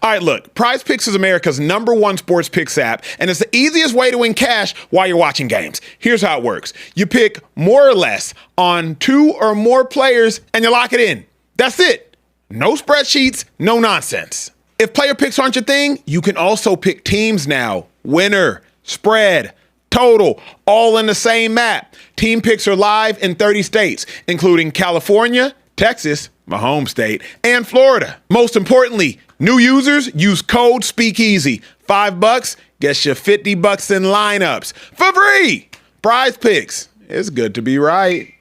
All right, look, PrizePicks is America's #1 sports picks app, and it's the easiest way to win cash while you're watching games. Here's how it works. You pick more or less on 2 or more players, and you lock it in. That's it. No spreadsheets, no nonsense. If player picks aren't your thing, you can also pick teams now. Winner, spread, total, all in the same map. Team picks are live in 30 states, including California, Texas, my home state, and Florida. Most importantly, new users use code Speakeasy. $5 gets you $50 in lineups for free. PrizePicks. It's good to be right.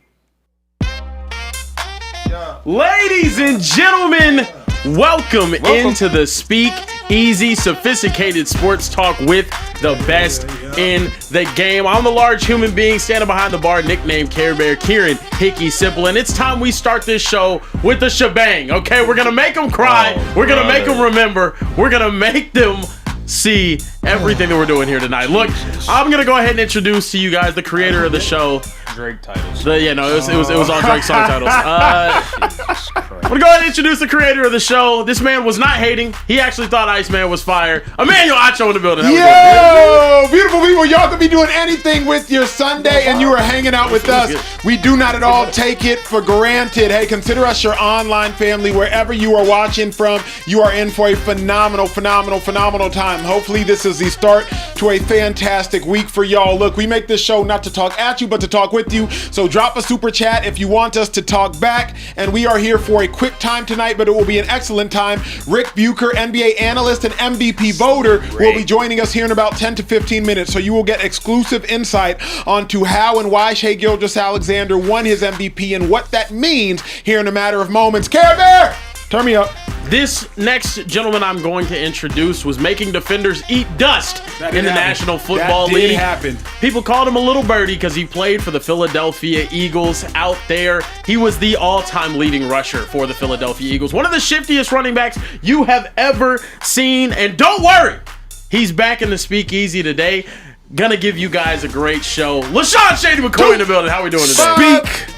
Ladies and gentlemen, welcome into the Speakeasy, sophisticated sports talk with the best in the game. I'm the large human being standing behind the bar, nicknamed Carebear, Kieran Hickey Simple, and it's time we start this show with the shebang, okay? We're going to make them cry. We're going to make them remember. We're going to make them see everything that we're doing here tonight. Look, I'm going to go ahead and introduce to you guys the creator of the show. Drake titles. It was all Drake song titles. I'm gonna go ahead and introduce the creator of the show. This man was not hating. He actually thought Iceman was fire. Emmanuel Acho in the building. Yo, beautiful people, y'all could be doing anything with your Sunday and you are hanging out with us. We do not at all take it for granted. Hey, consider us your online family. Wherever you are watching from, you are in for a phenomenal time. Hopefully this is the start to a fantastic week for y'all. Look, we make this show not to talk at you, but to talk with you. So drop a super chat if you want us to talk back. And we are here for a quick time tonight, but it will be an excellent time. Rick Bucher, NBA analyst and MVP voter, will be joining us here in about 10 to 15 minutes. So you will get exclusive insight onto how and why Shai Gilgeous-Alexander won his MVP and what that means here in a matter of moments. Carebear, turn me up. This next gentleman I'm going to introduce was making defenders eat dust in the National Football League. That did happen. People called him a little birdie because he played for the Philadelphia Eagles out there. He was the all-time leading rusher for the Philadelphia Eagles. One of the shiftiest running backs you have ever seen. And don't worry, he's back in the Speakeasy today. Gonna give you guys a great show. LaShawn Shady McCoy in the building. How we doing today? Speak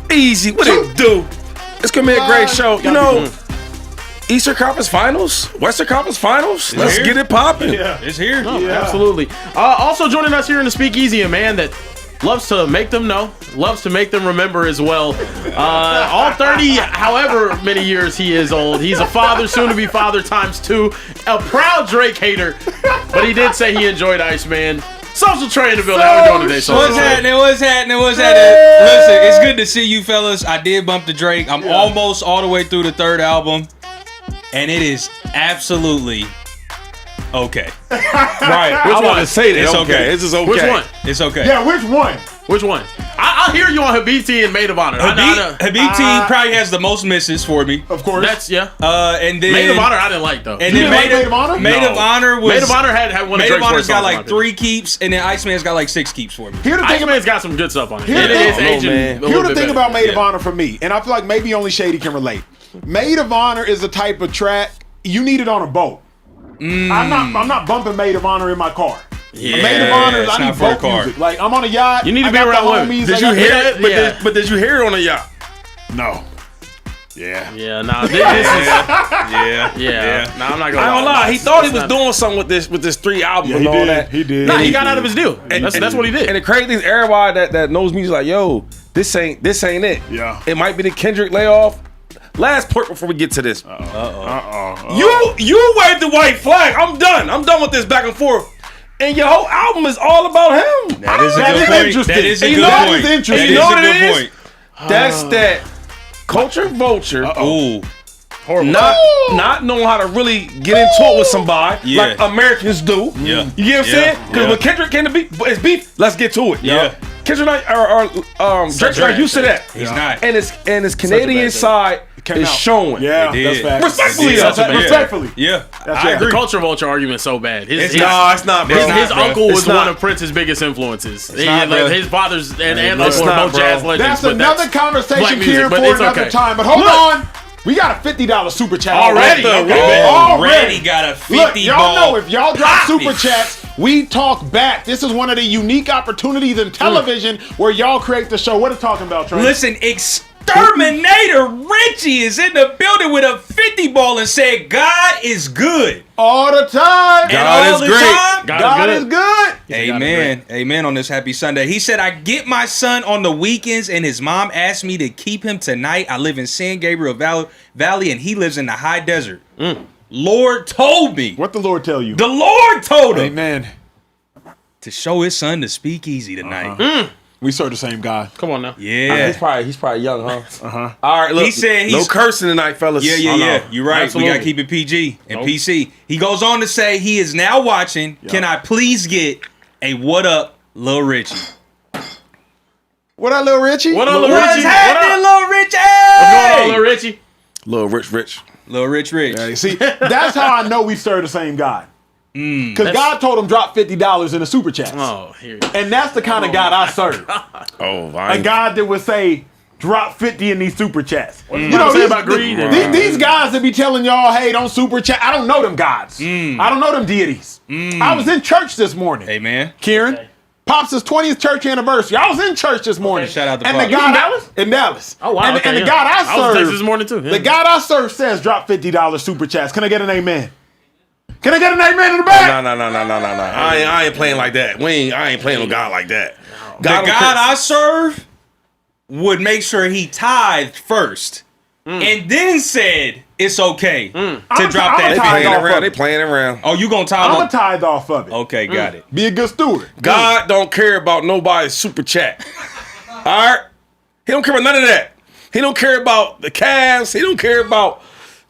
easy. What it do? It's gonna be a great show. You know, Eastern Conference Finals, Western Conference Finals. Let's get it popping. Yeah, it's here. Absolutely. Also joining us here in the Speakeasy, a man that loves to make them know, loves to make them remember as well. All 30, however many years he is old. He's a father, soon to be father ×2. A proud Drake hater, but he did say he enjoyed Iceman. Social Trey in the building. How we doing today, Social What's happening? Listen, it's good to see you fellas. I did bump the Drake. I'm almost all the way through the 3rd album. And it is absolutely okay. Right. I want to say that. It's okay. This is okay. Which one? It's okay. Yeah, which one? Which one? I'll hear you on Habibti and Maid of Honor. Habibti probably has the most misses for me. Of course. That's, yeah. And then Maid of Honor I didn't like, though. And then Maid of Honor? Maid of Honor was... Maid of Honor had one of Maid of Drake's Honor's got songs like 3 keeps, and then Iceman's got like 6 keeps for me. Iceman's got some good stuff on it. Here's the thing about Maid of Honor for me, and I feel like maybe only Shady can relate. Maid of Honor is the type of track you need it on a boat. I'm not bumping Maid of Honor in my car. Yeah, Maid of Honor, I need boat music. Like, I'm on a yacht. You need to be around women. Did you hear it? But did you hear it on a yacht? No. Yeah. Yeah, nah. This is... Yeah. Nah, I'm not gonna lie. He thought he was doing something with this 3 album and all that. He did. Nah, he got out of his deal. That's what he did. And the crazy thing is, everybody that knows me is like, yo, this ain't it. Yeah. It might be the Kendrick layoff. Last point before we get to this. You waved the white flag. I'm done with this back and forth. And your whole album is all about him. That is a good point. That is a good point. You know what it is? That's that culture vulture. Horrible. Not knowing how to really get into it with somebody like Americans do. Yeah. You get what I'm saying? Because when Kendrick came to beef, it's beef. Let's get to it. Yeah. Kendrick Drake's not used to that. He's not. And his Canadian side is showing. Yeah, that's fact. Respectfully. Yeah. I agree. The culture vulture argument is so bad. It's not, bro. His uncle was one of Prince's biggest influences. His father's and uncle are both jazz legends. That's another conversation here for another time. But hold on. We got a $50 super chat already. Already got a $50. Look, y'all know if y'all drop super chats, we talk back. This is one of the unique opportunities in television where y'all create the show. What are you talking about, Trey? Listen, Terminator Richie is in the building with a 50 ball and said, God is good. All the time. God is great. God is good. Amen. Amen on this happy Sunday. He said, I get my son on the weekends and his mom asked me to keep him tonight. I live in San Gabriel Valley and he lives in the high desert. Lord told me. What the Lord tell you? The Lord told him. Amen. To show his son to Speakeasy tonight. We serve the same God. Come on now. Yeah. He's probably young, huh? All right, look. He said no he's cursing tonight, fellas. Yeah. You're right. Absolutely. We got to keep it PG and PC. He goes on to say he is now watching. Can I please get a what up, Lil Richie? What up, Lil Richie? What up, Lil What's Richie? happening, Lil Richie? What's going on, Lil Richie? Little rich. Lil Rich. Yeah, you see, that's how I know we serve the same God. Because God told him drop $50 in a super chat. Oh, here. And that's the kind of God I serve. A God that would say, drop 50 in these super chats. You know what about greed? These guys that be telling y'all, hey, don't super chat. I don't know them gods. I don't know them deities. I was in church this morning. Amen. Kieran, Pops' 20th church anniversary. I was in church this morning. Shout out to and Pops. the God in Dallas. Oh, wow. And, Okay, and the yeah. God I I was in Texas serve. this morning, too. Yeah. The God I serve says drop $50 super chats. Can I get an amen? Can I get an amen in the back? No. I ain't playing like that. I ain't playing no God like that. The God I serve would make sure he tithed first and then said it's okay to drop that I'm 50. They playing around. Oh, you gonna tithe? I'm going to tithe off of it. Okay, got it. Be a good steward. God don't care about nobody's super chat. All right? He don't care about none of that. He don't care about the Cavs. He don't care about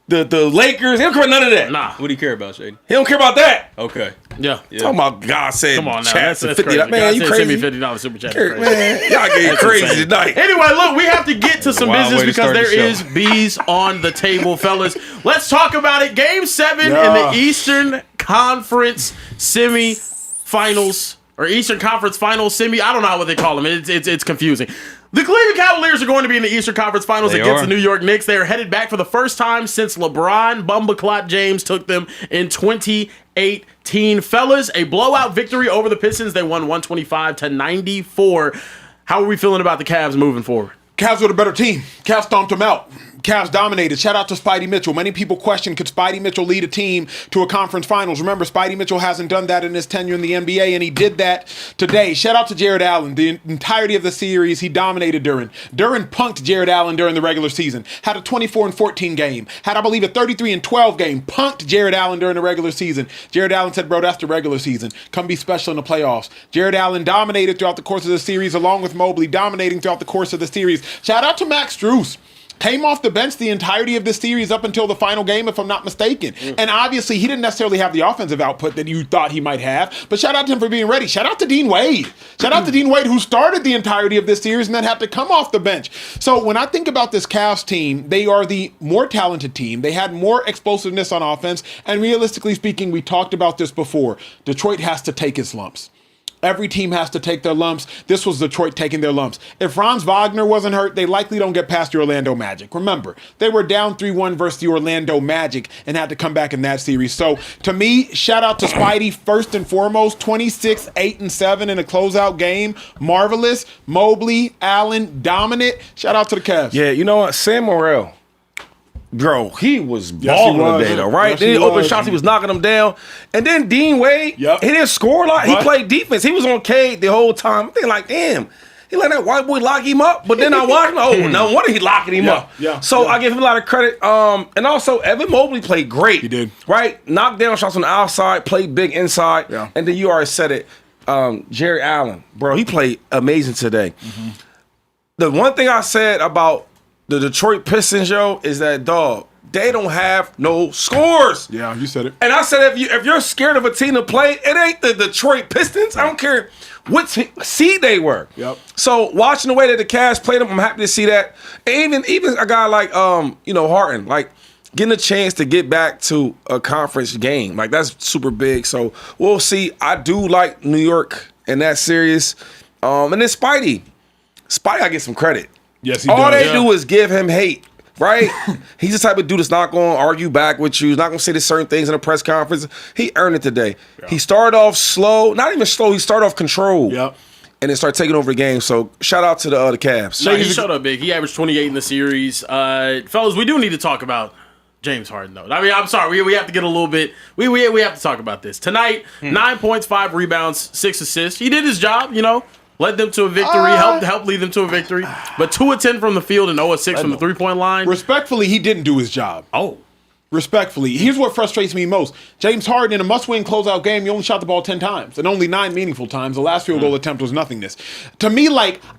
the Lakers. He don't care about none of that. Nah. What do you care about, Shady? He don't care about that. Okay. Yeah. Talking about God said Come on now. chats That's and 50. crazy. Man, God you said crazy. Send me $50 super chat. That's crazy. Man, y'all getting That's crazy insane. tonight. Anyway, look, we have to get to some Wild business way to because start the there show. is bees on the table, fellas. Let's talk about it. Game 7 in the Eastern Conference semifinals, or Eastern Conference Finals semi. I don't know what they call them. It's confusing. The Cleveland Cavaliers are going to be in the Eastern Conference Finals against the New York Knicks. They are headed back for the first time since LeBron Bumbleclot James took them in 2018. Fellas, a blowout victory over the Pistons. They won 125-94. How are we feeling about the Cavs moving forward? Cavs were the better team. Cavs stomped them out. Cavs dominated. Shout out to Spidey Mitchell. Many people question, could Spidey Mitchell lead a team to a conference finals? Remember, Spidey Mitchell hasn't done that in his tenure in the NBA, and he did that today. Shout out to Jared Allen. The entirety of the series, he dominated Duran. Duran punked Jared Allen during the regular season. Had a 24-14 game. Had, I believe, a 33-12 game. Punked Jared Allen during the regular season. Jared Allen said, bro, that's the regular season. Come be special in the playoffs. Jared Allen dominated throughout the course of the series, along with Mobley dominating throughout the course of the series. Shout out to Max Strus. Came off the bench the entirety of this series up until the final game, if I'm not mistaken. And obviously, he didn't necessarily have the offensive output that you thought he might have. But shout out to him for being ready. Shout out to Dean Wade. Shout out to Dean Wade, who started the entirety of this series and then had to come off the bench. So when I think about this Cavs team, they are the more talented team. They had more explosiveness on offense. And realistically speaking, we talked about this before. Detroit has to take its lumps. Every team has to take their lumps. This was Detroit taking their lumps. If Franz Wagner wasn't hurt, they likely don't get past the Orlando Magic. Remember, they were down 3-1 versus the Orlando Magic and had to come back in that series. So, to me, shout out to Spidey first and foremost. 26, 8, and 7 in a closeout game. Marvelous. Mobley, Allen, dominant. Shout out to the Cavs. Yeah, you know what? Sam Morrell. Bro, he was balling today, though, right? Yes, then he he opened was. shots, he was knocking them down. And then Dean Wade, Yep. he didn't score a lot. What? He played defense. He was on Cade the whole time. I'm thinking like, damn, he let that white boy lock him up. But then I watched him, oh, no wonder he locking him up. So I give him a lot of credit. And also, Evan Mobley played great. He did. Right? Knocked down shots on the outside, played big inside. Yeah. And then you already said it, Jared Allen. Bro, he played amazing today. The one thing I said about the Detroit Pistons, yo, is that, dog, they don't have no scores. Yeah, you said it. And I said, if you're scared of a team to play, it ain't the Detroit Pistons. I don't care what seed they were. Yep. So watching the way that the Cavs played them, I'm happy to see that. And even a guy like Harden, like getting a chance to get back to a conference game, like that's super big. So we'll see. I do like New York in that series. And then Spidey, I get some credit. Yes, he All does. they do is give him hate. Right? He's the type of dude that's not going to argue back with you. He's not going to say there's certain things in a press conference. He earned it today. Yeah. He started off slow. Not even slow. He started off controlled. Yep. and then start taking over the game. So shout out to the Cavs. No, he showed up big. He averaged 28 in the series. Fellas, we do need to talk about James Harden, though. I mean, I'm sorry. We have to get a little bit. We have to talk about this. Tonight, 9 points, 5 rebounds, 6 assists. He did his job, led them to a victory, helped lead them to a victory. But 2 of 10 from the field and 0 of 6 from the three-point line. Respectfully, he didn't do his job. Oh. Respectfully, here's what frustrates me most. James Harden, in a must-win closeout game, he only shot the ball 10 times and only 9 meaningful times. The last field goal attempt was nothingness. To me,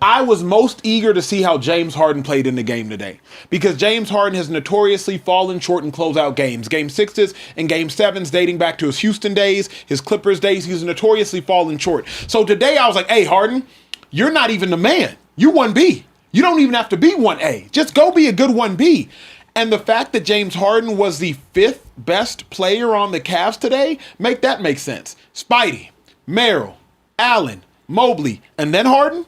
I was most eager to see how James Harden played in the game today because James Harden has notoriously fallen short in closeout games. Game 6s and Game 7s dating back to his Houston days, his Clippers days, he's notoriously fallen short. So today I was like, hey, Harden, you're not even the man. You 1B. You don't even have to be 1A. Just go be a good 1B. And the fact that James Harden was the 5th best player on the Cavs today, make sense. Spidey, Merrill, Allen, Mobley, and then Harden.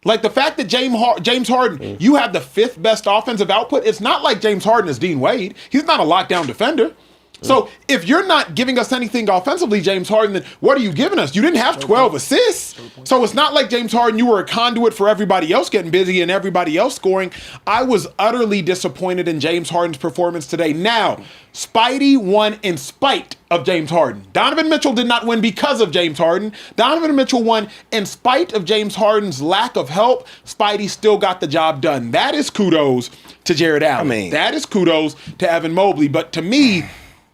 Like the fact that James Harden, you have the 5th best offensive output. It's not like James Harden is Dean Wade. He's not a lockdown defender. So if you're not giving us anything offensively, James Harden, then what are you giving us? You didn't have 12 assists. So it's not like James Harden, you were a conduit for everybody else getting busy and everybody else scoring. I was utterly disappointed in James Harden's performance today. Now, Spidey won in spite of James Harden. Donovan Mitchell did not win because of James Harden. Donovan Mitchell won in spite of James Harden's lack of help. Spidey still got the job done. That is kudos to Jared Allen. That is kudos to Evan Mobley. But to me,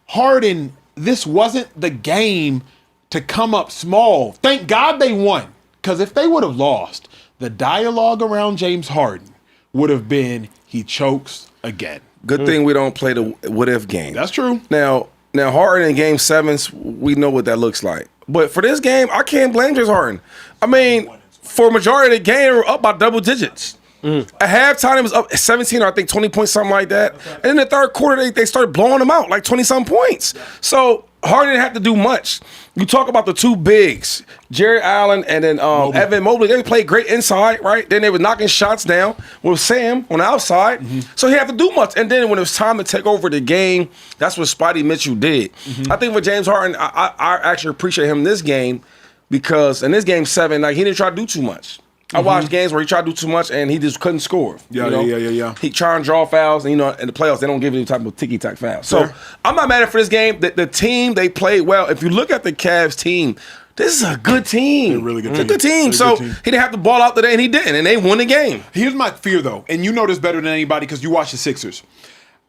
Harden, this wasn't the game to come up small. Thank God they won. Because if they would have lost, the dialogue around James Harden would have been he chokes again. Good thing we don't play the what-if game. That's true. Now Harden in Game 7s, we know what that looks like. But for this game, I can't blame James Harden. I mean, for a majority of the game, we're up by double digits. At halftime, it was up 17 or I think 20 points, something like that. And in the third quarter, they started blowing them out, like 20-some points. So Harden didn't have to do much. You talk about the 2 bigs, Jared Allen and then Evan Mobley. They played great inside, right? Then they were knocking shots down with Sam on the outside. So he had to do much. And then when it was time to take over the game, that's what Spidey Mitchell did. I think for James Harden, I actually appreciate him in this game because in this Game 7, he didn't try to do too much. I watched games where he tried to do too much and he just couldn't score. Yeah. He try and draw fouls, and in the playoffs they don't give any type of ticky-tack fouls. So I'm not mad at for this game. The team, they played well. If you look at the Cavs team, this is a good team. They're a really good team. It's a good team. So he didn't have to ball out today, and he didn't, and they won the game. Here's my fear, though, and you know this better than anybody because you watch the Sixers.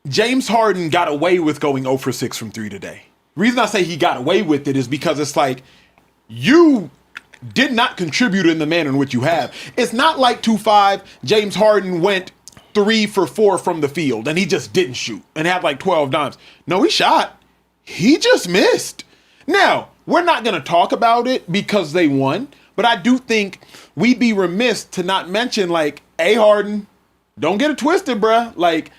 James Harden got away with going 0 for 6 from 3 today. The reason I say he got away with it is because it's like you did not contribute in the manner in which you have. It's not like 2-5, James Harden went 3 for 4 from the field and he just didn't shoot and had like 12 dimes. No, he shot. He just missed. Now, we're not going to talk about it because they won, but I do think we'd be remiss to not mention hey, Harden, don't get it twisted, bruh.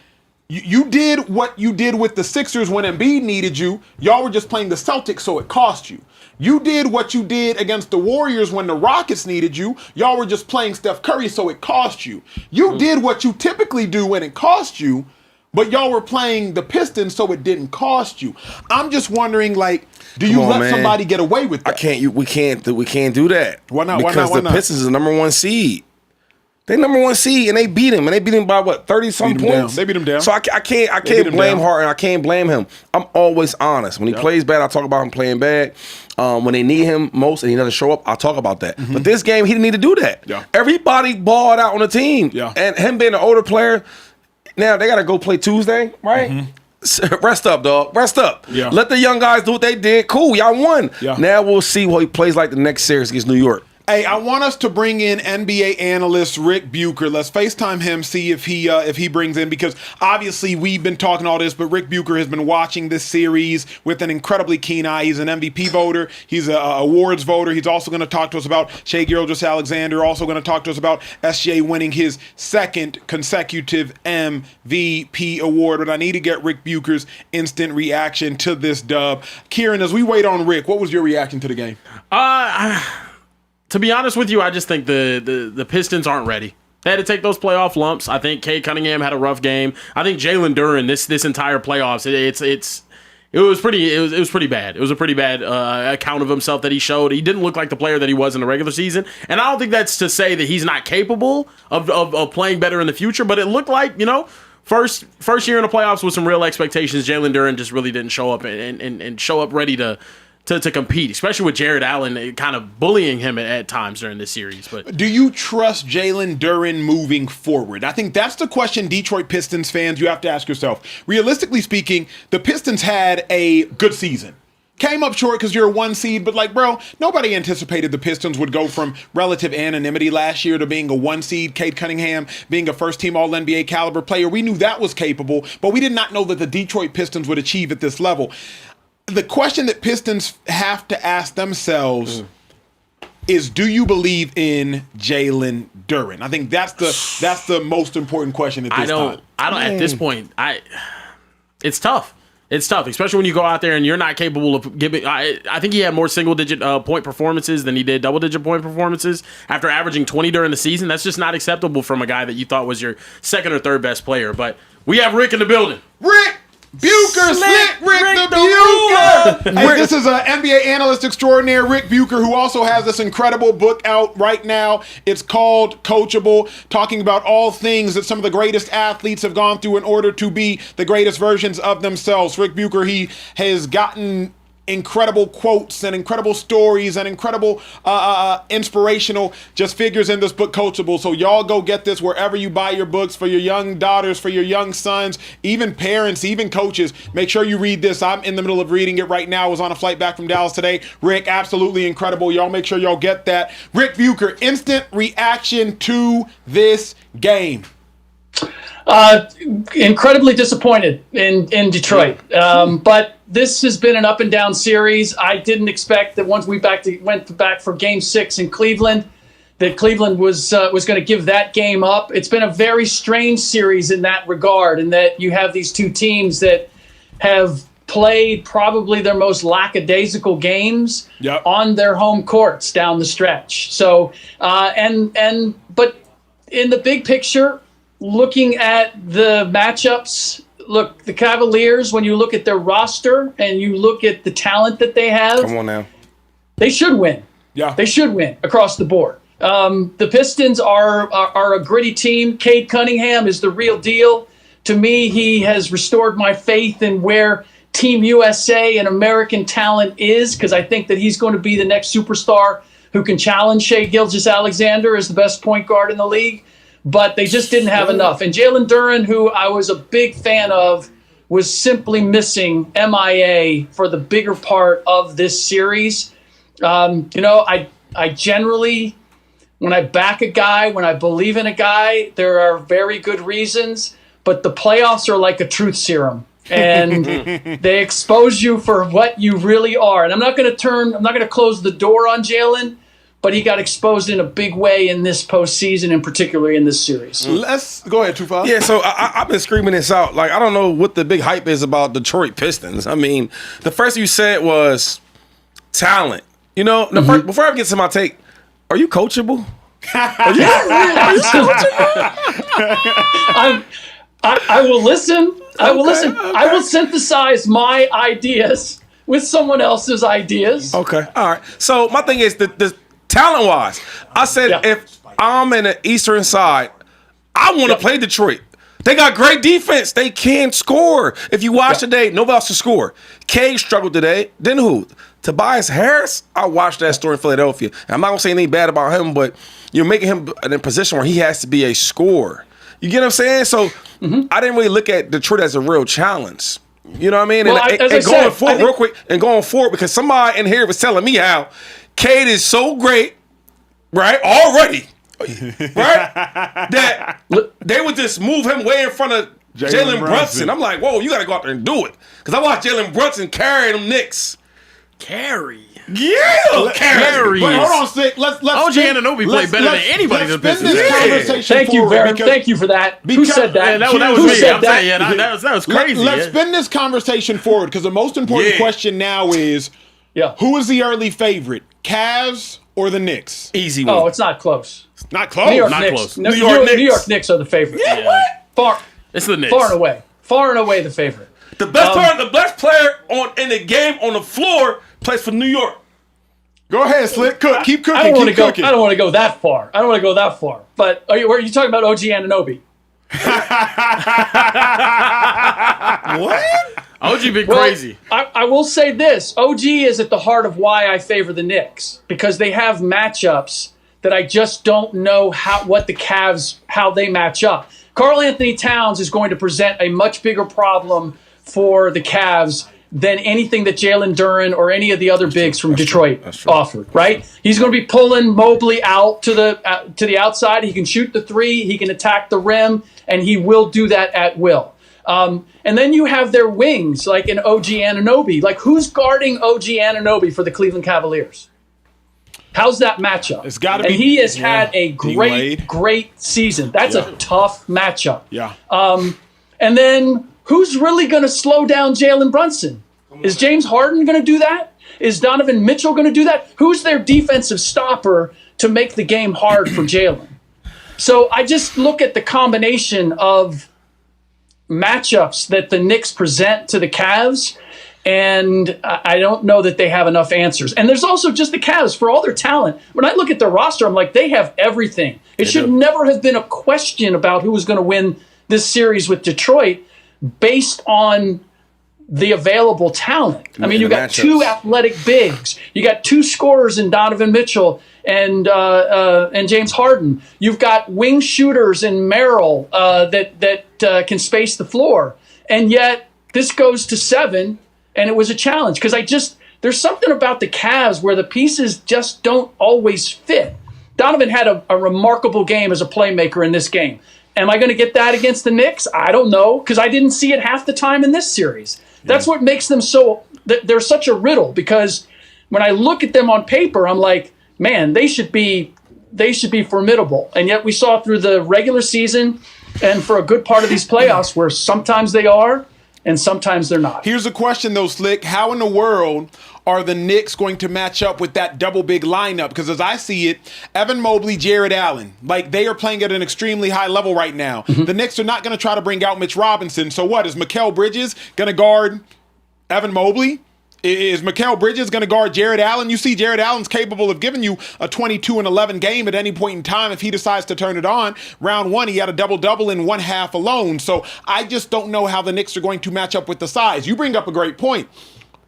You did what you did with the Sixers when Embiid needed you. Y'all were just playing the Celtics, so it cost you. You did what you did against the Warriors when the Rockets needed you. Y'all were just playing Steph Curry, so it cost you. You did what you typically do when it cost you, but y'all were playing the Pistons, so it didn't cost you. I'm just wondering, do you let somebody get away with that? We can't do that. Why not? Because the Pistons is the number 1 seed. They number 1 seed and they beat him. And they beat him by what, 30-some points? They beat him down. So I can't blame Harden. I can't blame him. I'm always honest. When he plays bad, I talk about him playing bad. When they need him most and he doesn't show up, I'll talk about that. But this game, he didn't need to do that. Yeah. Everybody balled out on the team. Yeah. And him being an older player, now they got to go play Tuesday, right? Rest up, dog. Rest up. Yeah. Let the young guys do what they did. Cool, y'all won. Yeah. Now we'll see what he plays like the next series against New York. Hey, I want us to bring in NBA analyst Rick Bucher. Let's FaceTime him, see if he brings in, because obviously we've been talking all this, but Rick Bucher has been watching this series with an incredibly keen eye. He's an MVP voter. He's an awards voter. He's also going to talk to us about Shea Gilgeous-Alexander, also going to talk to us about SGA winning his 2nd consecutive MVP award. But I need to get Rick Bucher's instant reaction to this dub. Kieran, as we wait on Rick, what was your reaction to the game? To be honest with you, I just think the Pistons aren't ready. They had to take those playoff lumps. I think Cade Cunningham had a rough game. I think Jalen Duren this entire playoffs, It was pretty bad. It was a pretty bad account of himself that he showed. He didn't look like the player that he was in the regular season. And I don't think that's to say that he's not capable of playing better in the future, but it looked like, first year in the playoffs with some real expectations, Jalen Duren just really didn't show up and show up ready to compete, especially with Jared Allen kind of bullying him at times during this series. But do you trust Jalen Duren moving forward? I think that's the question, Detroit Pistons fans, you have to ask yourself. Realistically speaking, the Pistons had a good season. Came up short because you're a 1 seed, but nobody anticipated the Pistons would go from relative anonymity last year to being a 1 seed. Cade Cunningham being a first-team All-NBA caliber player. We knew that was capable, but we did not know that the Detroit Pistons would achieve at this level. The question that Pistons have to ask themselves is, do you believe in Jalen Duren? I think that's the most important question at this time. I don't. At this point, it's tough. It's tough, especially when you go out there and you're not capable of giving. I think he had more single-digit point performances than he did double-digit point performances after averaging 20 during the season. That's just not acceptable from a guy that you thought was your second or third best player. But we have Rick in the building. Rick Bucher, Slick Rick the Bucher. Hey, this is an NBA analyst extraordinaire, Rick Bucher, who also has this incredible book out right now. It's called Coachable, talking about all things that some of the greatest athletes have gone through in order to be the greatest versions of themselves. Rick Bucher, he has gotten incredible quotes and incredible stories and incredible inspirational just figures in this book, Coachable. So y'all go get this wherever you buy your books, for your young daughters, for your young sons, even parents, even coaches. Make sure you read this. I'm in the middle of reading it right now. I was on a flight back from Dallas today. Rick, absolutely incredible. Y'all make sure y'all get that. Rick Bucher, instant reaction to this game. Incredibly disappointed in Detroit. But this has been an up and down series. I didn't expect that once we went back for Game 6 in Cleveland, that Cleveland was going to give that game up. It's been a very strange series in that regard, in that you have these two teams that have played probably their most lackadaisical games on their home courts down the stretch. So, but in the big picture, looking at the matchups, look, the Cavaliers, when you look at their roster and you look at the talent that they have, come on now, they should win. Yeah, they should win across the board. The Pistons are a gritty team. Cade Cunningham is the real deal. To me, he has restored my faith in where Team USA and American talent is, because I think that he's going to be the next superstar who can challenge Shai Gilgeous-Alexander as the best point guard in the league. But they just didn't have enough. And Jalen Duren, who I was a big fan of, was simply missing MIA for the bigger part of this series. I generally, when I back a guy, when I believe in a guy, there are very good reasons. But the playoffs are like a truth serum. And they expose you for what you really are. And I'm not going to close the door on Jalen, but he got exposed in a big way in this postseason, and particularly in this series. Let's go ahead, Tufan. Yeah, so I've been screaming this out. I don't know what the big hype is about Detroit Pistons. I mean, the first thing you said was talent. Before I get to my take, are you coachable? Are you coachable? I will listen. I will listen. Okay. I will synthesize my ideas with someone else's ideas. Okay, all right. So my thing is the talent-wise, I said if I'm in the eastern side, I want to play Detroit. They got great defense. They can score. If you watch today, nobody else can score. Cade struggled today. Then who? Tobias Harris? I watched that story in Philadelphia. And I'm not going to say anything bad about him, but you're making him in a position where he has to be a scorer. You get what I'm saying? So I didn't really look at Detroit as a real challenge. You know what I mean? Well, and going forward, because somebody in here was telling me how Cade is so great, right? Already, right? That they would just move him way in front of Jalen Brunson. I'm like, whoa, you got to go out there and do it. Because I watched Jalen Brunson carry them Knicks. Carry. Yeah, carry. Wait, hold on, Sick. Let's OG Anunoby played better than anybody in the Pistons. Thank you, Baron. Thank you for that. Who said that? That was me. I'm saying, that was crazy. Let's spin this conversation forward, because the most important question now is, who is the early favorite, Cavs or the Knicks? Easy one. Oh, it's not close. Not close? New York not Knicks. close. New York Knicks are the favorite. Yeah, what? Far it's the Knicks. Far and away the favorite. The best player in the game on the floor plays for New York. Go ahead, Slick. Keep cooking. I don't want to go. Cooking. I don't want to go that far. But are you talking about OG Anunoby? What? OG been crazy. I will say this. OG is at the heart of why I favor the Knicks, because they have matchups that I just don't know how the Cavs, how they match up. Karl Anthony Towns is going to present a much bigger problem for the Cavs than anything that Jalen Duren or any of the other bigs from Detroit offered, right? He's going to be pulling Mobley out to the outside. He can shoot the three. He can attack the rim, and he will do that at will. And then you have their wings, like an OG Anunoby. Like, who's guarding OG Anunoby for the Cleveland Cavaliers? How's that matchup? It's got to be. And he has had a great season. That's a tough matchup. Yeah. And then who's really going to slow down Jalen Brunson? Is James Harden going to do that? Is Donovan Mitchell going to do that? Who's their defensive stopper to make the game hard for Jalen? So I just look at the combination of matchups that the Knicks present to the Cavs, and I don't know that they have enough answers. And there's also just the Cavs, for all their talent. When I look at their roster, I'm like, they have everything. It should never have been a question about who was going to win this series with Detroit based on the available talent. I mean, you got two athletic bigs. You got two scorers in Donovan Mitchell and James Harden. You've got wing shooters in Merrill that can space the floor. And yet this goes to 7, and it was a challenge because there's something about the Cavs where the pieces just don't always fit. Donovan had a remarkable game as a playmaker in this game. Am I going to get that against the Knicks? I don't know, because I didn't see it half the time in this series. That's what makes them they're such a riddle, because when I look at them on paper, I'm like, man, they should be formidable. And yet we saw through the regular season and for a good part of these playoffs where sometimes they are and sometimes they're not. Here's a question, though, Slick. How in the world are the Knicks going to match up with that double big lineup? Because as I see it, Evan Mobley, Jared Allen, like, they are playing at an extremely high level right now. Mm-hmm. The Knicks are not going to try to bring out Mitch Robinson. So what? Is Mikal Bridges going to guard Evan Mobley? Is Mikal Bridges going to guard Jared Allen? You see, Jared Allen's capable of giving you a 22-11 game at any point in time if he decides to turn it on. Round 1, he had a double-double in one half alone. So I just don't know how the Knicks are going to match up with the size. You bring up a great point.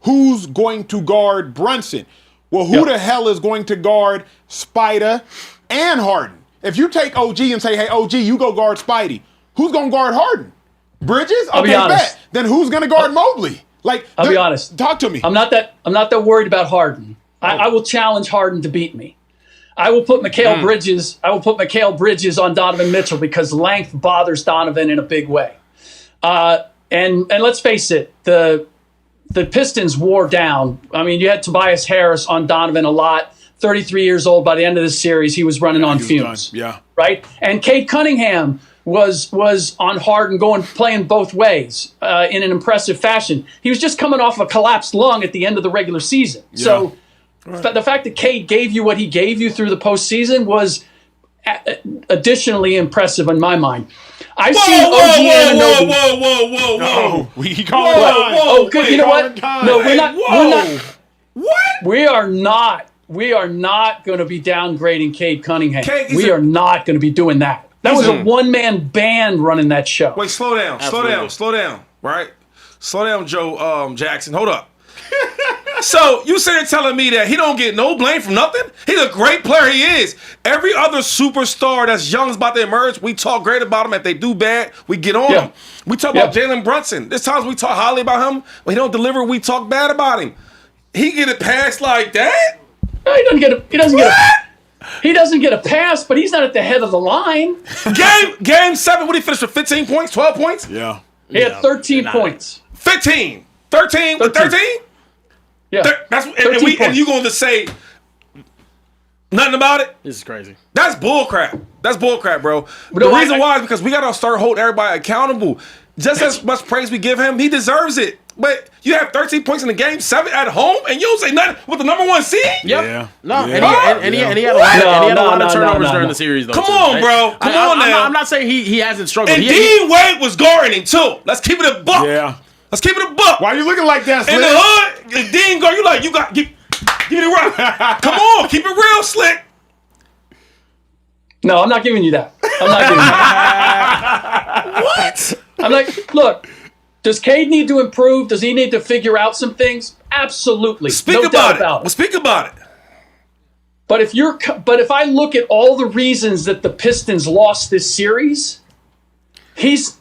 Who's going to guard Brunson? Well, who the hell is going to guard Spider and Harden? If you take OG and say, hey, OG, you go guard Spidey, who's going to guard Harden? Bridges? I'll be honest. Then who's going to guard Mobley? Like, I'll be honest. Talk to me. I'm not that worried about Harden. I will challenge Harden to beat me. I will put Mikal Bridges. I will put Mikal Bridges on Donovan Mitchell because length bothers Donovan in a big way. And let's face it, the Pistons wore down. I mean, you had Tobias Harris on Donovan a lot. 33 years old by the end of the series, he was running on fumes. Done. Yeah. Right. And Cade Cunningham was on Harden playing both ways in an impressive fashion. He was just coming off a collapsed lung at the end of the regular season. Yeah. So the fact that Cade gave you what he gave you through the postseason was additionally impressive in my mind. I've seen OG Anunoby. Whoa. We call it time. Oh, good. You know what? No, we're not. What? We are not going to be downgrading Cade Cunningham. We are not going to be doing that. That was a one-man band running that show. Wait, slow down, right? Slow down, Joe Jackson. Hold up. So you sitting there telling me that he don't get no blame from nothing? He's a great player, he is. Every other superstar that's young is about to emerge, we talk great about him. If they do bad, we get on them. We talk about Jalen Brunson. There's times we talk highly about him. When he don't deliver, we talk bad about him. He get a pass like that? No, he doesn't get a pass, but he's not at the head of the line. Game 7, what did he finish with? 15 points, 12 points? Yeah. He had 13 points. 15. 13 with 13? Yeah. And you going to say nothing about it? This is crazy. That's bullcrap. That's bullcrap, bro. The reason why is because we got to start holding everybody accountable. Just as much praise we give him, he deserves it. But you have 13 points in the game 7 at home, and you don't say nothing with the number 1 seed? Yep. Yeah. No, yeah. And he had a lot of turnovers during the series, though. Come on, bro. Come on now. I'm not saying he hasn't struggled. And Dean Wade was guarding him, too. Let's keep it a buck. Yeah. Let's keep it a buck. Why are you looking like that, Slick? In the hood, the Dean go, you like, you got, give me the rock. Come on, keep it real, Slick. No, I'm not giving you that. I'm not giving you that. What? I'm like, look, does Cade need to improve? Does he need to figure out some things? Absolutely. Speak no about doubt it. about it. Well, speak about it. But if I look at all the reasons that the Pistons lost this series, he's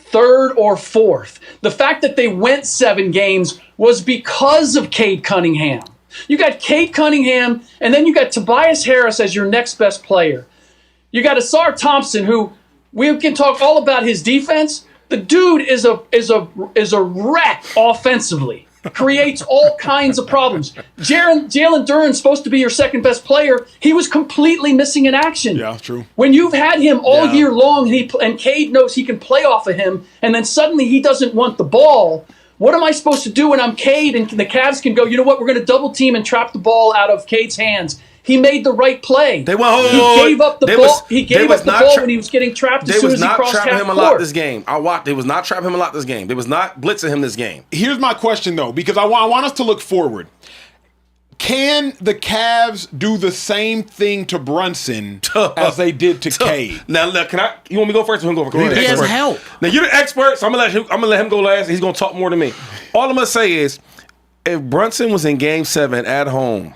third or fourth. The fact that they went 7 games was because of Cade Cunningham. You got Cade Cunningham, and then you got Tobias Harris as your next best player. You got Asar Thompson, who we can talk all about his defense. The dude is a wreck offensively. Creates all kinds of problems. Jalen Duren's supposed to be your second best player. He was completely missing in action. Yeah, true. When you've had him all year long, and Cade knows he can play off of him, and then suddenly he doesn't want the ball. What am I supposed to do when I'm Cade and the Cavs can go, you know what, we're going to double team and trap the ball out of Cade's hands. He made the right play. They went, he gave up the ball. He gave up the ball when he was getting trapped as soon as he crossed half court. They was not trapping him a lot this game. I watched. They was not trapping him a lot this game. They was not blitzing him this game. Here's my question, though, because I want us to look forward. Can the Cavs do the same thing to Brunson as they did to Cade? Now, look, you want me to go first or him go first? He has help. Now, you're the expert, so I'm gonna let him go last. He's gonna talk more than me. All I'm gonna say is, if Brunson was in Game 7 at home.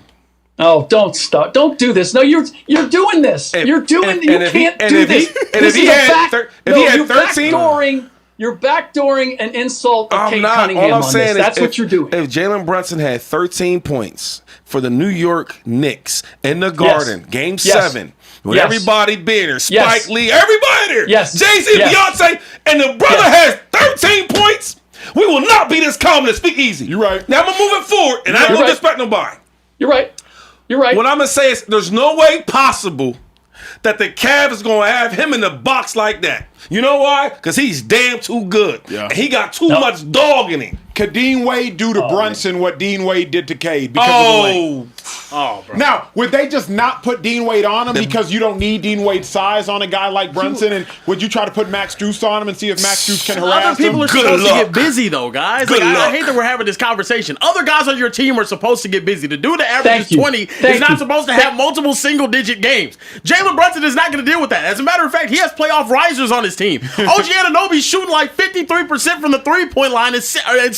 Oh, don't stop! Don't do this. No, you're doing this. You can't do this. If he had 13, you're backdooring an insult of Cade not. Cunningham All I'm on saying this. is That's what you're doing. If Jalen Brunson had 13 points for the New York Knicks in the Garden, Game 7, with everybody being there, Spike Lee, everybody there, Jay-Z, Beyonce, and the brother has 13 points, we will not be this calm and Speakeasy. You're right. Now I'm gonna move it forward, and I ain't gonna disrespect nobody. You're right. You're right. What I'm gonna say is, there's no way possible that the Cavs is gonna have him in the box like that. You know why? Because he's damn too good. Yeah. And he got too much dog in him. Could Dean Wade do to Brunson what Dean Wade did to Cade because of the length? Oh, bro. Now, would they just not put Dean Wade on him because you don't need Dean Wade's size on a guy like Brunson? And would you try to put Max Strus on him and see if Max Strus can harass Other people him? are supposed to get busy, though, guys. I hate that we're having this conversation. Other guys on your team are supposed to get busy. The dude that averages 20 is not supposed to have multiple single-digit games. Jalen Brunson is not going to deal with that. As a matter of fact, he has playoff risers on his team. OG Anunoby's shooting like 53% from the three-point line and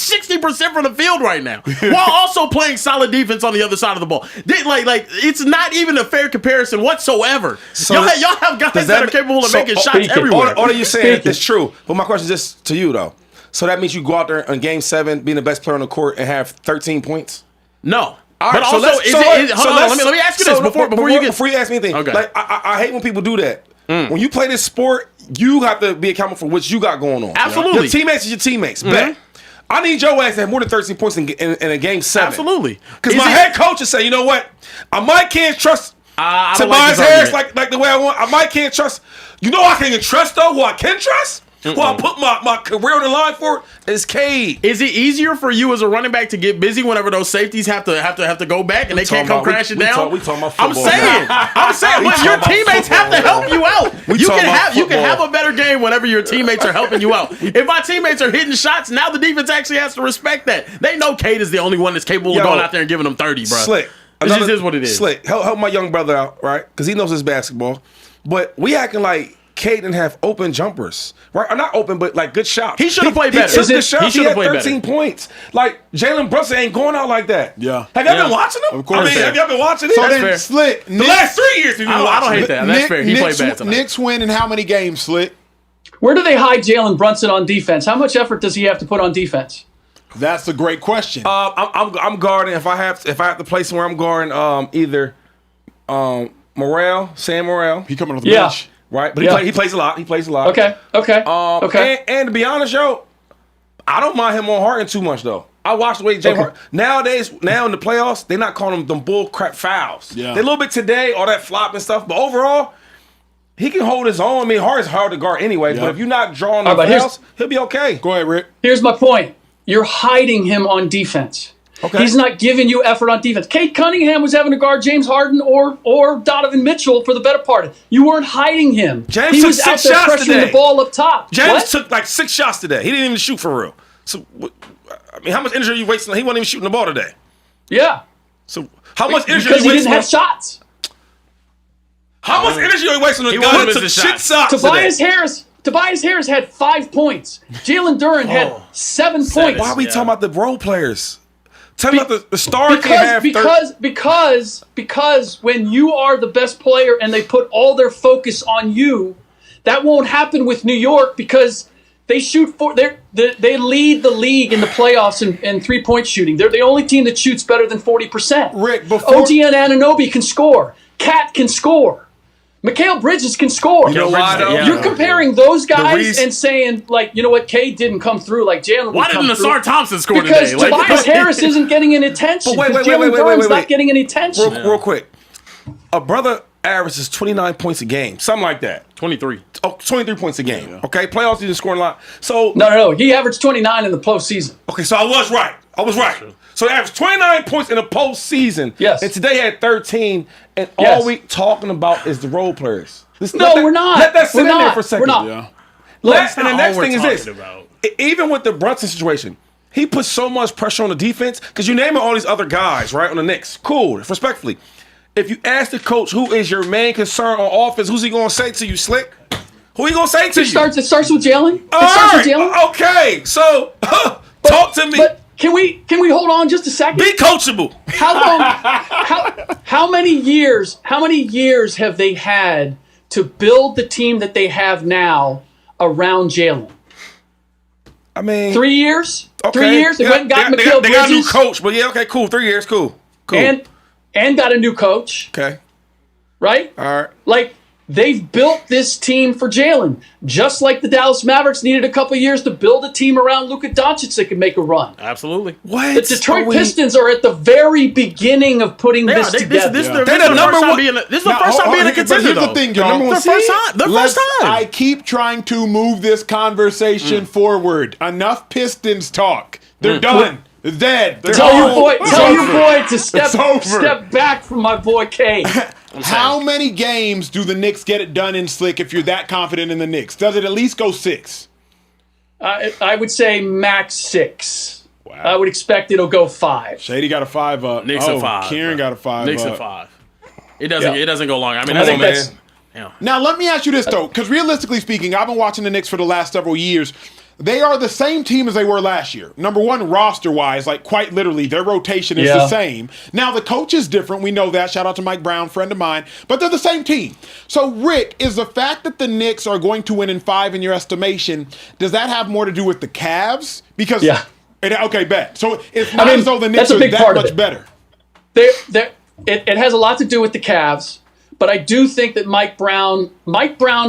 60% from the field right now, while also playing solid defense on the other side of the ball. It's not even a fair comparison whatsoever. So y'all have guys that are capable of making shots everywhere. All of you saying is true, but my question is just to you though. So that means you go out there in Game 7, being the best player on the court, and have 13 points? No. All right, but also, let me ask you this before you ask me anything. Okay. Like I hate when people do that. When you play this sport, you have to be accountable for what you got going on. Absolutely. Your teammates is your teammates. Bet. I need your ass to have more than 13 points in a Game 7. Absolutely. Because my head coach is saying, you know what? I might can't trust Tobias Harris like the way I want. I might can't trust. You know I can trust though. Who I can trust? Who I put my career on the line for is Cade. Is it easier for you as a running back to get busy whenever those safeties have to go back and they can't come crashing down? We talking about football. I'm saying, but your teammates have to help you out. You can have a better game whenever your teammates are helping you out. If my teammates are hitting shots, now the defense actually has to respect that. They know Cade is the only one that's capable of going out there and giving them 30, bro. Slick. It just is what it is. Slick. Help my young brother out, right? Because he knows his basketball. But we acting like Cade didn't have open jumpers, right? Or not open, but like good shots. He should have played better. He had 13 points. Like Jalen Brunson ain't going out like that. Yeah. Have y'all been watching him? Of course. Have y'all been watching him? So then, Slick, the last 3 years, I don't hate that. That's fair. He played bad tonight. Knicks win in how many games, Slick? Where do they hide Jalen Brunson on defense? How much effort does he have to put on defense? That's a great question. I'm guarding. If I have to play somewhere, I'm guarding either Sam Morrell. He coming off the bench. Right, but he plays a lot. He plays a lot. Okay. And to be honest, yo, I don't mind him on Harden too much though. I watched the way James Harden nowadays. Now in the playoffs, they're not calling them bull crap fouls. Yeah, they're a little bit today, all that flop and stuff. But overall, he can hold his own. I mean, Harden's hard to guard anyway. But if you're not drawing the fouls, he'll be okay. Go ahead, Rick. Here's my point. You're hiding him on defense. Okay. He's not giving you effort on defense. Cade Cunningham was having to guard James Harden or Donovan Mitchell for the better part of it. You weren't hiding him. James he took was 6 out there shots pressuring today. the ball up top. James took like 6 shots today. He didn't even shoot for real. So, I mean, how much energy are you wasting? He wasn't even shooting the ball today. Yeah. So, how much energy because are you he didn't wasting? have shots. How much energy are you wasting on a He guy wasn't who took missing shit shots today? Tobias Harris had 5 points. Jalen Duren had 7 points. Why are we talking about the role players? Tell me about the star can't have because when you are the best player and they put all their focus on you, that won't happen with New York because they shoot they lead the league in the playoffs in 3-point shooting. They're the only team that shoots better than 40%. Rick, OG and Anunoby can score. Cat can score. Mikal Bridges can score. You know why, though? You're comparing those guys and saying, like, you know what, Cade didn't come through like Jalen. Why didn't Nassar Thompson score because today? Tobias Harris isn't getting any attention. But wait, Jalen Duren's not getting any attention. Real quick. A brother averages 29 points a game. Something like that. 23. Oh, 23 points a game. Okay, playoffs, he's scoring a lot. So No. He averaged 29 in the postseason. Okay, so I was right. So he averaged 29 points in the postseason. Yes. And today he had 13. And all we talking about is the role players. We're not. Let that sit We're in there not. for a second. We're not. Yeah. And the next thing is this. About. Even with the Brunson situation, he put so much pressure on the defense because you name all these other guys, right, on the Knicks. Cool, respectfully. If you ask the coach who is your main concern on offense, who's he going to say to you, Slick? Who he going to say to you? It starts with Jalen. Okay, so talk to me. But can we hold on just a second? Be coachable. How many years have they had to build the team that they have now around Jalen? I mean, 3 years? Okay. 3 years? They went and got Mikal Bridges. They got a new coach, but yeah, okay, cool. 3 years, cool. And got a new coach. Okay. Right? All right. Like, they've built this team for Jalen, just like the Dallas Mavericks needed a couple years to build a team around Luka Doncic that could make a run. Absolutely. What? The Detroit Pistons are at the very beginning of putting this together. This is the first time being a contender. Here's the thing, y'all. The first time. I keep trying to move this conversation forward. Enough Pistons talk. They're done. They're dead. Tell your boy to step back from my boy K. How many games do the Knicks get it done in Slick if you're that confident in the Knicks? Does it at least go 6? I would say max 6. Wow. I would expect it'll go 5. Shady got a 5 up. Knicks a 5. Kieran got a 5 Knicks up. a 5. It doesn't go long. I mean, I think that's. Now, let me ask you this, though, because realistically speaking, I've been watching the Knicks for the last several years. They are the same team as they were last year. Number one, roster-wise, like quite literally, their rotation is the same. Now, the coach is different. We know that. Shout out to Mike Brown, friend of mine. But they're the same team. So, Rick, is the fact that the Knicks are going to win in 5 in your estimation, does that have more to do with the Cavs? Because, okay, bet. So, it's not as though the Knicks are that much better. It has a lot to do with the Cavs. But I do think that Mike Brown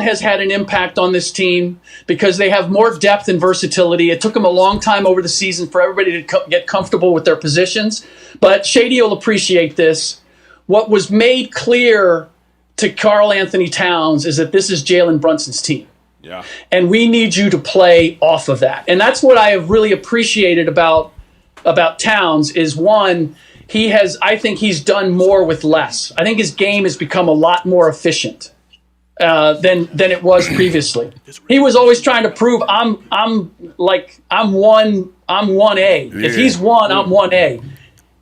has had an impact on this team because they have more depth and versatility. It took them a long time over the season for everybody to get comfortable with their positions. But Shady will appreciate this. What was made clear to Karl Anthony Towns is that this is Jalen Brunson's team. Yeah. And we need you to play off of that. And that's what I have really appreciated about Towns is, one, I think he's done more with less. I think his game has become a lot more efficient than it was previously. He was always trying to prove I'm 1A. If he's 1, I'm 1A.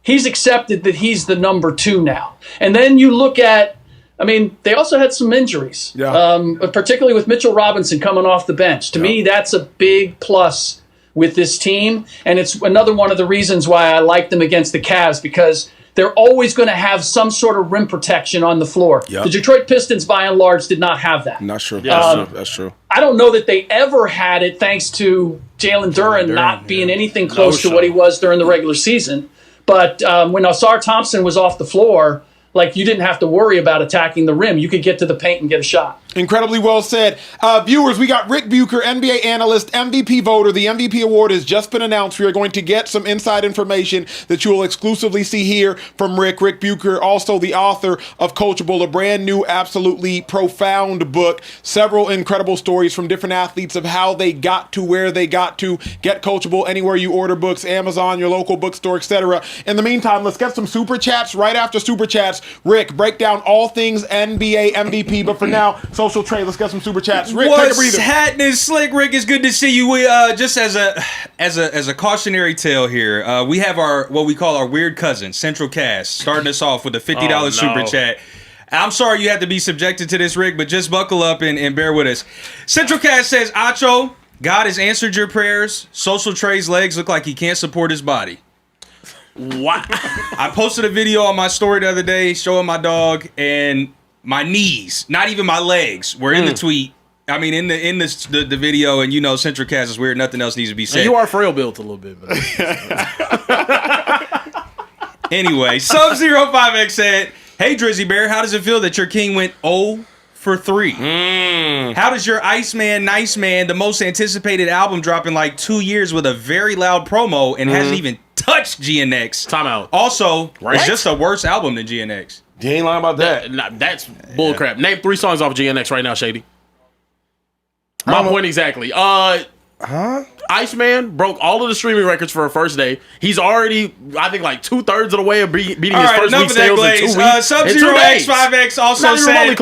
He's accepted that he's the number 2 now. And then you look at, they also had some injuries, particularly with Mitchell Robinson coming off the bench. To me, that's a big plus with this team, and it's another one of the reasons why I like them against the Cavs, because they're always going to have some sort of rim protection on the floor. Yep. The Detroit Pistons, by and large, did not have that. Not sure. That's true. I don't know that they ever had it, thanks to Jalen Duren not being anything close to what he was during the regular season. But when Nassar Thompson was off the floor, you didn't have to worry about attacking the rim. You could get to the paint and get a shot. Incredibly well said. Viewers, we got Rick Bucher, NBA analyst, MVP voter. The MVP award has just been announced. We are going to get some inside information that you will exclusively see here from Rick Bucher, also the author of Coachable, a brand new, absolutely profound book. Several incredible stories from different athletes of how they got to where they got to. Get Coachable anywhere you order books, Amazon, your local bookstore, etc. In the meantime, let's get some super chats. Right after super chats, Rick, break down all things NBA MVP. But for now, Social Trade, let's get some super chats. Rick, take a What's breather. happening, Slick Rick? It's good to see you. We just as a cautionary tale here, we have what we call our weird cousin, Central Cast, starting us off with a $50 super chat. I'm sorry you had to be subjected to this, Rick, but just buckle up and bear with us. Central Cast says, Acho, God has answered your prayers. Social Trey's legs look like he can't support his body. Wow. I posted a video on my story the other day showing my dog, and my knees, not even my legs, were in the tweet. I mean, in the video, and you know, Central Cast is weird. Nothing else needs to be said. And you are frail built a little bit. But Anyway, Sub05X said, hey, Drizzy Bear, how does it feel that your king went 0 for 3? How does your Iceman, Nice Man, the most anticipated album, drop in like 2 years with a very loud promo and hasn't even touched GNX? Timeout. Also, it's just a worse album than GNX. You ain't lying about that. That's bullcrap. Name 3 songs off GNX right now, Shady. My point exactly. Iceman broke all of the streaming records for a first day. He's already, I think, like 2/3 of the way of beating his first week sales in 2 weeks. Sub-Zero X5X also said,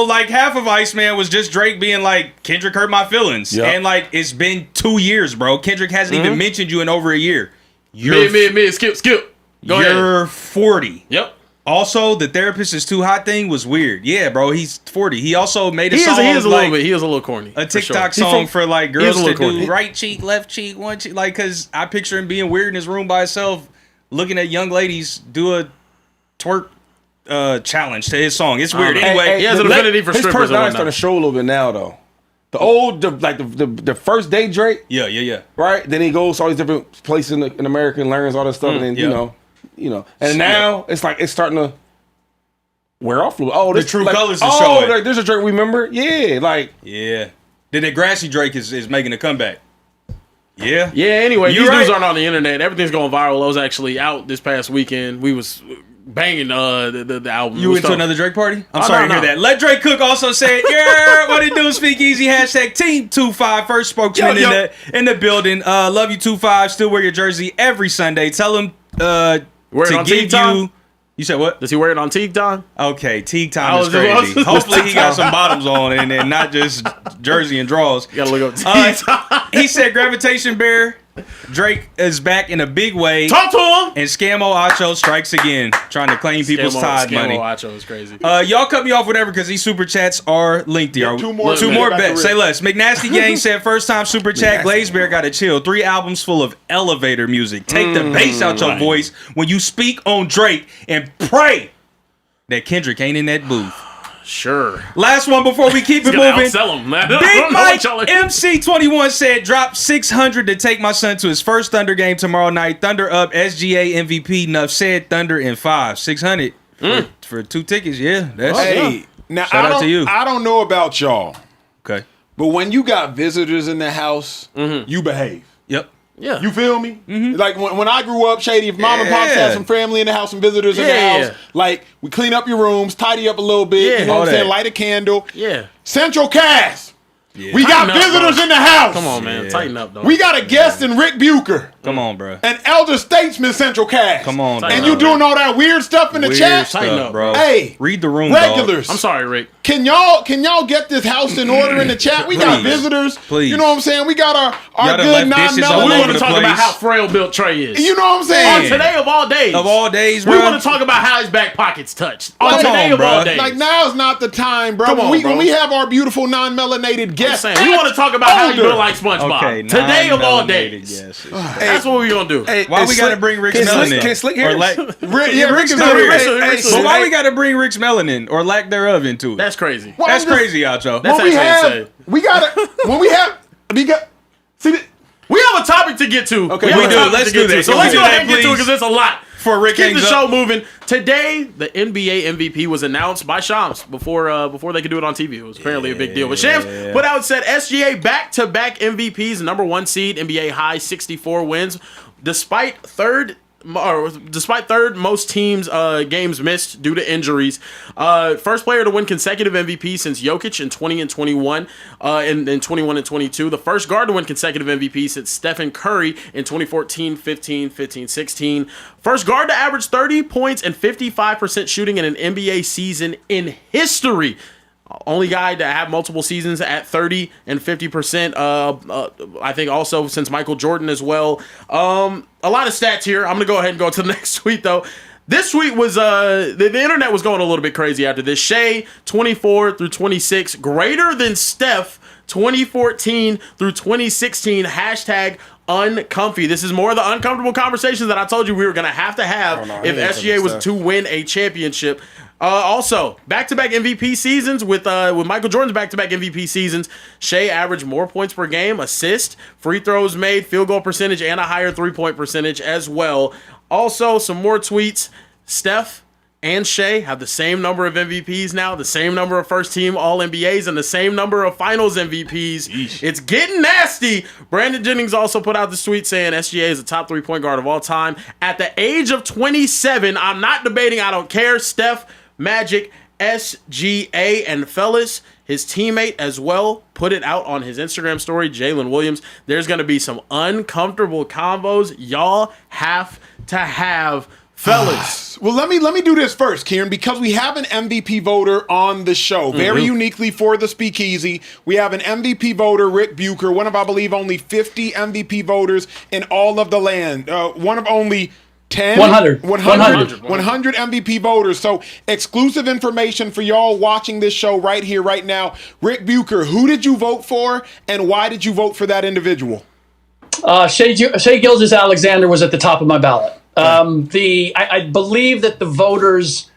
like half of Iceman was just Drake being like, Kendrick hurt my feelings. Yep. And like, it's been 2 years, bro. Kendrick hasn't even mentioned you in over a year. Mid, skip. Go ahead. You're 40. Yep. Also, the therapist is too hot thing was weird. Yeah, bro, he's 40. He also made a song. He is a like, little corny. a TikTok song for like girls to corny. do right cheek, left cheek, one cheek. Like, cause I picture him being weird in his room by himself, looking at young ladies do a twerk challenge to his song. It's weird. Anyway, he has an affinity for his strippers and personality whatnot. starting to show a little bit now, though. The old, the first day Drake, yeah. right? Then he goes to all these different places in America and learns all this stuff, and then you know, and now it's like it's starting to wear off a little. Oh, The true colors are showing. Like, there's a Drake we remember. Yeah, like yeah. Then the grassy Drake is making a comeback. Yeah. Yeah, anyway, You're these right. news aren't on the internet. Everything's going viral. I was actually out this past weekend. We was banging the album. You went to another Drake party? I'm Oh, sorry no, to hear no. that. Let Drake Cook also say, yeah, what it do? Speakeasy, hashtag Team25, first spokesman in the building. Love you, 25. Still wear your jersey every Sunday. Tell him Wear it to on give TikTok? you. You said what? Does he wear it on Teague Time? Okay, Teague I time is was- I was- crazy. Hopefully he got some bottoms on and not just jersey and drawers. You gotta look up Teague Time. He said Gravitation Bear, Drake is back in a big way. Talk to him. And Scamo Acho strikes again, trying to claim people's Tide money. Acho is crazy. Y'all cut me off whatever because these super chats are lengthy. Two more bets. Say less. McNasty Gang said first time super chat. Glaze Bear got to chill. 3 albums full of elevator music. Take the bass out your voice when you speak on Drake and pray that Kendrick ain't in that booth. Sure. Last one before we keep it moving. Outsell him, man. Big Mike MC21 said, drop 600 to take my son to his first Thunder game tomorrow night. Thunder up, SGA MVP. Nuff said Thunder in 5. 600 for 2 tickets. Yeah, that's Now Shout out to you. I don't know about y'all, okay. but when you got visitors in the house, you behave. Yep. Yeah. You feel me? Like when I grew up, Shady, if mom and pops Yeah. had some family in the house and visitors in the Yeah. house, like we clean up your rooms, tidy up a little bit, Yeah. you know what All I'm saying? that. Light a candle. Yeah. Central Cast. We got Tighten up, visitors bro. in the house. Come on, man. Tighten up, though. We got a guest in Rick Bucher, Come on, bro. an elder statesman Central Cast. Come on, Tighten And bro. you doing all that weird stuff in the Weird chat? stuff, Tighten up, bro. Hey, read the room, regulars. I'm sorry, Rick. Can y'all get this house in order in the chat? We got Please. visitors. Please. You know what I'm saying? We got our Y'all done good left dishes all We over want the to talk place. about how frail built Trey is. You know what I'm saying? On today of all days. Of all days, We bro. want to talk about how his back pockets touched. On Come today on, of all bro. days. Like now's not the time, bro. Come on, when bro. we have our beautiful non-melanated I'm guests, saying, we want to talk about how you older. look like SpongeBob. Okay, Today of all non-melanated, days. yes. That's what we're gonna do. Hey, Why and we gotta Slick- bring Rick's can Slick- melanin? Can Slick Or hear us? lack- Rick is still still here. here. Rick's But still why here. we gotta bring Rick's melanin or lack thereof into it? That's crazy. Well, That's I'm just- crazy, Acho. That's When we actually insane. have, we gotta. When we have, see. We have a topic to get to. Okay, we have we a do. topic Let's to get do that. to. So Can let's we go do ahead and that, get to it please? because there's a lot. Before Rick Keep the hangs show up. moving. Today, the NBA MVP was announced by Shams before they could do it on TV. It was apparently a big deal. But Shams put out said SGA back-to-back MVPs, number 1 seed, NBA high 64 wins, despite third despite third most teams' games missed due to injuries. First player to win consecutive MVP since Jokic in 20 and 21, in 21 and 22. The first guard to win consecutive MVP since Stephen Curry in 2014, 15, 15, 16. First guard to average 30 points and 55% shooting in an NBA season in history. Only guy to have multiple seasons at 30 and 50%. I think also since Michael Jordan as well. A lot of stats here. I'm going to go ahead and go to the next tweet, though. This tweet was, the internet was going a little bit crazy after this. Shea, 24 through 26, greater than Steph, 2014 through 2016, hashtag uncomfy. This is more of the uncomfortable conversations that I told you we were going to have if SGA was to win a championship. Also, back-to-back MVP seasons with Michael Jordan's back-to-back MVP seasons. Shea averaged more points per game, assist, free throws made, field goal percentage, and a higher three-point percentage as well. Also, some more tweets. Steph and Shea have the same number of MVPs now, the same number of first-team All-NBAs, and the same number of Finals MVPs. Yeesh. It's getting nasty. Brandon Jennings also put out this tweet saying SGA is the top three-point guard of all time. At the age of 27, I'm not debating, I don't care. Steph, Magic, SGA, and fellas, his teammate as well put it out on his Instagram story, Jalen Williams. There's going to be some uncomfortable combos y'all have to have, fellas. Well, let me do this first, Kieran, because we have an MVP voter on the show. Very uniquely for the Speakeasy, we have an MVP voter, Rick Bucher, one of, I believe, only 50 MVP voters in all of the land. One of only 100 MVP voters. So exclusive information for y'all watching this show right here, right now. Rick Bucher, who did you vote for and why did you vote for that individual? Shea Gilgeous-Alexander was at the top of my ballot. I believe that the voters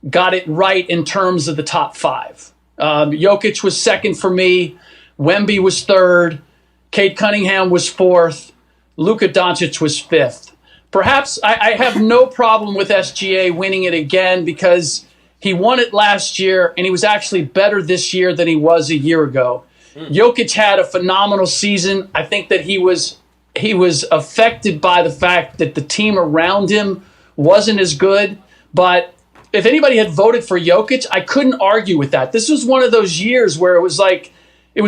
got it right in terms of the top five. Jokic was second for me. Wemby was third. Cade Cunningham was fourth. Luka Doncic was fifth. Perhaps I have no problem with SGA winning it again because he won it last year and he was actually better this year than he was a year ago. Jokic had a phenomenal season. I think that he was affected by the fact that the team around him wasn't as good. But if anybody had voted for Jokic, I couldn't argue with that. This was one of those years where it was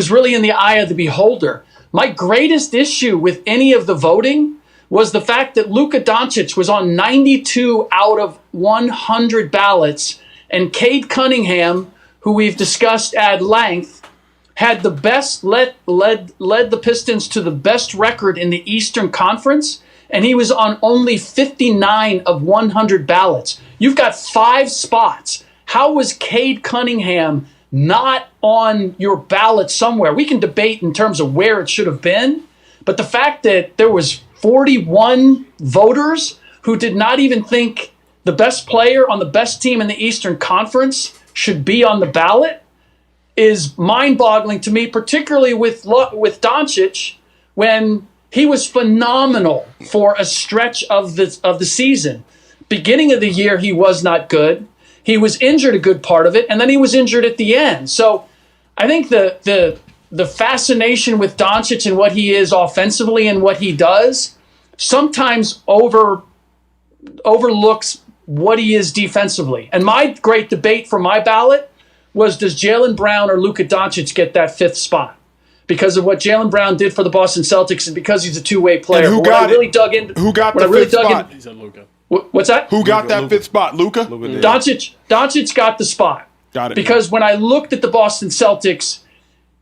really in the eye of the beholder. My greatest issue with any of the voting was the fact that Luka Doncic was on 92 out of 100 ballots, and Cade Cunningham, who we've discussed at length, had the best led the Pistons to the best record in the Eastern Conference, and he was on only 59 of 100 ballots. You've got 5 spots. How was Cade Cunningham not on your ballot somewhere? We can debate in terms of where it should have been, but the fact that there was 41 voters who did not even think the best player on the best team in the Eastern Conference should be on the ballot is mind-boggling to me, particularly with Doncic when he was phenomenal for a stretch of the season. Beginning of the year, he was not good. He was injured a good part of it, and then he was injured at the end. So I think the fascination with Doncic and what he is offensively and what he does sometimes overlooks what he is defensively. And my great debate for my ballot was, does Jaylen Brown or Luka Doncic get that 5th spot? Because of what Jaylen Brown did for the Boston Celtics and because he's a two-way player. And who got the 5th spot? He said Luka. What's that? Who got that 5th spot? Luka? Doncic got the spot. Got it. Because when I looked at the Boston Celtics,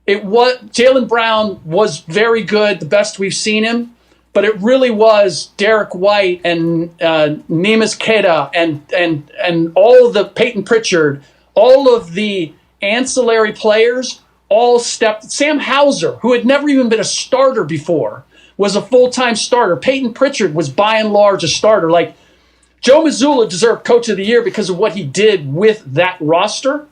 Jaylen Brown was very good, the best we've seen him, but it really was Derek White and Neemias Queta and all of the Peyton Pritchard, all of the ancillary players all stepped. Sam Hauser, who had never even been a starter before, was a full-time starter. Peyton Pritchard was by and large a starter. Like, Joe Mazzulla deserved Coach of the Year because of what he did with that roster.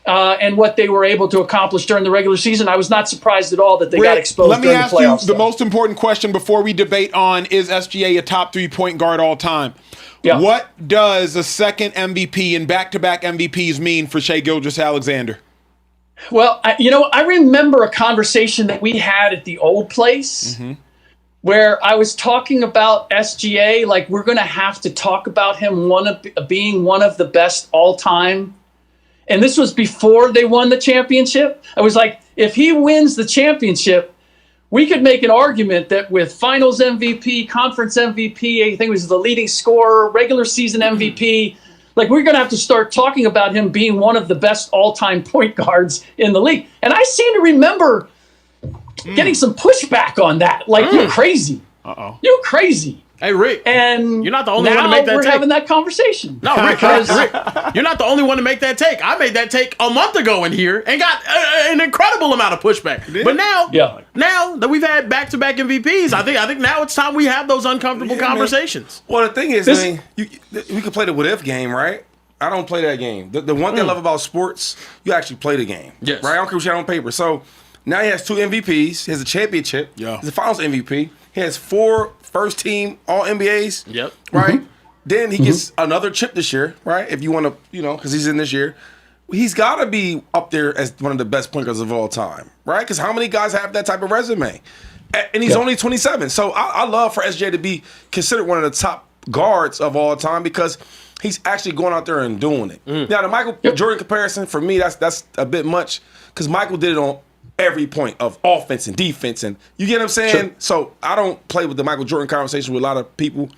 And what they were able to accomplish during the regular season. I was not surprised at all that they got exposed during the playoffs. Let me ask you the most important question before we debate on, is SGA a top 3-point guard all time? Yeah. What does a second MVP and back-to-back MVPs mean for Shai Gilgeous-Alexander? Well, I remember a conversation that we had at the old place where I was talking about SGA, like we're going to have to talk about him being one of the best all time. And this was before they won the championship. I was like, if he wins the championship, we could make an argument that with finals MVP, conference MVP, I think it was the leading scorer, regular season MVP, like we're going to have to start talking about him being one of the best all-time point guards in the league. And I seem to remember getting some pushback on that. Like, you're crazy. You're crazy. Hey, Rick. And you're not the only one to make that we're take. having that conversation. No, Rick, you're not the only one to make that take. I made that take a month ago in here and got an incredible amount of pushback. But now that we've had back-to-back MVPs, I think now it's time we have those uncomfortable conversations. Man. Well, the thing is, we could play the what-if game, right? I don't play that game. The one thing I love about sports, you actually play the game. Yes. Right? I don't care what you have on paper. So now he has 2 MVPs. He has a championship. Yeah. He's a finals MVP. He has 4 first-team All-NBAs. Yep. Right? Then he gets another chip this year, right? If you want to, because he's in this year. He's got to be up there as one of the best point guards of all time, right? Because how many guys have that type of resume? And he's only 27. So I love for SGA to be considered one of the top guards of all time because he's actually going out there and doing it. Now, the Michael Jordan comparison, for me, that's a bit much because Michael did it on every point of offense and defense. And you get what I'm saying? Sure. So I don't play with the Michael Jordan conversation with a lot of people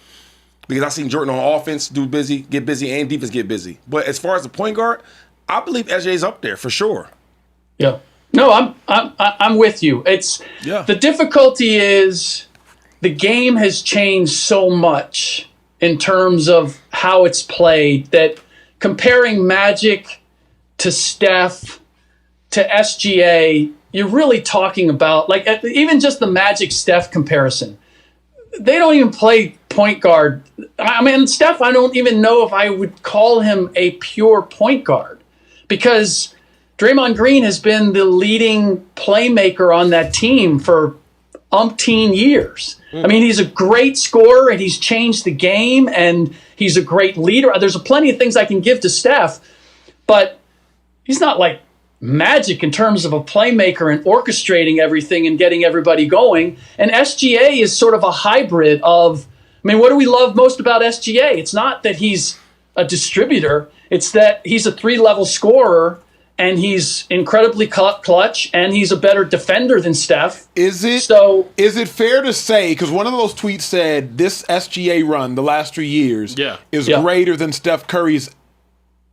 because I've seen Jordan on offense get busy, and defense get busy. But as far as the point guard, I believe SJ's up there for sure. Yeah. No, I'm with you. The difficulty is the game has changed so much in terms of how it's played that comparing Magic to Steph to SGA, you're really talking about, like, even just the Magic-Steph comparison. They don't even play point guard. I mean, Steph, I don't even know if I would call him a pure point guard because Draymond Green has been the leading playmaker on that team for umpteen years. I mean, he's a great scorer, and he's changed the game, and he's a great leader. There's plenty of things I can give to Steph, but he's not like Magic in terms of a playmaker and orchestrating everything and getting everybody going. And SGA is sort of a hybrid of, I mean, what do we love most about SGA? It's not that he's a distributor. It's that he's a 3-level scorer, and he's incredibly clutch, and he's a better defender than Steph. Is it fair to say, because one of those tweets said this SGA run the last 3 years is greater than Steph Curry's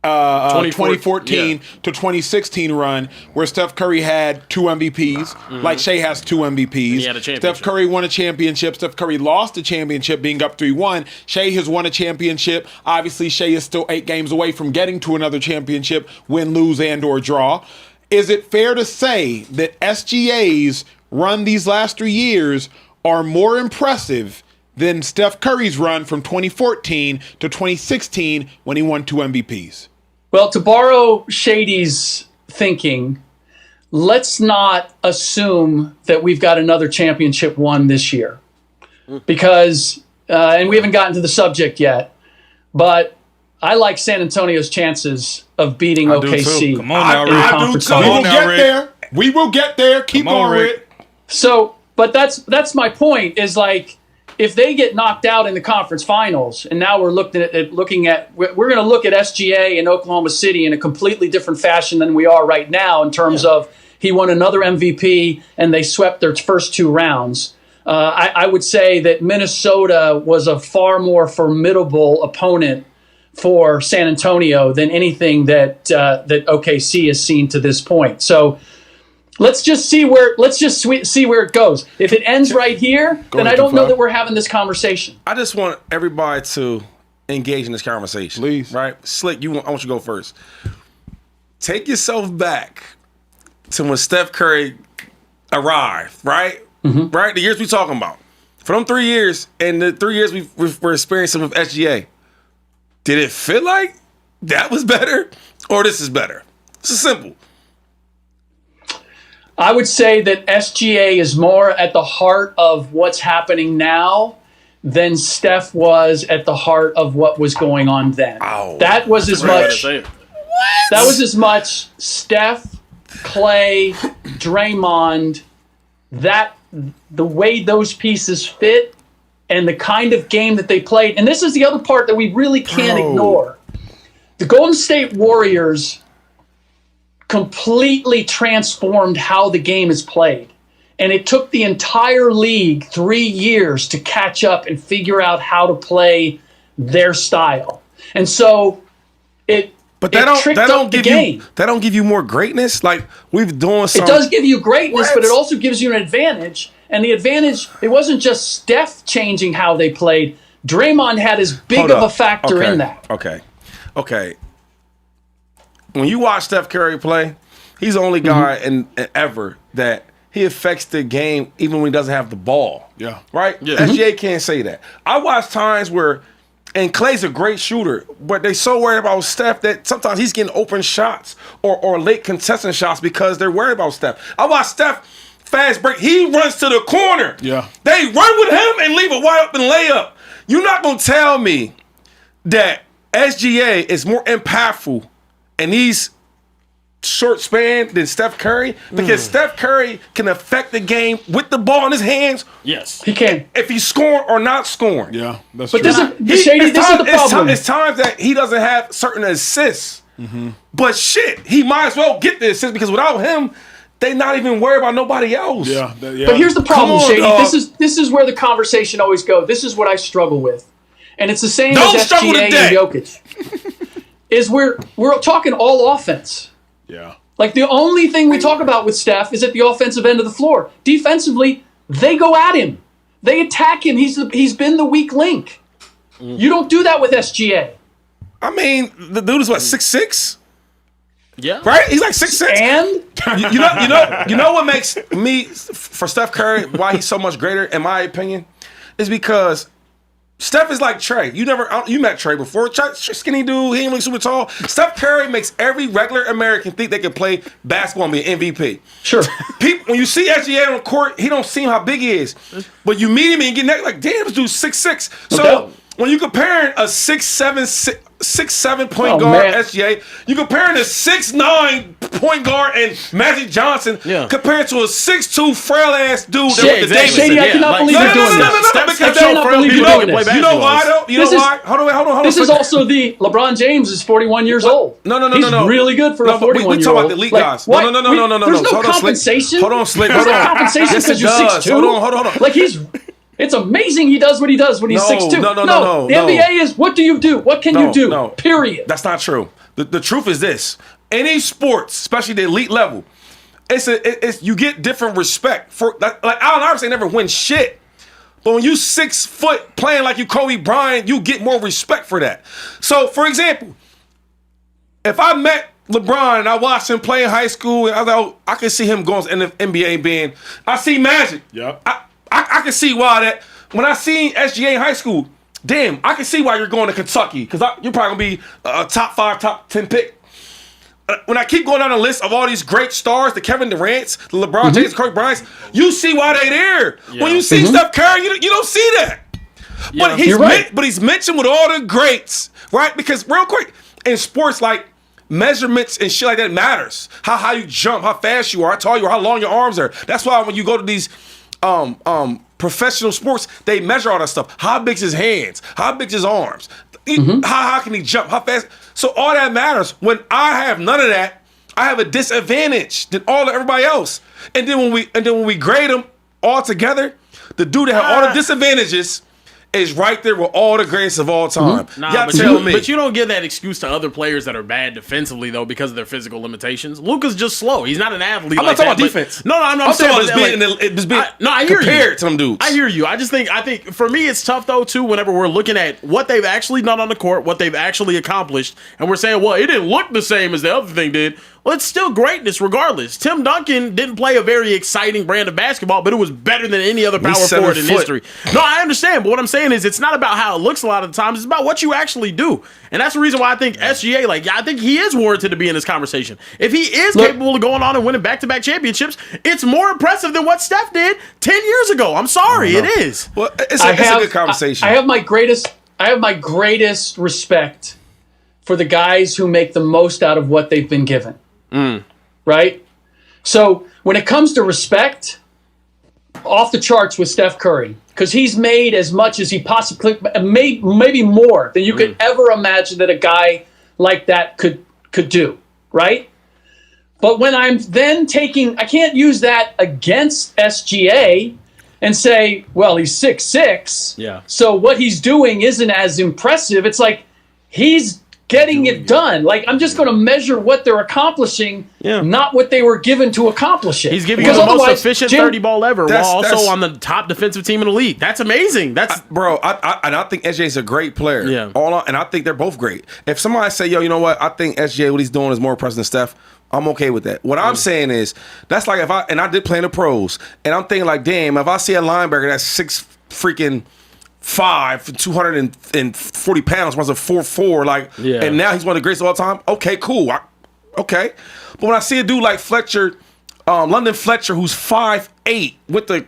2014 to 2016 run, where Steph Curry had 2 MVPs, like Shea has 2 MVPs. He had a championship. Steph Curry won a championship. Steph Curry lost a championship, being up 3-1. Shea has won a championship. Obviously, Shea is still 8 games away from getting to another championship, win, lose, and or draw. Is it fair to say that SGA's run these last 3 years are more impressive than Steph Curry's run from 2014 to 2016 when he won 2 MVPs? Well, to borrow Shady's thinking, let's not assume that we've got another championship won this year. Because, and we haven't gotten to the subject yet, but I like San Antonio's chances of beating OKC. Come on now, Rick. I do too. We will get there. We will get there. Keep on, Rick. So, but that's my point, is like, if they get knocked out in the conference finals, and now we're looking at we're going to look at SGA in Oklahoma City in a completely different fashion than we are right now in terms of he won another MVP and they swept their first 2 rounds. I would say that Minnesota was a far more formidable opponent for San Antonio than anything that OKC has seen to this point. So let's just see where it goes. If it ends right here, then I don't know that we're having this conversation. I just want everybody to engage in this conversation. Please. Right? Slick, I want you to go first. Take yourself back to when Steph Curry arrived, right? Mm-hmm. Right? The years we talking about. For them 3 years, and the 3 years we're experiencing with SGA, did it feel like that was better or this is better? It's simple. I would say that SGA is more at the heart of what's happening now than Steph was at the heart of what was going on then. Oh, that was as much. That was as much Steph, Clay, Draymond. That the way those pieces fit and the kind of game that they played. And this is the other part that we really can't ignore. The Golden State Warriors completely transformed how the game is played. And it took the entire league 3 years to catch up and figure out how to play their style. And so But that don't give you more greatness. Like we've done some. It does give you greatness, but it also gives you an advantage. And the advantage, it wasn't just Steph changing how they played. Draymond had as big of a factor in that. Okay. When you watch Steph Curry play, he's the only guy in ever that he affects the game even when he doesn't have the ball. Yeah. Right? Yeah. SGA can't say that. I watch times where, and Clay's a great shooter, but they so worried about Steph that sometimes he's getting open shots or late contesting shots because they're worried about Steph. I watch Steph fast break. He runs to the corner. Yeah. They run with him and leave a wide open layup. You're not going to tell me that SGA is more impactful in these short span than Steph Curry, because Steph Curry can affect the game with the ball in his hands. Yes, he can. If he's scoring or not scoring. Yeah, that's but true. This is the problem. It's times that he doesn't have certain assists. But shit, he might as well get the assist because without him, they not even worry about nobody else. Yeah. But here's the problem, Shady. This is where the conversation always goes. This is what I struggle with, and it's the same as SGA and Jokic. Is we're talking all offense. Yeah. Like the only thing we talk about with Steph is at the offensive end of the floor. Defensively, they go at him. They attack him. He's been the weak link. You don't do that with SGA. I mean, the dude is what, 6'6"? Yeah. Right? He's like 6'6". And you know what makes me for Steph Curry why he's so much greater in my opinion is because Steph is like Trey. You met Trey before. Trey, skinny dude. He ain't really super tall. Steph Curry makes every regular American think they can play basketball and be an MVP. Sure. People, when you see SGA on the court, he don't seem how big he is. But you meet him and you get next, like, damn, this dude's 6'6". So when you comparing a 6'7" point guard SGA, you comparing a 6'9" point guard and Magic Johnson compared to a 6'2" frail ass dude that went to Davis. Shady, I cannot believe you're doing this. I cannot believe you're doing this. You know why though? You know why? Hold on. This is also the LeBron James is 41 years old. No. He's really good for a 41-year-old. We talk about the elite guys. No. There's no compensation. Hold on, Slick. There's no compensation because you're 6'2". Hold on. Like it's amazing he does what he does when he's 6'2". No. The NBA is what do you do? What can you do? No. Period. That's not true. The truth is this: any sports, especially the elite level, it's you get different respect for. Like Allen Iverson never win shit, but when you 6 foot playing like you Kobe Bryant, you get more respect for that. So, for example, if I met LeBron and I watched him play in high school, and I can see him going to the NBA being. I see Magic. Yeah. I can see why that. When I seen SGA in high school, damn, I can see why you're going to Kentucky because you're probably gonna be a top 5, top 10 pick. When I keep going down the list of all these great stars, the Kevin Durant's, the LeBron James, Kobe Bryant's, you see why they there. Yeah. When you see Steph Curry, you don't see that. Yeah. But he's mentioned with all the greats, right? Because real quick, in sports like measurements and shit like that matters. How high you jump, how fast you are, how tall you are, how long your arms are. That's why when you go to these professional sports, they measure all that stuff. How big's his hands? How big's his arms? How can he jump? How fast? So all that matters. When I have none of that, I have a disadvantage than everybody else. And then when we grade them all together, the dude that had all the disadvantages is right there with all the greatest of all time. But you don't give that excuse to other players that are bad defensively though because of their physical limitations. Luka's just slow. He's not an athlete. I'm not talking about defense. I'm saying I hear compared you. to them dudes. I hear you. I think for me it's tough though too whenever we're looking at what they've actually done on the court, what they've actually accomplished, and we're saying, well, it didn't look the same as the other thing did. Well, it's still greatness regardless. Tim Duncan didn't play a very exciting brand of basketball, but it was better than any other power forward in history. No, I understand, but what I'm saying is it's not about how it looks a lot of the times. It's about what you actually do. And that's the reason why I think SGA, I think he is warranted to be in this conversation. If he is capable of going on and winning back-to-back championships, it's more impressive than what Steph did 10 years ago. I'm sorry, it is. Well, it's a good conversation. I have my greatest respect for the guys who make the most out of what they've been given. Right? So when it comes to respect, off the charts with Steph Curry because he's made as much as he possibly made, maybe more than you could ever imagine that a guy like that could do, right? But when I'm then I can't use that against SGA and say, well, he's 6'6", so what he's doing isn't as impressive. It's like he's getting it done. Like, I'm just going to measure what they're accomplishing, not what they were given to accomplish it. He's giving you the most efficient 30 ball ever while also on the top defensive team in the league. That's amazing. I think SGA's a great player. Yeah. And I think they're both great. If somebody say, yo, you know what? I think SGA, what he's doing is more impressive than Steph. I'm okay with that. What I'm saying is, that's like I did play in the pros, and I'm thinking like, damn, if I see a linebacker that's 6'5", 240 pounds, runs a 4.4, and now he's one of the greatest of all time. Okay, cool. Okay. But when I see a dude like Fletcher, London Fletcher, who's 5'8", with the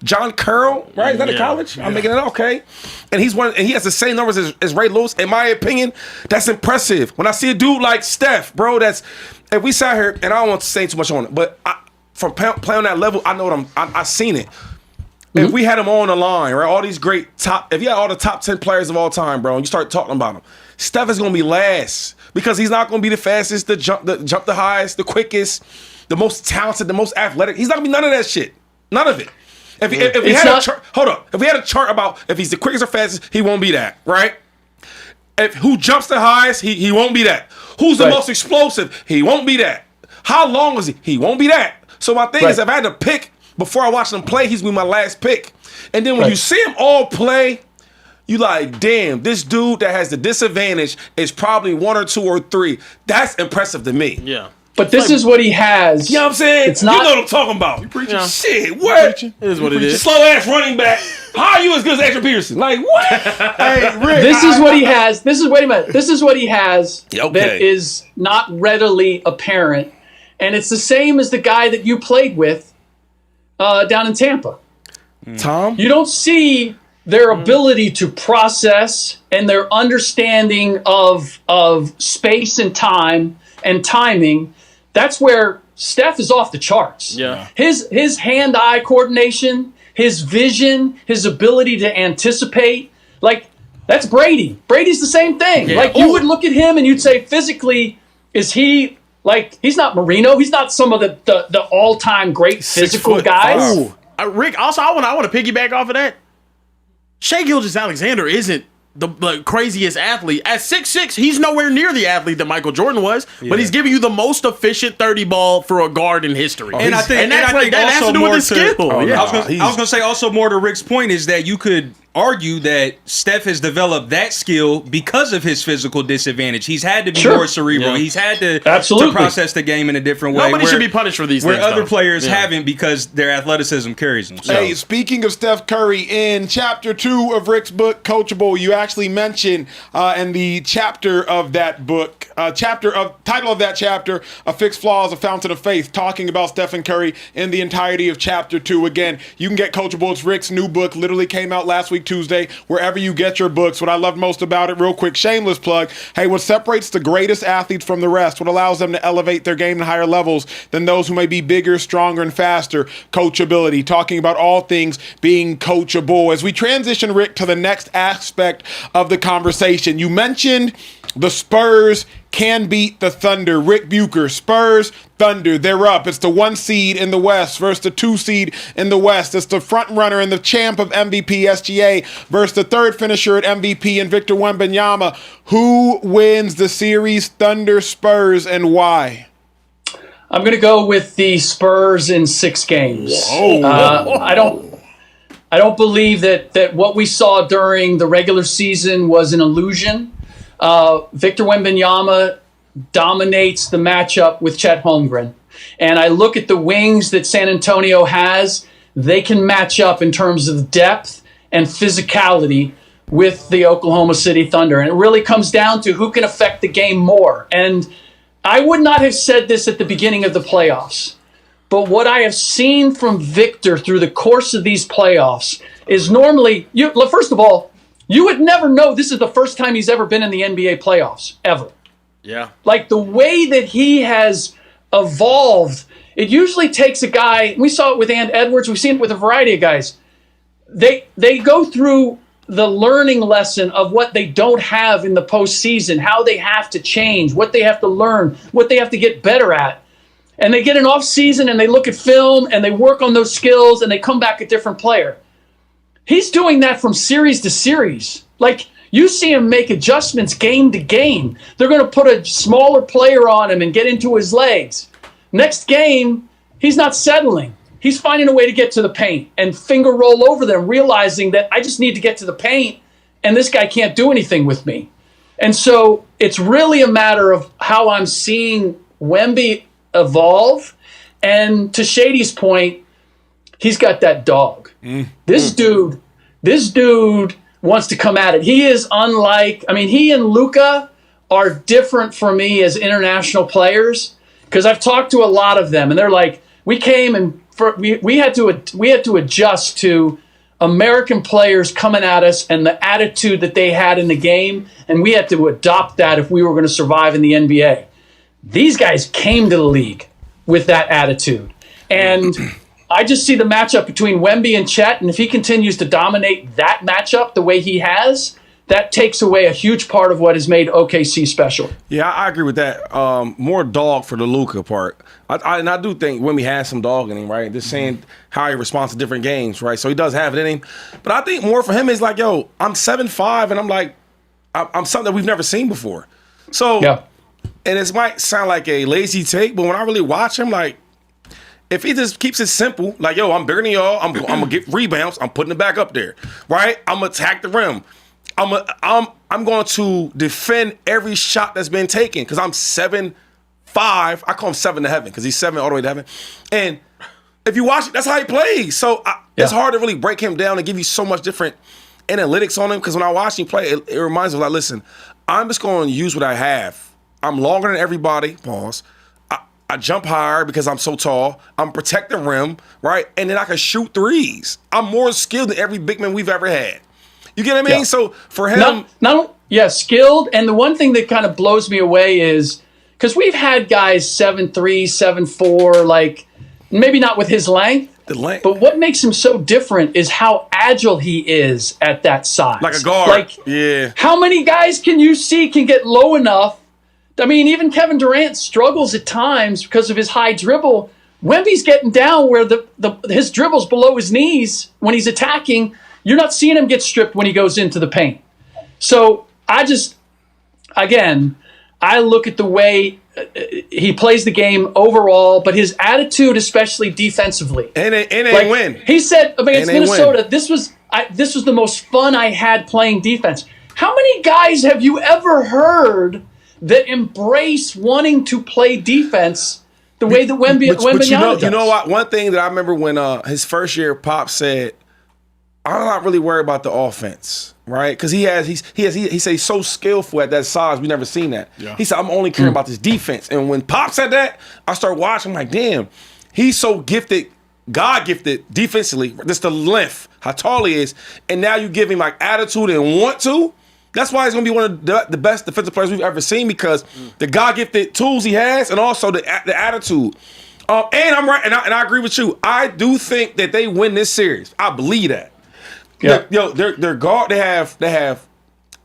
John Curl, right? Is that a college? I'm making it okay. And he has the same numbers as Ray Lewis. In my opinion, that's impressive. When I see a dude like Steph, bro, if we sat here, and I don't want to say too much on it, but from playing on that level, I know I've seen it. If we had him on the line, right, all these great if you had all the top 10 players of all time, bro, and you start talking about them, Steph is going to be last because he's not going to be the fastest, the jump the highest, the quickest, the most talented, the most athletic. He's not going to be none of that shit. None of it. If we had a chart, hold up. If we had a chart about if he's the quickest or fastest, he won't be that, right? Who jumps the highest, he won't be that. Who's the most explosive? He won't be that. How long is he? He won't be that. So my thing is, if I had to pick before I watch him play, he's gonna be my last pick. And then when you see him all play, you like, damn, this dude that has the disadvantage is probably 1 or 2 or 3. That's impressive to me. Yeah. But this is what he has. You know what I'm saying? It's not, you know what I'm talking about. You preaching. Shit, what? It is what it is. Slow ass running back. How are you as good as Adrian Peterson? Like, what? Hey, Rick, this is what he has. Wait a minute. This is what he has that is not readily apparent. And it's the same as the guy that you played with down in Tampa. Tom? You don't see their ability to process and their understanding of space and time and timing. That's where Steph is off the charts. Yeah. His hand-eye coordination, his vision, his ability to anticipate, like, that's Brady. Brady's the same thing. Yeah. Like, you would look at him and you'd say, physically, is he, like, he's not Marino. He's not some of the all-time great physical guys. Ooh. Rick, also, I want to piggyback off of that. Shai Gilgeous-Alexander isn't the craziest athlete. At 6'6", he's nowhere near the athlete that Michael Jordan was, but he's giving you the most efficient 30 ball for a guard in history. And I think that has to do with his skill. I was going to say also more to Rick's point is that you could argue that Steph has developed that skill because of his physical disadvantage. He's had to be more cerebral. Yeah. He's had to process the game in a different way. Nobody should be punished for these things. Where other players haven't because their athleticism carries them. So. Hey, speaking of Steph Curry, in Chapter 2 of Rick's book, Coachable, you actually mention in the chapter of that book, title of that chapter, A Fixed Flaws, A Fountain of Faith, talking about Stephen Curry in the entirety of Chapter 2. Again, you can get Coachable. It's Rick's new book, literally came out last week, Tuesday, wherever you get your books. What I love most about it, real quick, shameless plug, hey, what separates the greatest athletes from the rest, what allows them to elevate their game to higher levels than those who may be bigger, stronger, and faster, coachability, talking about all things being coachable. As we transition, Rick, to the next aspect of the conversation, you mentioned the Spurs can beat the Thunder. Rick Bucher, Spurs, Thunder, they're up. It's the 1 seed in the West versus the 2 seed in the West. It's the front runner and the champ of MVP, SGA, versus the third finisher at MVP and Victor Wembanyama. Who wins the series, Thunder, Spurs, and why? I'm going to go with the Spurs in 6 games. I don't believe that what we saw during the regular season was an illusion. Victor Wembanyama dominates the matchup with Chet Holmgren. And I look at the wings that San Antonio has. They can match up in terms of depth and physicality with the Oklahoma City Thunder. And it really comes down to who can affect the game more. And I would not have said this at the beginning of the playoffs, but what I have seen from Victor through the course of these playoffs is normally, first of all, you would never know this is the first time he's ever been in the NBA playoffs, ever. Yeah. Like the way that he has evolved it usually takes a guy. We saw it with Ant Edwards. We've seen it with a variety of guys. They go through the learning lesson of what they don't have in the postseason, how they have to change, what they have to learn, what they have to get better at. And they get an off season and they look at film and they work on those skills and they come back a different player. He's doing that from series to series. Like, you see him make adjustments game to game. They're going to put a smaller player on him and get into his legs. Next game, he's not settling. He's finding a way to get to the paint and finger roll over them, realizing that I just need to get to the paint and this guy can't do anything with me. And so it's really a matter of how I'm seeing Wemby evolve. And to Shady's point, he's got that dog. This dude wants to come at it. He is unlike, he and Luka are different for me as international players, because I've talked to a lot of them and they're like, we came and we had to adjust to American players coming at us and the attitude that they had in the game, and we had to adopt that if we were going to survive in the NBA. These guys came to the league with that attitude. And I just see the matchup between Wemby and Chet, and if he continues to dominate that matchup the way he has, that takes away a huge part of what has made OKC special. Yeah, I agree with that. More dog for the Luka part. And I do think Wemby has some dog in him, right? Just saying how he responds to different games, right? So he does have it in him. But I think more for him is like, yo, I'm 7'5", and I'm like, I'm something that we've never seen before. So, yeah. And it might sound like a lazy take, but when I really watch him, like, if he just keeps it simple, like, yo, I'm bigger than y'all, I'm gonna get rebounds, I'm putting it back up there, right? I'm gonna attack the rim. I'm going to defend every shot that's been taken because I'm 7'5". I call him 7 to heaven because he's 7 all the way to heaven. And if you watch it, that's how he plays. So it's hard to really break him down and give you so much different analytics on him, because when I watch him play, it reminds me of, like, listen, I'm just going to use what I have. I'm longer than everybody, pause. I jump higher because I'm so tall. I'm protect the rim, right? And then I can shoot threes. I'm more skilled than every big man we've ever had. You get what I mean? Yeah. So for him... skilled. And the one thing that kind of blows me away is, because we've had guys 7'3", 7'4", like, maybe not with his length, but what makes him so different is how agile he is at that size. Like a guard. Like, yeah. How many guys can you see can get low enough? I mean, even Kevin Durant struggles at times because of his high dribble. Wemby's getting down where his dribble's below his knees when he's attacking. You're not seeing him get stripped when he goes into the paint. So I look at the way he plays the game overall, but his attitude, especially defensively. And they win. He said against Minnesota, this was the most fun I had playing defense. How many guys have you ever heard that embrace wanting to play defense the way that Wembanyama does? You know what? One thing that I remember when his first year, Pop said, I'm not really worried about the offense, right? Because he said he's so skillful at that size. We never seen that. Yeah. He said, I'm only caring about this defense. And when Pop said that, I started watching. I'm like, damn, he's so gifted, God gifted defensively. Just the length, how tall he is, and now you give him like attitude and want to. That's why he's going to be one of the best defensive players we've ever seen, because the God-gifted tools he has, and also the attitude. And I'm right, and I agree with you. I do think that they win this series. I believe that. Yeah. They're guard. They have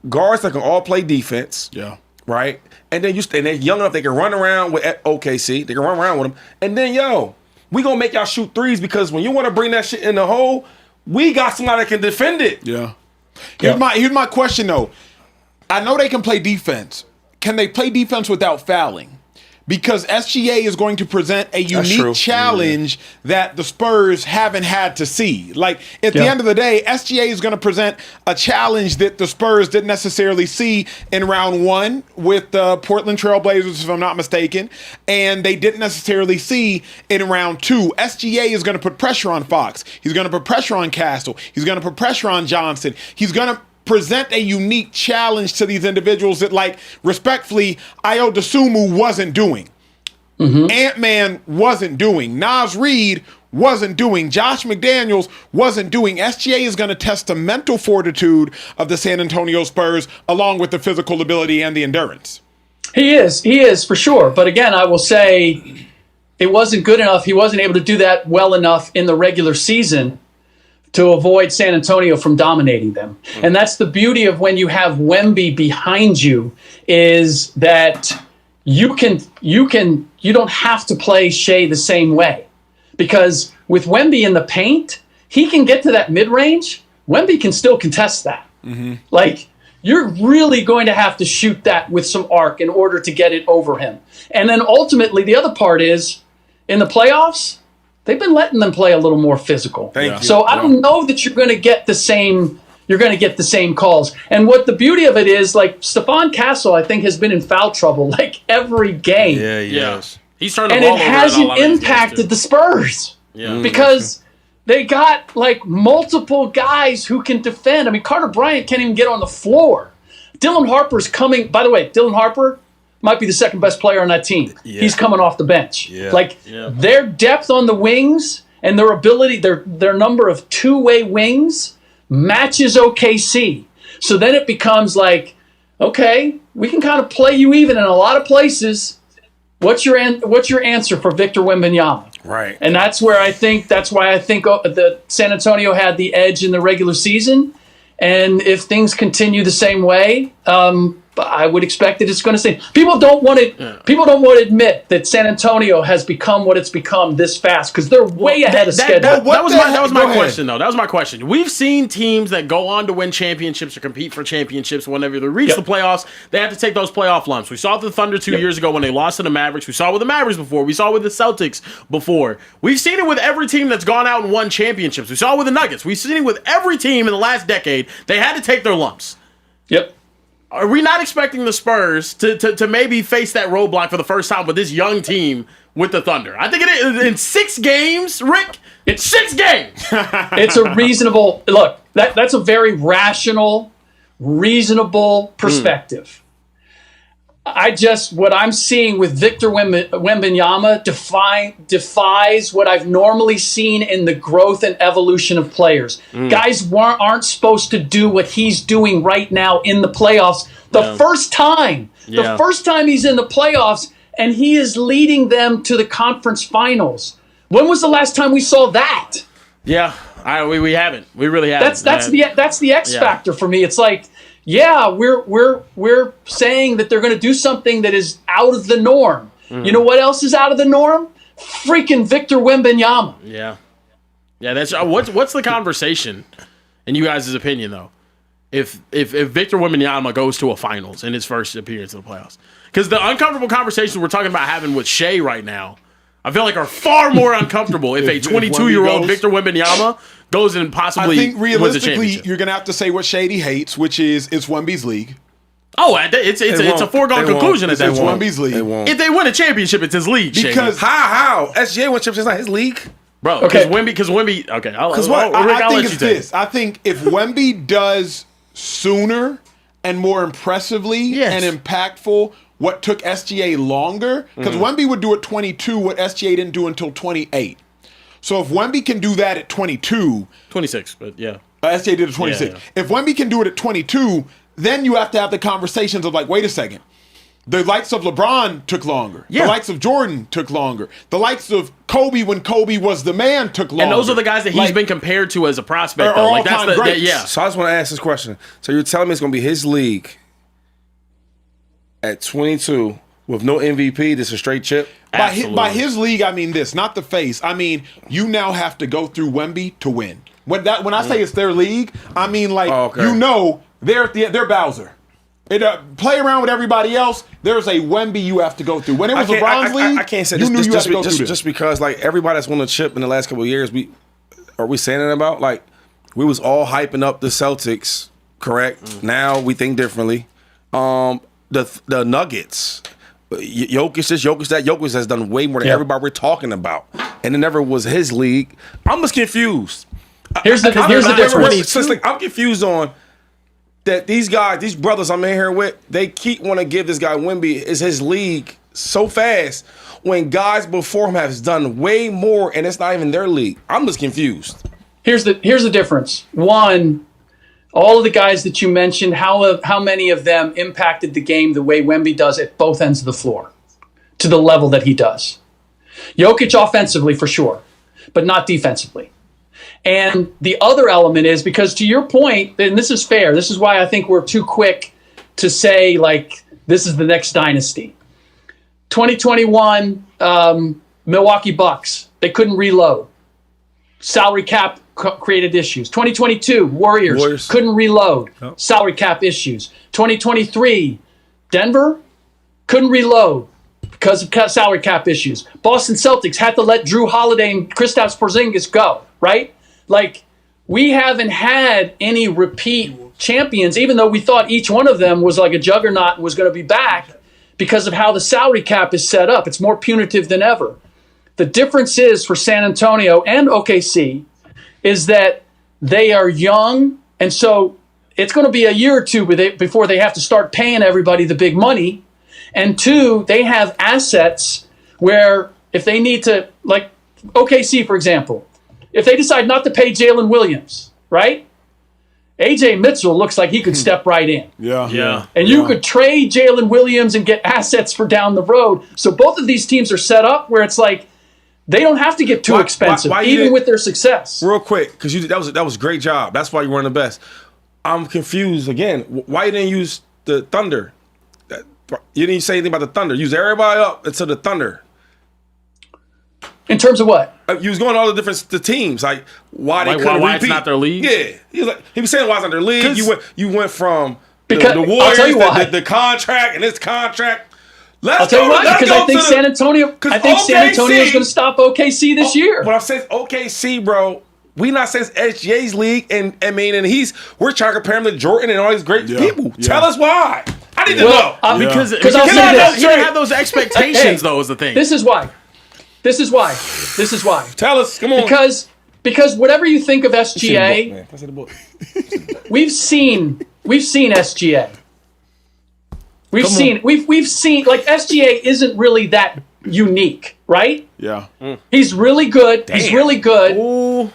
guards that can all play defense. Yeah. Right. And then they're young enough they can run around with OKC. They can run around with them. And then we gonna make y'all shoot threes, because when you want to bring that shit in the hole, we got somebody that can defend it. Yeah. Here's my question though. I know they can play defense. Can they play defense without fouling? Because SGA is going to present a unique challenge that the Spurs haven't had to see. Like, at the end of the day, SGA is going to present a challenge that the Spurs didn't necessarily see in round one with the Portland Trailblazers, if I'm not mistaken, and they didn't necessarily see in round two. SGA is going to put pressure on Fox. He's going to put pressure on Castle. He's going to put pressure on Johnson. He's going to present a unique challenge to these individuals that, like, respectfully, Ayo Dosunmu wasn't doing. Mm-hmm. Ant-Man wasn't doing. Naz Reid wasn't doing. Josh McDaniels wasn't doing. SGA is going to test the mental fortitude of the San Antonio Spurs, along with the physical ability and the endurance. He is for sure. But again, I will say, it wasn't good enough. He wasn't able to do that well enough in the regular season to avoid San Antonio from dominating them. And that's the beauty of when you have Wemby behind you, is that you don't have to play Shea the same way. Because with Wemby in the paint, he can get to that mid-range. Wemby can still contest that. Like, you're really going to have to shoot that with some arc in order to get it over him. And then ultimately, the other part is, in the playoffs, they've been letting them play a little more physical. Thank you. So I don't know that you're going to get the same. You're going to get the same calls. And what the beauty of it is, like, Stephon Castle, I think, has been in foul trouble like every game. Yeah, yes. He's turned the And ball it over hasn't in a lot of these games, impacted too. the Spurs. Yeah. Because they got, like, multiple guys who can defend. I mean, Carter Bryant can't even get on the floor. Dylan Harper's coming. By the way, Dylan Harper might be the second best player on that team. Yeah. He's coming off the bench. Yeah. Like, their depth on the wings and their ability, their number of two-way wings matches OKC. So then it becomes like, okay, we can kind of play you even in a lot of places. What's your answer for Victor Wembanyama? Right. And that's why I think the San Antonio had the edge in the regular season. And if things continue the same way, I would expect that it's going to stay. People don't want to admit that San Antonio has become what it's become this fast, because they're way ahead of schedule. That was my question, though. That was my question. We've seen teams that go on to win championships or compete for championships. Whenever they reach the playoffs, they have to take those playoff lumps. We saw it with the Thunder 2 years ago when they lost to the Mavericks. We saw it with the Mavericks before. We saw it with the Celtics before. We've seen it with every team that's gone out and won championships. We saw it with the Nuggets. We've seen it with every team in the last decade. They had to take their lumps. Yep. Are we not expecting the Spurs to maybe face that roadblock for the first time with this young team with the Thunder? I think it is in 6 games, Rick. It's 6 games. It's a reasonable look. That's a very reasonable perspective. What I'm seeing with Victor Wembanyama defies what I've normally seen in the growth and evolution of players. Guys aren't supposed to do what he's doing right now in the playoffs. The first time he's in the playoffs, and he is leading them to the conference finals. When was the last time we saw that? Yeah, we haven't. We really haven't. That's the X factor for me. It's like, yeah, we're saying that they're going to do something that is out of the norm. You know what else is out of the norm? Freaking Victor Wembanyama. Yeah. That's what's the conversation, in you guys' opinion, though? If Victor Wembanyama goes to a finals in his first appearance in the playoffs, because the uncomfortable conversations we're talking about having with Shea right now, I feel like are far more uncomfortable if a 22-year-old Victor Wembanyama goes and possibly I think wins a realistically, championship. you're going to have to say what Shady hates, which is it's Wemby's league. Oh, it's a foregone conclusion at that It's point. Wemby's league. If they win a championship, it's his league. Because How? SGA won championship, it's not his league. Bro, Okay. Because Wemby. Okay, Rick, I I'll think let it's you take this. I think if Wemby does sooner and more impressively and impactful what took SGA longer, because Wemby would do at 22 what SGA didn't do until 28. So if Wemby can do that at 22, 26, but yeah. SGA did at 26. Yeah. If Wemby can do it at 22, then you have to have the conversations of like, wait a second. The likes of LeBron took longer. Yeah. The likes of Jordan took longer. The likes of Kobe when Kobe was the man took longer. And those are the guys that he's been compared to as a prospect, though. Like that's all-time greats. So I just want to ask this question. So you're telling me it's going to be his league at 22 with no MVP, this is a straight chip? By his league, I mean this, not the face. I mean, you now have to go through Wemby to win. When I say it's their league, I mean like they're Bowser. Play around with everybody else. There's a Wemby you have to go through. When it was LeBron's league, I can't say you this, knew you had to go through this. Just because like everybody that's won a chip in the last couple of years, we saying it about like we was all hyping up the Celtics, correct? Now we think differently. The Nuggets, Jokic has done way more than everybody we're talking about, and it never was his league. I'm just confused. Here's the difference. So it's like, I'm confused on that these guys, these brothers I'm in here with, they keep want to give this guy Wemby is his league so fast when guys before him have done way more and it's not even their league. I'm just confused. Here's the difference. One, all of the guys that you mentioned, how many of them impacted the game the way Wemby does at both ends of the floor to the level that he does? Jokic offensively for sure, but not defensively. And the other element is because to your point, and this is fair, this is why I think we're too quick to say like this is the next dynasty. 2021 Milwaukee Bucks, they couldn't reload. Salary cap created issues. 2022 Warriors. Couldn't reload. Oh. Salary cap issues. 2023 Denver couldn't reload because of salary cap issues. Boston Celtics had to let Drew Holiday and Kristaps Porzingis go, right? Like, we haven't had any repeat champions, even though we thought each one of them was like a juggernaut and was going to be back because of how the salary cap is set up. It's more punitive than ever. The difference is for San Antonio and OKC is that they are young, and so it's going to be a year or two before they have to start paying everybody the big money. And two, they have assets where if they need to, like OKC, for example, if they decide not to pay Jalen Williams, right? AJ Mitchell looks like he could step right in. Yeah. And you could trade Jalen Williams and get assets for down the road. So both of these teams are set up where it's like they don't have to get too expensive, even with their success. Real quick, because that was a great job. That's why you were the best. I'm confused again. Why you didn't use the Thunder? You didn't say anything about the Thunder. Use everybody up until the Thunder. In terms of what? You was going to all the teams. Like why they couldn't repeat. It's not their league? Yeah. He was saying why it's not their league. You went from the Warriors, I'll tell you why. The contract and this contract. I'll tell you why. Because I think San Antonio is going to stop OKC this year. But I'm saying OKC, bro. We not saying it's SGA's league, and we're trying to compare him to Jordan and all these great people. Yeah. Tell us why. I need to know. Because he didn't have those expectations, though, is the thing. This is why. Tell us. Come on. Because whatever you think of SGA, we've seen SGA. We've seen like SGA isn't really that unique, right? Yeah. He's really good. Damn. He's really good. Ooh.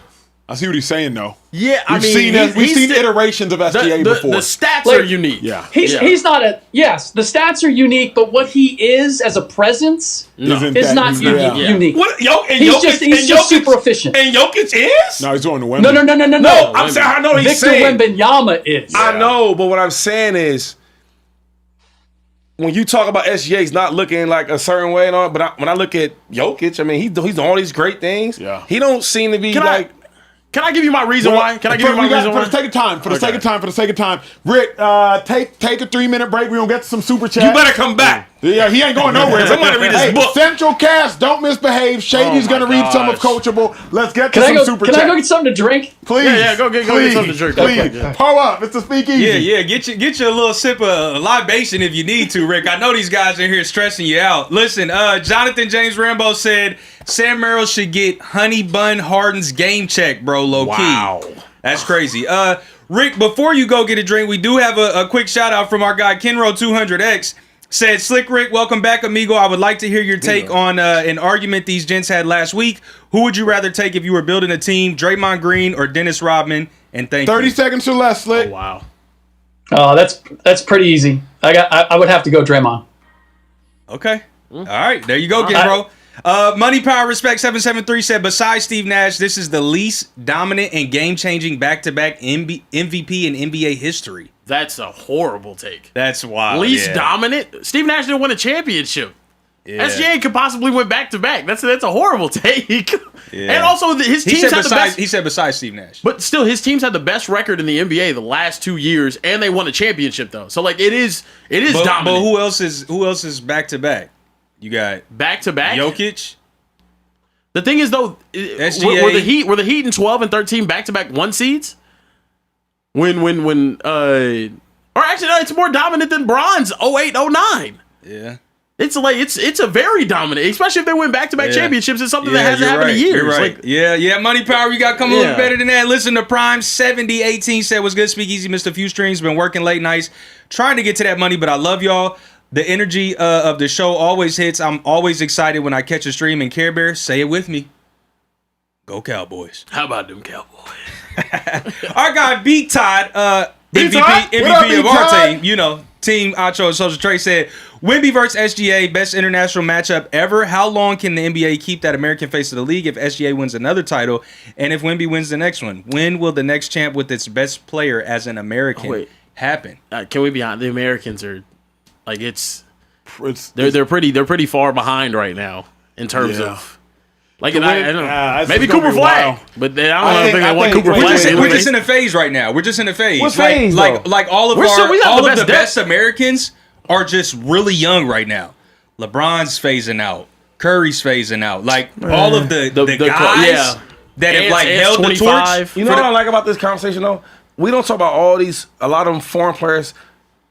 I see what he's saying, though. Yeah, we've seen iterations of SGA before. The stats are unique. Yeah. He's not yes, the stats are unique, but what he is as a presence is not unique. What, he's just super efficient. And Jokic is? No, he's going to Wemby. No. I'm saying I know he's saying. Victor Wembanyama is. Yeah. I know, but what I'm saying is when you talk about SGA's not looking like a certain way and all, but when I look at Jokic, I mean he's doing all these great things. Yeah. He don't seem to be Can I give you my reason why? For the sake of time. Rick, take a 3-minute break. We're going to get to some super chat. You better come back. Yeah, he ain't going nowhere. Somebody read his book. Central Cast, don't misbehave. Shady's going to read some of Coachable. Let's get to some super chat. Can I go get something to drink? Please. Yeah, go get something to drink. Please. Pull up. It's the Speakeasy. Yeah. Get you a little sip of libation if you need to, Rick. I know these guys are here stressing you out. Listen, Jonathan James Rambo said Sam Merrill should get Honey Bun Harden's game check, bro, low-key. Wow. That's crazy. Rick, before you go get a drink, we do have a quick shout-out from our guy, Kenro200X. Said, Slick Rick, welcome back, amigo. I would like to hear your take on an argument these gents had last week. Who would you rather take if you were building a team, Draymond Green or Dennis Rodman? And thank 30 you. 30 seconds or less, Slick. Oh, wow. Oh, that's pretty easy. I would have to go Draymond. Okay. All right. There you go, bro. Money Power Respect 773 said, besides Steve Nash, this is the least dominant and game-changing back-to-back MVP in NBA history. That's a horrible take. That's wild. Least dominant? Steve Nash didn't win a championship. Yeah. SGA could possibly win back-to-back. That's a horrible take. Yeah. And also, his teams had the best... He said besides Steve Nash. But still, his teams had the best record in the NBA the last 2 years, and they won a championship, though. So, like, it is dominant. But who else is back-to-back? You got back-to-back? Jokic. The thing is, though, SGA. were the Heat in 12 and 13 back-to-back 1 seeds? Or actually, no, it's more dominant than Bronze 08-09. Yeah. It's a very dominant, especially if they win back-to-back championships. It's something that hasn't happened in years. You're right. Like, yeah, Money Power, you got to come a little better than that. Listen to Prime 7018 said, what's good, Speakeasy, missed a few streams, been working late nights, trying to get to that money, but I love y'all. The energy of the show always hits. I'm always excited when I catch a stream, and Carebear, say it with me. Go Cowboys. How about them Cowboys? Our guy, Beat Todd, MVP up, of our team, you know. Team Acho and Social Trade said, Wemby versus SGA, best international matchup ever. How long can the NBA keep that American face of the league if SGA wins another title? And if Wemby wins the next one, when will the next champ with its best player as an American happen? Can we be honest? The Americans are like they're pretty far behind right now in terms of. Like, I don't know. Maybe Cooper Flag, but I don't think they want Cooper Flag. We're just in a phase right now. We're just in a phase. What phase, like all of the best Americans are just really young right now. LeBron's phasing out. Curry's phasing out. Like all of the guys that have like held the torch. You know what I like about this conversation though? We don't talk about a lot of them foreign players.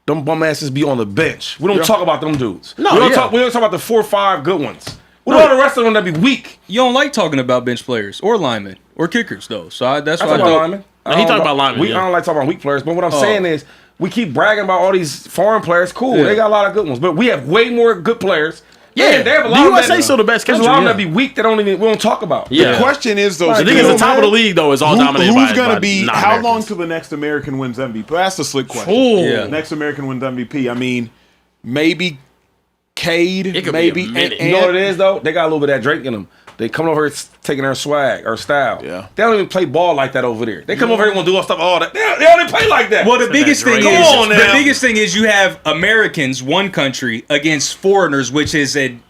Them bum asses be on the bench. We don't talk about them dudes. No, we don't talk about the 4 or 5 good ones. What about the rest of them that be weak? You don't like talking about bench players or linemen or kickers, though. So that's why I talk about linemen. He talking about linemen. I don't like talking about weak players. But what I'm saying is, we keep bragging about all these foreign players. Cool, they got a lot of good ones, but we have way more good players. Yeah, they have a lot. The USA still the best country. There's a lot that be weak that we don't talk about. Yeah. The question is though, I think the top of the league though is all dominated by. Who's going to be? How long till the next American wins MVP? That's the slick question. Next American wins MVP. I mean, maybe Cade, maybe. You know what it is though? They got a little bit of that Drake in them. They come over here taking their swag or style. Yeah. They don't even play ball like that over there. They come over here and want to do all stuff, all that. They don't even play like that. Well, the biggest thing is you have Americans, one country, against foreigners, which is an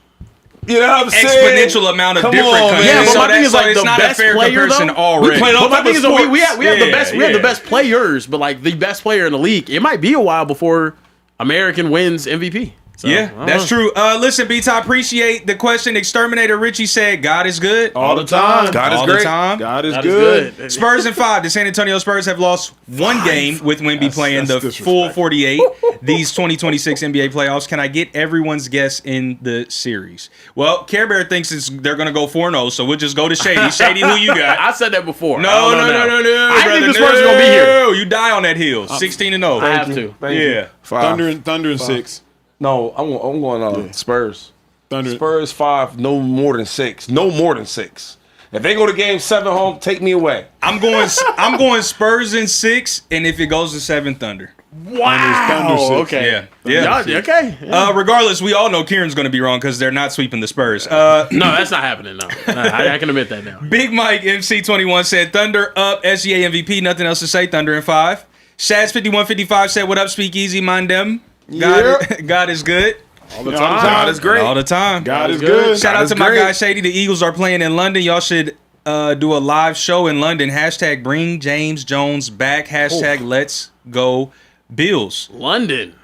exponential amount of different countries. Yeah, but so my thing is like it's the not best a fair player comparison though. already. But my thing is though, we have the best. We have the best players, but like the best player in the league, it might be a while before American wins MVP. So, yeah, that's true. Listen, B-Top, appreciate the question. Exterminator Richie said, God is good. All the time. God is great. God is good. Spurs in 5. The San Antonio Spurs have lost one game with Wemby playing the full 48. These 2026 NBA playoffs. Can I get everyone's guess in the series? Well, Carebear thinks they're going to go 4-0, so we'll just go to Shady. Shady, who you got? I said that before. No. I think the Spurs are going to be here. You die on that hill. 16-0. I have to. Yeah. 5. Thunder and 6. No, I'm going Spurs. Thunder. Spurs 5, no more than 6. No more than 6. If they go to game 7 home, take me away. I'm going Spurs in 6, and if it goes to 7, Thunder. Thunder 6. Okay. Yeah. Okay. Yeah. Regardless, we all know Kieran's going to be wrong because they're not sweeping the Spurs. No, that's not happening. No, I can admit that now. Big Mike MC21 said Thunder up, SGA MVP. Nothing else to say. Thunder in 5. Shaz 5155 said, "What up, Speakeasy? Mind them. God is good. All the time. God is great. All the time. God is good. Shout out to my guy Shady. The Eagles are playing in London. Y'all should do a live show in London. Hashtag bring James Jones back. Hashtag let's go Bills. London.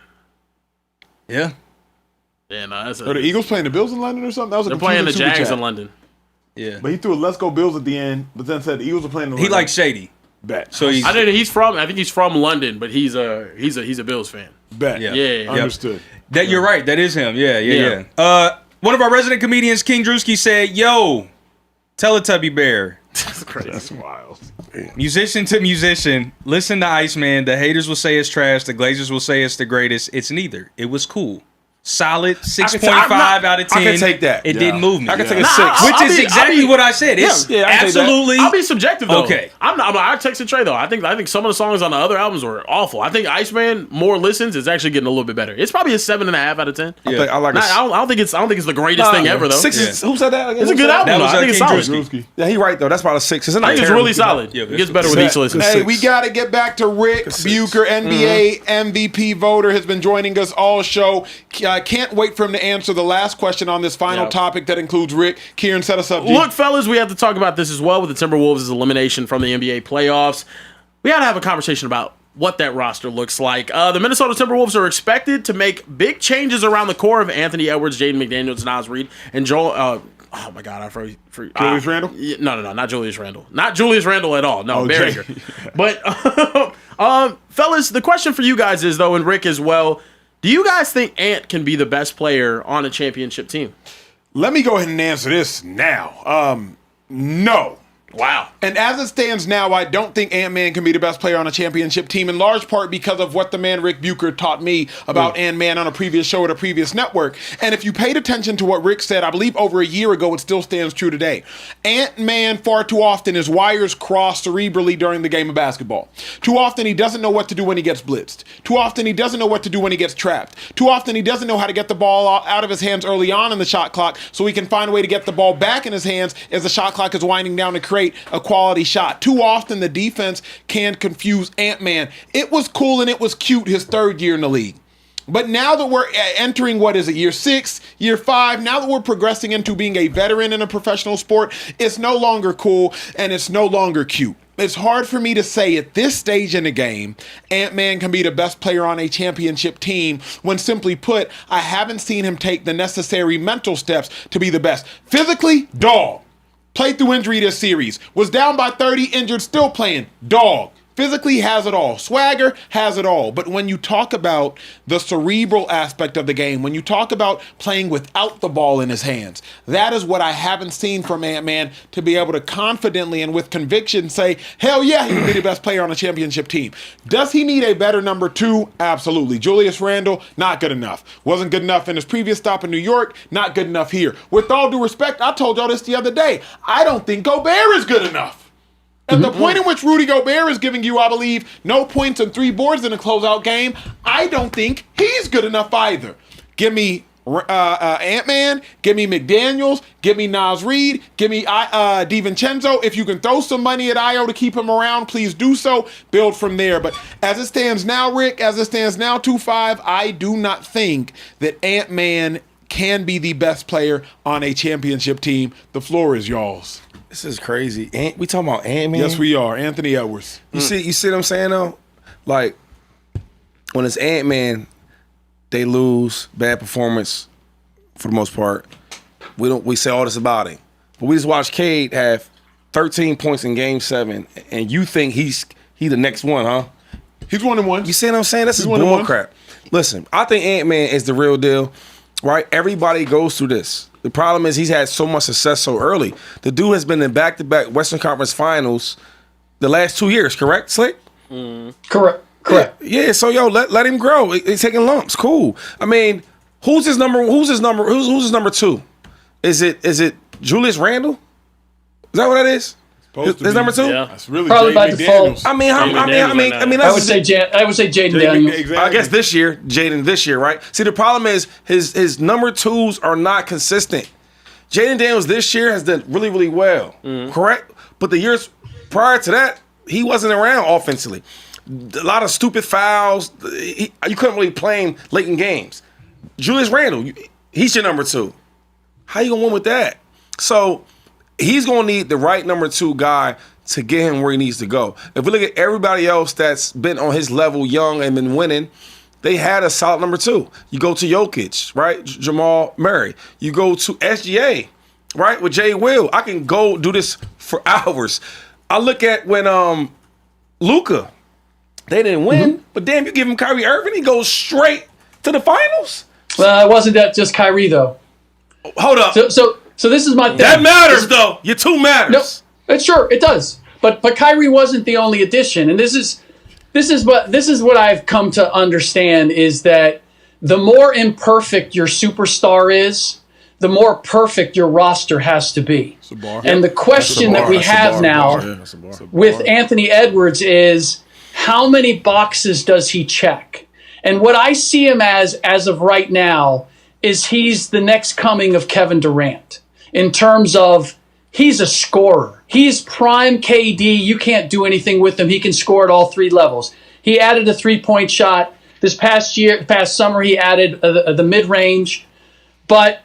Yeah. Yeah, no, that's Are the Eagles playing the Bills in London or something? That was they're playing the Jags in London. Yeah. But he threw a "Let's Go Bills" at the end, but then said the Eagles are playing in London. He likes Shady. Bet. So I think he's from London, but he's a Bills fan. Bet. Yeah. Understood. That you're right. That is him. Yeah. One of our resident comedians, King Drewski, said, "Yo, Teletubby Bear." That's crazy. That's wild. Musician to musician, listen to Iceman. The haters will say it's trash. The Glazers will say it's the greatest. It's neither. It was cool. Solid 6.5 out of 10. I can take that. It didn't move me. I can take a 6. Which is exactly what I said. It's absolutely. I'll be subjective though. Okay. I texted Trey though. I think some of the songs on the other albums were awful. I think Iceman more listens is actually getting a little bit better. It's probably a 7.5 out of 10. I like I don't think it's the greatest thing ever though. 6 is, who said that again? It's a good album. I think it's solid. Yeah, he right though. That's about a 6. I think it's really solid. It gets better with each listen. Hey, we got to get back to Rick Bucher, NBA MVP voter, has been joining us all show. Can't wait for him to answer the last question on this final topic that includes Rick. Kieran, set us up. G. Look, fellas, we have to talk about this as well with the Timberwolves' elimination from the NBA playoffs. We got to have a conversation about what that roster looks like. The Minnesota Timberwolves are expected to make big changes around the core of Anthony Edwards, Jaden McDaniels, Naz Reid, and Joel. Oh my God, I forgot. Julius Randle? No, not Julius Randle. Not Julius Randle at all. No, Barringer. But fellas, the question for you guys is though, and Rick as well. Do you guys think Ant can be the best player on a championship team? Let me go ahead and answer this now. No. Wow. And as it stands now, I don't think Ant-Man can be the best player on a championship team, in large part because of what the man Rick Bucher taught me about Ant-Man on a previous show at a previous network. And if you paid attention to what Rick said, I believe over a year ago, it still stands true today. Ant-Man far too often his wires cross cerebrally during the game of basketball. Too often he doesn't know what to do when he gets blitzed. Too often he doesn't know what to do when he gets trapped. Too often he doesn't know how to get the ball out of his hands early on in the shot clock so he can find a way to get the ball back in his hands as the shot clock is winding down to create a quality shot. Too often the defense can confuse Ant-Man. It was cool and it was cute his third year in the league. But now that we're entering, what is it, year 6, year 5, now that we're progressing into being a veteran in a professional sport, it's no longer cool and it's no longer cute. It's hard for me to say at this stage in the game, Ant-Man can be the best player on a championship team when, simply put, I haven't seen him take the necessary mental steps to be the best. Physically, dog. Played through injury this series. Was down by 30, injured, still playing. Dog. Physically has it all. Swagger has it all. But when you talk about the cerebral aspect of the game, when you talk about playing without the ball in his hands, that is what I haven't seen from Ant-Man to be able to confidently and with conviction say, hell yeah, he can be the best player on a championship team. Does he need a better number 2? Absolutely. Julius Randle, not good enough. Wasn't good enough in his previous stop in New York, not good enough here. With all due respect, I told y'all this the other day. I don't think Gobert is good enough. At the point in which Rudy Gobert is giving you, I believe, no points and 3 boards in a closeout game, I don't think he's good enough either. Give me Ant-Man, give me McDaniels, give me Nas Reed, give me DiVincenzo. If you can throw some money at Acho to keep him around, please do so. Build from there. But as it stands now, Rick, as it stands now, 2-5, I do not think that Ant-Man can be the best player on a championship team. The floor is y'all's. This is crazy. We talking about Ant-Man? Yes, we are. Anthony Edwards. You see what I'm saying though? Like when it's Ant-Man, they lose, bad performance for the most part. We say all this about him. But we just watched Cade have 13 points in game 7, and you think he's the next one, huh? He's 1-1. You see what I'm saying? This is bull crap. Listen, I think Ant-Man is the real deal, right? Everybody goes through this. The problem is he's had so much success so early. The dude has been in back-to-back Western Conference Finals the last 2 years, correct, Slick? Correct. Yeah, so yo, let him grow. He's taking lumps. Cool. I mean, who's his number 2? Is it Julius Randle? Is that what that is? His number 2? Yeah. That's really Probably by default. McDaniels. I would say Jaden Daniels. Exactly. I guess Jaden this year, right? See, the problem is his number 2s are not consistent. Jaden Daniels this year has done really, really well, correct? But the years prior to that, he wasn't around offensively. A lot of stupid fouls. You couldn't really play him late in games. Julius Randle, he's your number 2. How you gonna win with that? So he's gonna need the right number 2 guy to get him where he needs to go. If we look at everybody else that's been on his level, young and been winning, they had a solid number 2. You go to Jokic, right? Jamal Murray. You go to SGA, right? With Jay Will. I can go do this for hours. I look at when Luka, they didn't win, but damn, you give him Kyrie Irving, he goes straight to the finals. Well, it wasn't that just Kyrie though. Hold up. So this is my thing. That matters though. Your 2 matters. No, sure it does. But Kyrie wasn't the only addition, and this is what I've come to understand is that the more imperfect your superstar is, the more perfect your roster has to be. And the question that we have now with Anthony Edwards is, how many boxes does he check? And what I see him as of right now is he's the next coming of Kevin Durant in terms of he's a scorer. He's prime KD. You can't do anything with him. He can score at all 3 levels. He added a 3-point shot. This past summer, he added the mid-range. But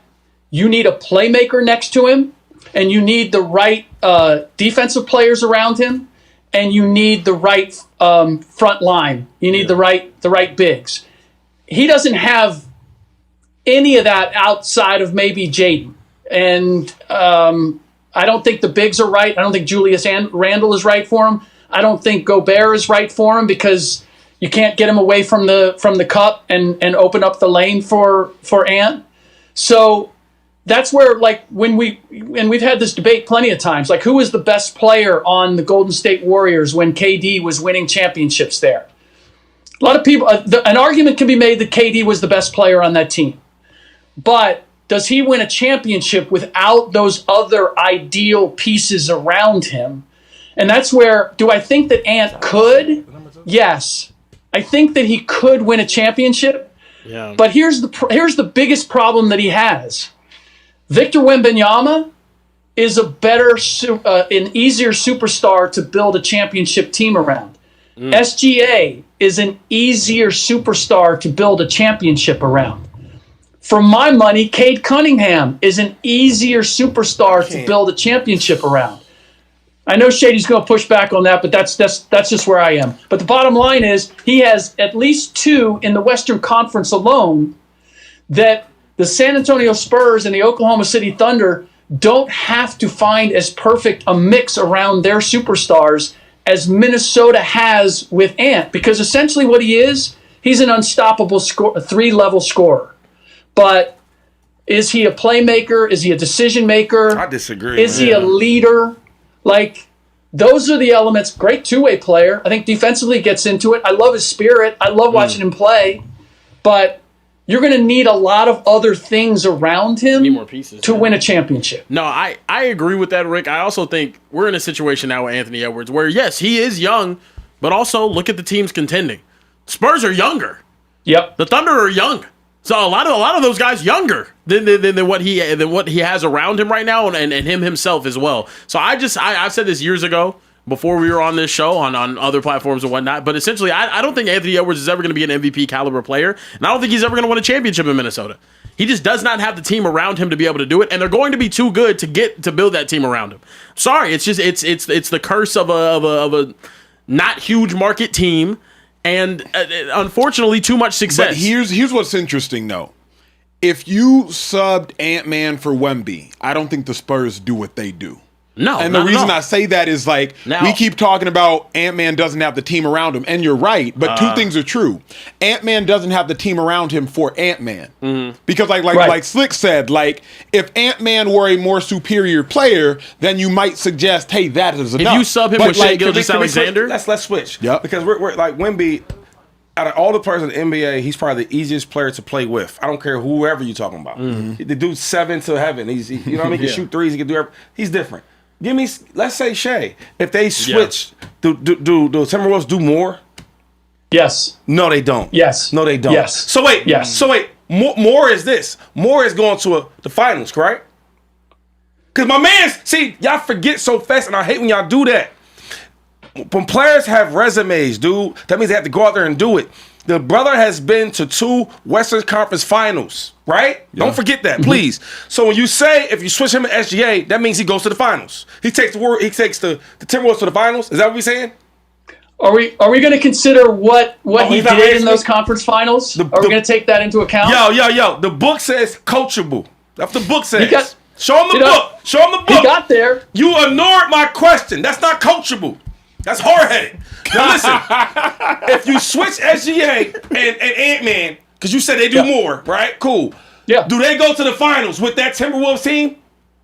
you need a playmaker next to him, and you need the right defensive players around him, and you need the right front line. You need the right bigs. He doesn't have any of that outside of maybe Jaden. And I don't think the bigs are right. I don't think Julius Randle is right for him. I don't think Gobert is right for him because you can't get him away from the cup and open up the lane for Ant. So that's where, like, and we've had this debate plenty of times, like, who was the best player on the Golden State Warriors when KD was winning championships there? A lot of people, an argument can be made that KD was the best player on that team. But does he win a championship without those other ideal pieces around him? And that's where, do I think that Ant could? Yes. I think that he could win a championship. Yeah. But here's the biggest problem that he has. Victor Wembanyama is a better, an easier superstar to build a championship team around. SGA is an easier superstar to build a championship around. For my money, Cade Cunningham is an easier superstar to build a championship around. I know Shady's going to push back on that, but that's just where I am. But the bottom line is he has at least 2 in the Western Conference alone that the San Antonio Spurs and the Oklahoma City Thunder don't have to find as perfect a mix around their superstars as Minnesota has with Ant. Because essentially what he is, he's an unstoppable 3-level scorer. But is he a playmaker? Is he a decision maker? I disagree. Is he a leader? Like, those are the elements. Great two-way player. I think defensively gets into it. I love his spirit. I love watching him play. But you're going to need a lot of other things around him need more pieces, to win a championship. No, I agree with that, Rick. I also think we're in a situation now with Anthony Edwards where, yes, he is young, but also look at the teams contending. Spurs are younger. Yep. The Thunder are young. So a lot of those guys younger than what he has around him right now, and him himself as well. So I've said this years ago before we were on this show on other platforms and whatnot. But essentially, I don't think Anthony Edwards is ever going to be an MVP caliber player, and I don't think he's ever going to win a championship in Minnesota. He just does not have the team around him to be able to do it, and they're going to be too good to build that team around him. Sorry, it's just it's the curse of a not huge market team. And unfortunately, too much success. But here's what's interesting, though. If you subbed Ant-Man for Wemby, I don't think the Spurs do what they do. No, and the reason I say that is, like, we keep talking about Ant-Man doesn't have the team around him, and you're right, but two things are true. Ant-Man doesn't have the team around him for Ant-Man. Mm-hmm. Because like Slick said, like, if Ant-Man were a more superior player, then you might suggest, hey, that is enough. If you sub him with Shai Gilgeous-Alexander? Let's switch. Yep. Because we're like, Wemby, out of all the players in the NBA, he's probably the easiest player to play with. I don't care whoever you're talking about. Mm-hmm. The dude's 7 to heaven. He's you know what I mean? He can shoot threes. He can do everything. He's different. Give me, let's say Shai. If they switch, do Timberwolves do more? Yes. No, they don't. Yes. No, they don't. Yes. So wait. Yes. So wait. More is this. More is going to the finals, correct? Because my man, see, y'all forget so fast, and I hate when y'all do that. When players have resumes, dude, that means they have to go out there and do it. The brother has been to 2 Western Conference Finals, right? Yeah. Don't forget that, please. So when you say if you switch him to SGA, that means he goes to the finals. He takes the Timberwolves to the finals. Is that what we're saying? Are we going to consider what he did in those conference finals? Are we going to take that into account? Yo. The book says coachable. That's what the book says. Show him the book. Show him the book. He got there. You ignored my question. That's not coachable. That's hard-headed. Now listen, if you switch SGA and Ant-Man, because you said they do more, right? Cool. Yeah. Do they go to the finals with that Timberwolves team?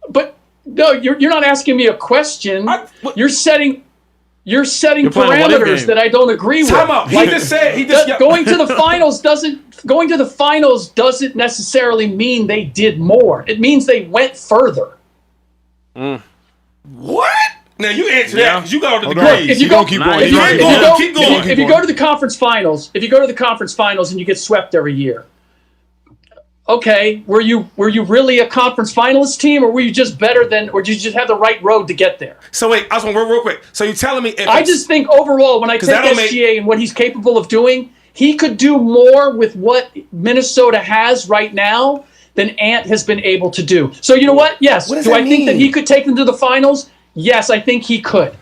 But no, you're not asking me a question. You're setting parameters that I don't agree with. Time out. He just said going to the finals doesn't necessarily mean they did more. It means they went further. What? Now you answer that because you got all the degrees. If you go to the conference finals, and you get swept every year, okay, were you really a conference finalist team, or were you just better than, or did you just have the right road to get there? So wait, I just want real quick. So you're telling me I just think overall, when I take SGA and what he's capable of doing, he could do more with what Minnesota has right now than Ant has been able to do. So you know what? Yes. Do I think that he could take them to the finals? Yes, I think he could.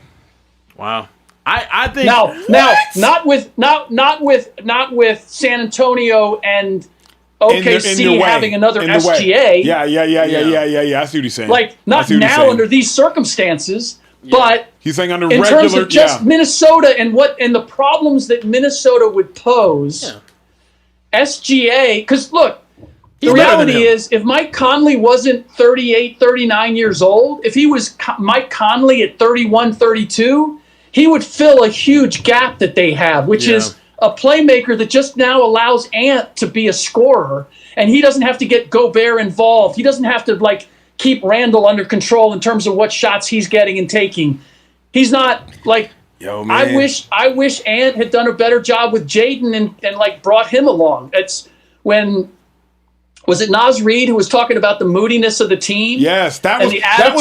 Wow. I think now not with San Antonio and OKC having another SGA. Yeah. I see what he's saying. Like not now under these circumstances, but he's saying under in terms of just Minnesota and the problems that Minnesota would pose. Yeah. SGA, because look, The reality is, if Mike Conley wasn't 38, 39 years old, if he was Mike Conley at 31, 32, he would fill a huge gap that they have, which is a playmaker that just now allows Ant to be a scorer, and he doesn't have to get Gobert involved. He doesn't have to like keep Randall under control in terms of what shots he's getting and taking. He's not like. Yo, man. I wish Ant had done a better job with Jaden and like brought him along. It's when. Was it Naz Reid who was talking about the moodiness of the team? Yes, that was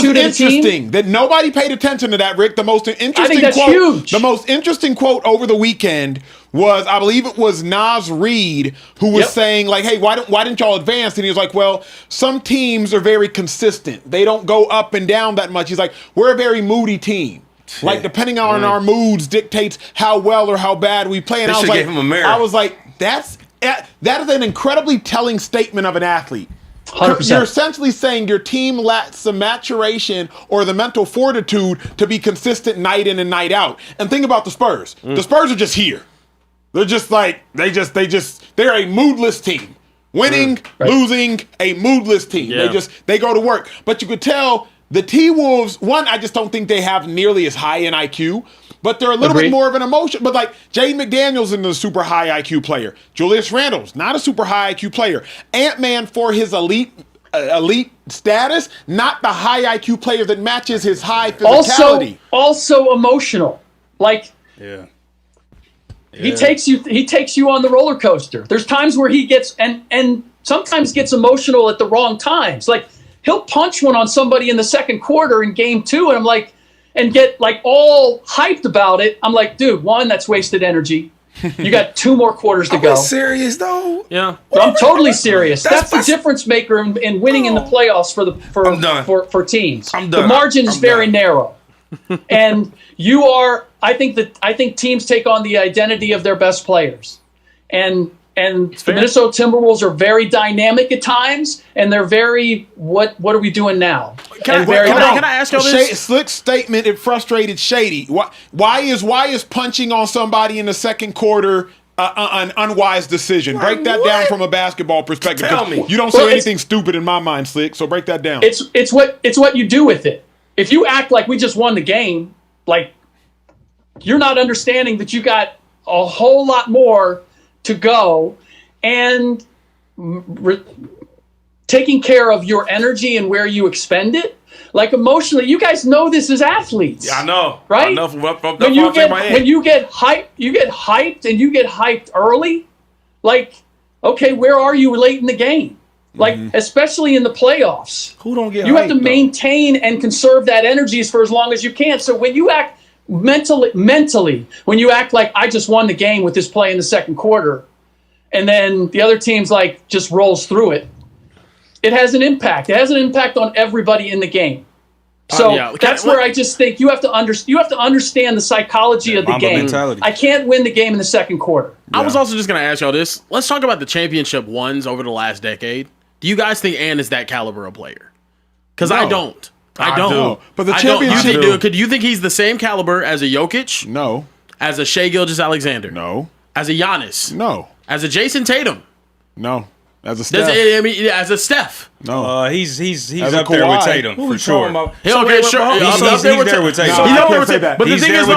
interesting. That nobody paid attention to that, Rick. The most interesting quote. The most interesting quote over the weekend was, I believe it was Naz Reid who was saying like, "Hey, why didn't y'all advance?" And he was like, "Well, some teams are very consistent. They don't go up and down that much." He's like, "We're a very moody team. Like depending on our moods dictates how well or how bad we play." And I was like, that is an incredibly telling statement of an athlete. 100%. You're essentially saying your team lacks the maturation or the mental fortitude to be consistent night in and night out. And think about the Spurs. The Spurs are just here. They're just like, they're a moodless team. Winning, losing, a moodless team. Yeah. They go to work. But you could tell the T-Wolves, one, I just don't think they have nearly as high an IQ. But they're a little bit more of an emotion. But like Jaden McDaniels is a super high IQ player. Julius Randle's not a super high IQ player. Ant-Man for his elite status, not the high IQ player that matches his high physicality. Also emotional. Like he takes you on the roller coaster. There's times where he gets and sometimes gets emotional at the wrong times. Like he'll punch one on somebody in the second quarter in game 2, and I'm like. And get like all hyped about it. I'm like, dude, one, that's wasted energy. You got 2 more quarters to go. Are we serious though? Yeah, I'm totally serious. That's the difference maker in winning in the playoffs for teams. I'm done. The margin is very narrow, and you are. I think teams take on the identity of their best players, and the Minnesota Timberwolves are very dynamic at times, and they're very what are we doing now? Can I ask y'all this? Slick's statement, it frustrated Shady. Why is punching on somebody in the second quarter an unwise decision? Break that down from a basketball perspective. Tell me. You don't say anything stupid in my mind, Slick. So break that down. It's what you do with it. If you act like we just won the game, like you're not understanding that you got a whole lot more to go, and taking care of your energy and where you expend it, like emotionally. You guys know this as athletes. Yeah, I know, right? I know when you get hyped and you get hyped early. Like, okay, where are you late in the game? Like, especially in the playoffs, who don't get? You have to maintain and conserve that energy for as long as you can. So when you act mentally, when you act like I just won the game with this play in the second quarter, and then the other team's like just rolls through it, it has an impact. It has an impact on everybody in the game. So that's where I just think you have to understand the psychology of the game. Mentality. I can't win the game in the second quarter. Yeah. I was also just going to ask y'all this. Let's talk about the championship ones over the last decade. Do you guys think Ant is that caliber of player? Because I don't. I don't. But the championship. Could you think he's the same caliber as a Jokic? No. As a Shai Gilgeous-Alexander? No. As a Giannis? No. As a Jason Tatum? No. As a Steph? As a Steph? No. He's up there with Tatum for sure. He's up there with Tatum. But the thing is,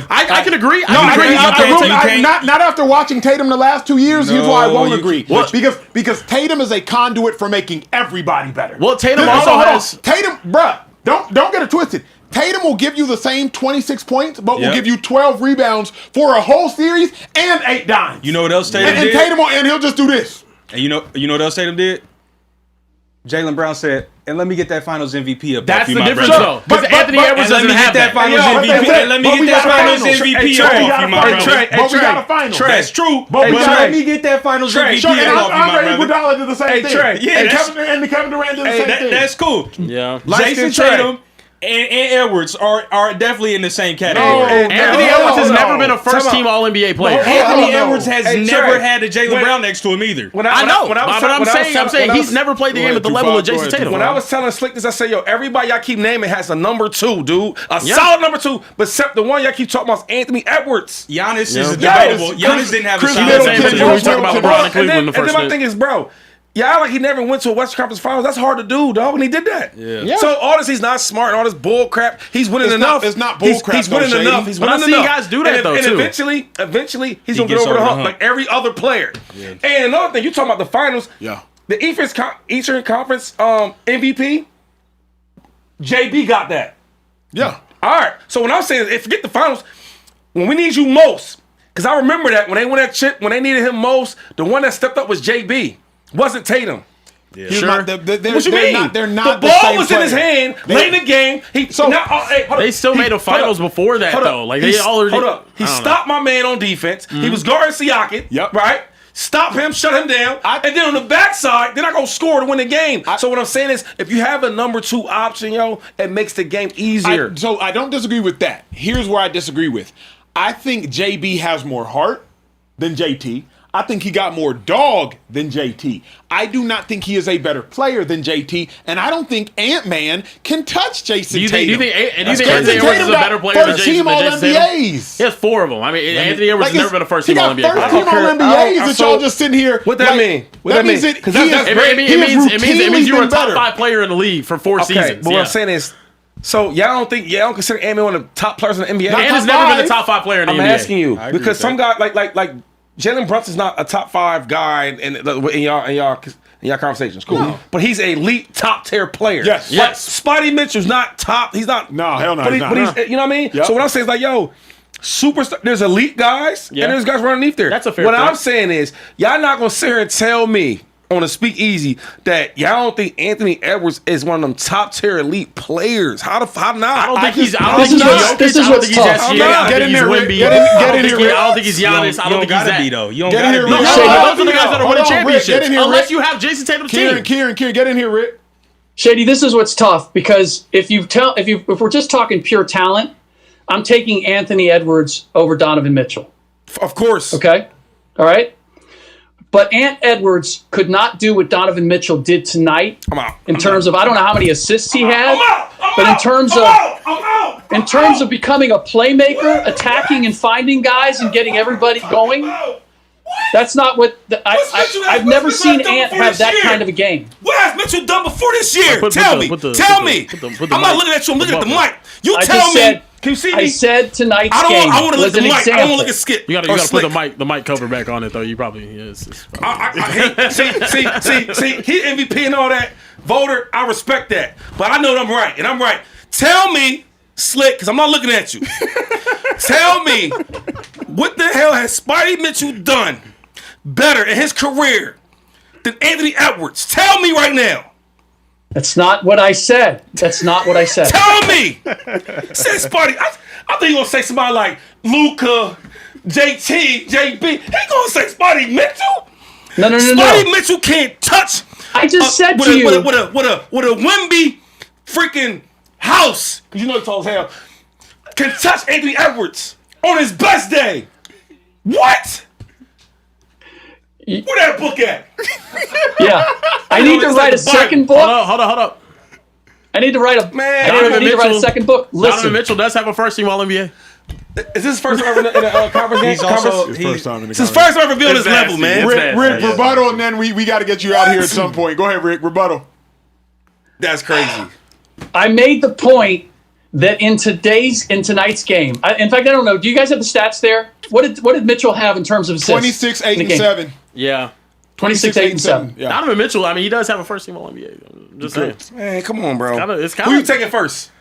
I can agree. Not after watching Tatum the last 2 years. Here's why I won't agree. Because Tatum is a conduit for making everybody better. Well, Tatum also has Tatum, bruh. Don't get it twisted. Tatum will give you the same 26 points, but will give you 12 rebounds for a whole series and 8 dimes. You know what else Tatum did? And he'll just do this. And you know what else Tatum did? Jaylen Brown said, and let me get that Finals MVP up. That's the difference, though. Because Anthony Edwards doesn't have that. Let me get that Finals MVP up off you, my brother. But we got a final. That's true. But let me get that Finals MVP up off you, my brother. Iguodala did the same thing. Yeah, and Kevin Durant did the same thing. That's cool. Yeah. Jason Tatum and Edwards are definitely in the same category. Anthony Edwards has never been a first-team All-NBA player. Anthony Edwards has never had a Jaylen Brown next to him either. I'm saying he's never played the game at the level of Jason Tatum. When I was telling Slick this, I said, yo, everybody y'all keep naming has a number 2, dude. A solid number 2. But except the one y'all keep talking about is Anthony Edwards. Giannis is debatable. Giannis didn't have a solid we talking about LeBron and Cleveland in the first And then my thing is, bro, Yeah, like he never went to a Western Conference Finals. That's hard to do, dog, and he did that. Yeah. So all this, he's not smart and all this bull crap. He's winning enough. It's not bull crap. He's winning enough. He's winning enough. I've seen guys do that, though, and too. Eventually, he's going to get over the hump like every other player. Yeah. And another thing, you talking about the finals. Yeah. The Eastern Conference MVP, JB got that. Yeah. All right. So what I'm saying is, forget the finals. When we need you most, because I remember that when they won that chip, when they needed him most, the one that stepped up was JB. Wasn't Tatum. Yeah. Sure. What you mean? They're not the ball was in his hand late in the game. They still made the finals before that, though. Like hold up. He stopped my man on defense. He was guarding Siakam. Yep. Right. Stop him, shut him down, and then on the backside, they're not gonna score to win the game. So what I'm saying is, if you have a number 2 option, it makes the game easier. So I don't disagree with that. Here's where I disagree with. I think JB has more heart than JT. I think he got more dog than JT. I do not think he is a better player than JT, and I don't think Ant-Man can touch Jason Tatum. Do you think Anthony Edwards is a better player than Jason Tatum? He has 4 of them. I mean, Anthony Edwards has never been a first-team All-NBA player. He got first-team All-NBAs that y'all just sitting here. What that mean? That means that it means you were a top 5 player in the league for 4 seasons. But what I'm saying is, so y'all don't consider Ant-Man one of the top players in the NBA? Ant has never been a top 5 player in the NBA. I'm asking you because some guy like Jalen Brunson's not a top 5 guy in y'all conversations. Cool. No. But he's an elite top tier player. Yes. Like, Spotty Mitchell's not top. He's not. No, hell no. But he's you know what I mean? Yep. So what I'm saying is superstar. There's elite guys and there's guys running underneath there. That's a fair What point. I'm saying is, y'all not gonna sit here and tell me on a Speakeasy that y'all don't think Anthony Edwards is one of them top tier elite players. How not? I don't think he's Jokic. This is what's tough. SGA. Get in there, Wemby. Get in here. I don't think he's Giannis. I don't think he's that. though. You don't Get in here, gotta be. Rick. Those are the guys that are winning Hold on, Rick. championships. Get in here, Unless Rick. you have Jason Tatum's team. Kieran, get in here, Rick. Shady, this is what's tough because if we're just talking pure talent, I'm taking Anthony Edwards over Donovan Mitchell. Of course. Okay? All right? But Ant Edwards could not do what Donovan Mitchell did tonight in terms of I don't know how many assists he had, but in terms of becoming a playmaker, attacking and finding guys and getting everybody going, that's not what I've never seen Ant have that kind of a game. What has Mitchell done before this year? Tell me. I'm not looking at you. I'm looking at the mic. You tell me. Can you see me? I said tonight's game. I want to look at the mic. Example. I don't want to look at Skip. You gotta put the mic cover back on it though. You probably see, he MVP and all that. Voter, I respect that. But I know that I'm right, and I'm right. Tell me, Slick, because I'm not looking at you. Tell me, what the hell has Spotty Mitchell done better in his career than Anthony Edwards? Tell me right now. That's not what I said. That's not what I said. Tell me. Say Spotty. I think you're going to say somebody like Luka, JT, JB. He going to say Spotty Mitchell? No. Spotty Mitchell can't touch. I just said to you. With a Wemby freaking house, because you know it's tall as hell, can touch Anthony Edwards on his best day. What? Where that book at? Yeah. I need to write a second book. Hold up. I need to write a second book. Listen. Donovan Mitchell does have a first team All-NBA. Is this his first time ever in a conference game? It's his first time ever being on this level, man. Rick, rebuttal, and then we got to get you out of here at some point. Go ahead, Rick, rebuttal. That's crazy. I made the point that in tonight's game, in fact, I don't know. Do you guys have the stats there? What did Mitchell have in terms of assists? 26, 8, and 7. Yeah. 26, 8, and 7. Yeah. Donovan Mitchell, I mean, he does have a first team All-NBA. Just saying. Man, come on, bro. Who you taking first?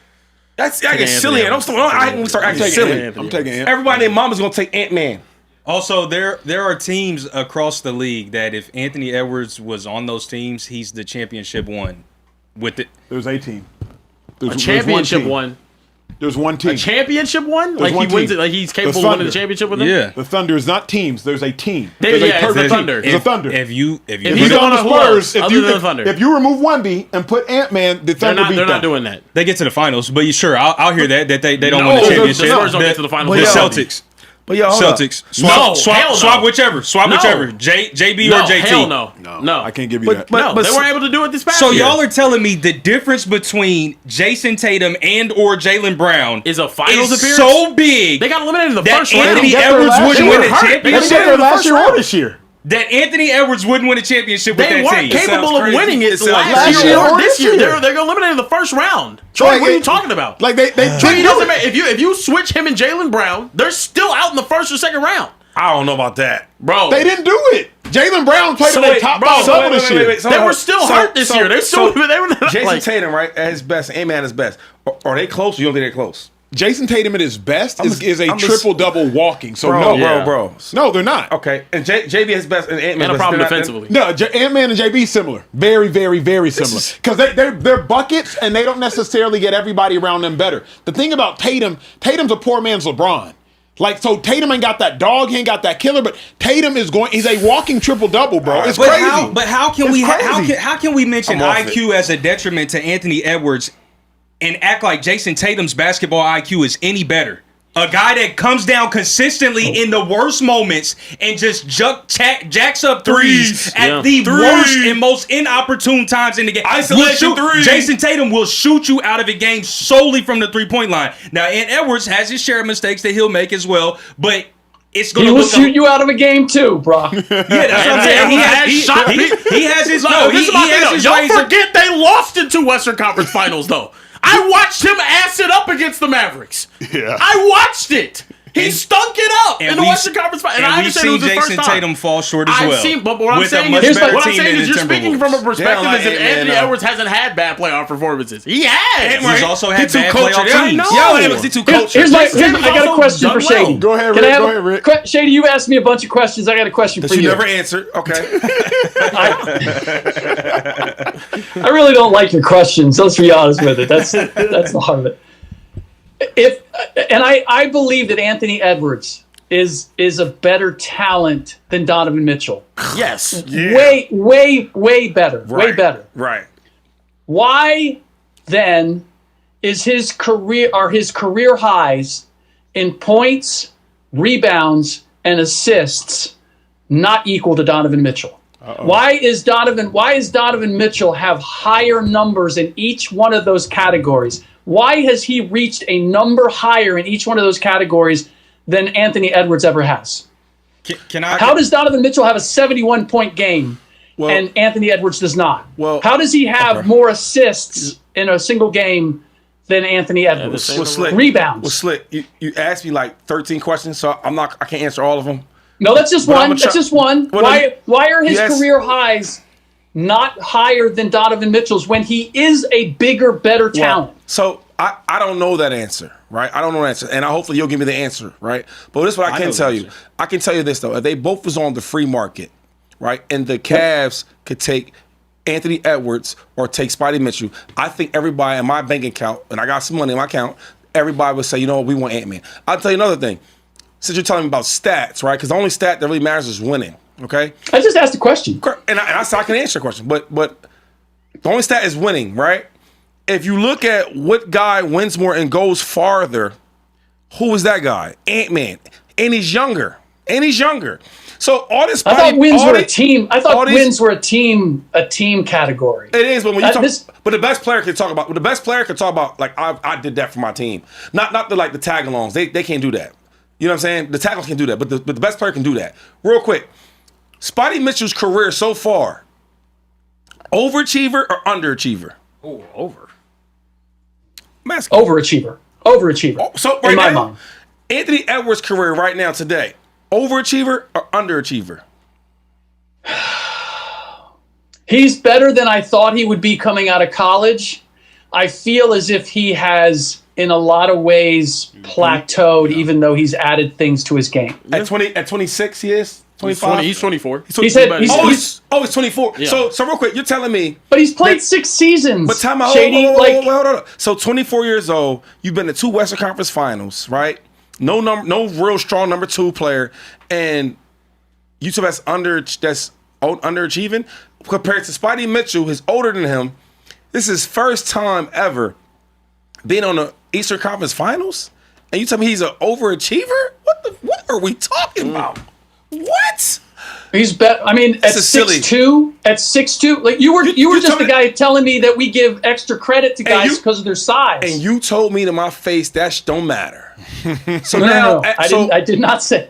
That's silly. I start acting silly. I'm taking Ant. Everybody named Mama's going to take Ant-Man. Also, there are teams across the league that if Anthony Edwards was on those teams, he's the championship one. With it, there's a team. A championship one. There's one team. A championship one? Like he wins it. Like he's capable of winning the championship with them. Yeah. The Thunder is not teams. There's a team. It's the Thunder. There's a Thunder. If he's on the Spurs, if you remove Wemby and put Ant-Man, the Thunder beat them. They're not doing that. They get to the finals, but sure, I'll hear that they don't win the championship. The Spurs don't get to the finals. The Celtics. But yo, Celtics. Swap whichever. JB or JT. Hell no. I can't give you that. But they weren't able to do it this past year. So y'all are telling me the difference between Jason Tatum and or Jaylen Brown is a finals appearance so big. They got eliminated in the first round. Anthony Edwards wouldn't win a championship last year or this year. that Anthony Edwards wouldn't win a championship with They that weren't team. capable of crazy. winning it It sounds last crazy. year or Or this this year. year. They're eliminated in the first round. Troy, Like, what are you talking about? Like they It couldn't doesn't do it. matter. If you switch him and Jaylen Brown, they're still out in the first or second round. I don't know about that. Bro. They didn't do it. Jaylen Brown played at their top five level this year. They were still hurt this year. They still they were not Jason like, Tatum, right, at his best, Ant-Man at his best. Are they close or you don't think they're close? Jason Tatum at his best I'm is a I'm triple-double walking. So Bro, no. bro. No, they're not. Okay, and JB at his best and Ant-Man and a best. problem They're not- defensively. No, Ant-Man and JB similar. Very, very, very similar. Because they're buckets, and they don't necessarily get everybody around them better. The thing about Tatum's a poor man's LeBron. Like, so Tatum ain't got that dog, he ain't got that killer, but Tatum he's a walking triple-double, bro. It's crazy. How can It's we crazy. how can we mention I'm off IQ as a detriment to Anthony Edwards and act like Jason Tatum's basketball IQ is any better? A guy that comes down consistently in the worst moments and just jacks up threes at the worst and most inopportune times in the game. Isolation three. Jason Tatum will shoot you out of a game solely from the three-point line. Now, Ant Edwards has his share of mistakes that he'll make as well, but it's going He to will look shoot you out of a game too, bro. Yeah, that's what I'm saying. He has his Y'all forget they lost in 2 Western Conference Finals, though. I watched him ass it up against the Mavericks. Yeah. I watched it. He stunk it up in the Western Conference Finals. And I we've understand it was seen his first Jason time. Tatum fall short as well. But what I'm with a saying much is, better what I'm team saying than is, the you're speaking from a Timberwolves. perspective like as if Ant-Man, Anthony Edwards hasn't had bad playoff performances. He has. He's also had bad cultured. playoff Yeah, I teams. know. Yeah, Y'all too cultured. Here's I Tatum's got a also question done for well. Shady. Go ahead, Can I Rick. have Go ahead, Rick. Shady, you asked me a bunch of questions. I got a question for You you. never answered. Okay. I really don't like your questions. Let's be honest with it. That's the heart of it. I believe that Anthony Edwards is a better talent than Donovan Mitchell. Yes. Way better. Way better. Right. Why then is his career highs in points, rebounds, and assists not equal to Donovan Mitchell? Why is Donovan Mitchell have higher numbers in each one of those categories? Why has he reached a number higher in each one of those categories than Anthony Edwards ever has? How does Donovan Mitchell have a 71-point game and Anthony Edwards does not? How does he have more assists in a single game than Anthony Edwards? Rebounds. Well, Slick, you asked me like 13 questions, so I can't answer all of them. No, that's just one. That's just one. Well, why are his career highs not higher than Donovan Mitchell's when he is a bigger, better talent? So I don't know that answer, right? I don't know the answer, and hopefully you'll give me the answer, right? But this is what I can tell you. I can tell you this though: if they both was on the free market, right, and the Cavs could take Anthony Edwards or take Spotty Mitchell, I think everybody in my bank account, and I got some money in my account, everybody would say, you know what, we want Ant-Man. I'll tell you another thing. Since you're telling me about stats, right? Because the only stat that really matters is winning. Okay. I just asked a question, and I said I can answer a question, but the only stat is winning, right? If you look at what guy wins more and goes farther, who is that guy? Ant-Man, and he's younger. So all this. I thought wins were a team. I thought wins were a team category. It is, but when you talk, but the best player can talk about. Well, the best player can talk about like I did that for my team. Not the like the tag-alongs. They can't do that. You know what I'm saying? The tackles can do that, but the best player can do that. Real quick, Spotty Mitchell's career so far, overachiever or underachiever? Oh, over. Overachiever. So right in my mind, Anthony Edwards' career right now today, overachiever or underachiever? He's better than I thought he would be coming out of college. I feel as if he has, in a lot of ways, plateaued, even though he's added things to his game. At 26, he is 25. He's 24. He's 24. Yeah. So real quick, you're telling me, but he's played 6 seasons. But time out, Shady, hold on. So 24 years old, you've been to 2 Western Conference Finals, right? No real strong number 2 player, and you two that's underachieving compared to Spotty Mitchell, who's older than him. This is his first time ever being on the Eastern Conference Finals, and you tell me he's an overachiever? What are we talking about? What? He's bet. I mean, at 6'2", like you were just the guy telling me that we give extra credit to guys because of their size. And you told me to my face that don't matter. So no. I did not say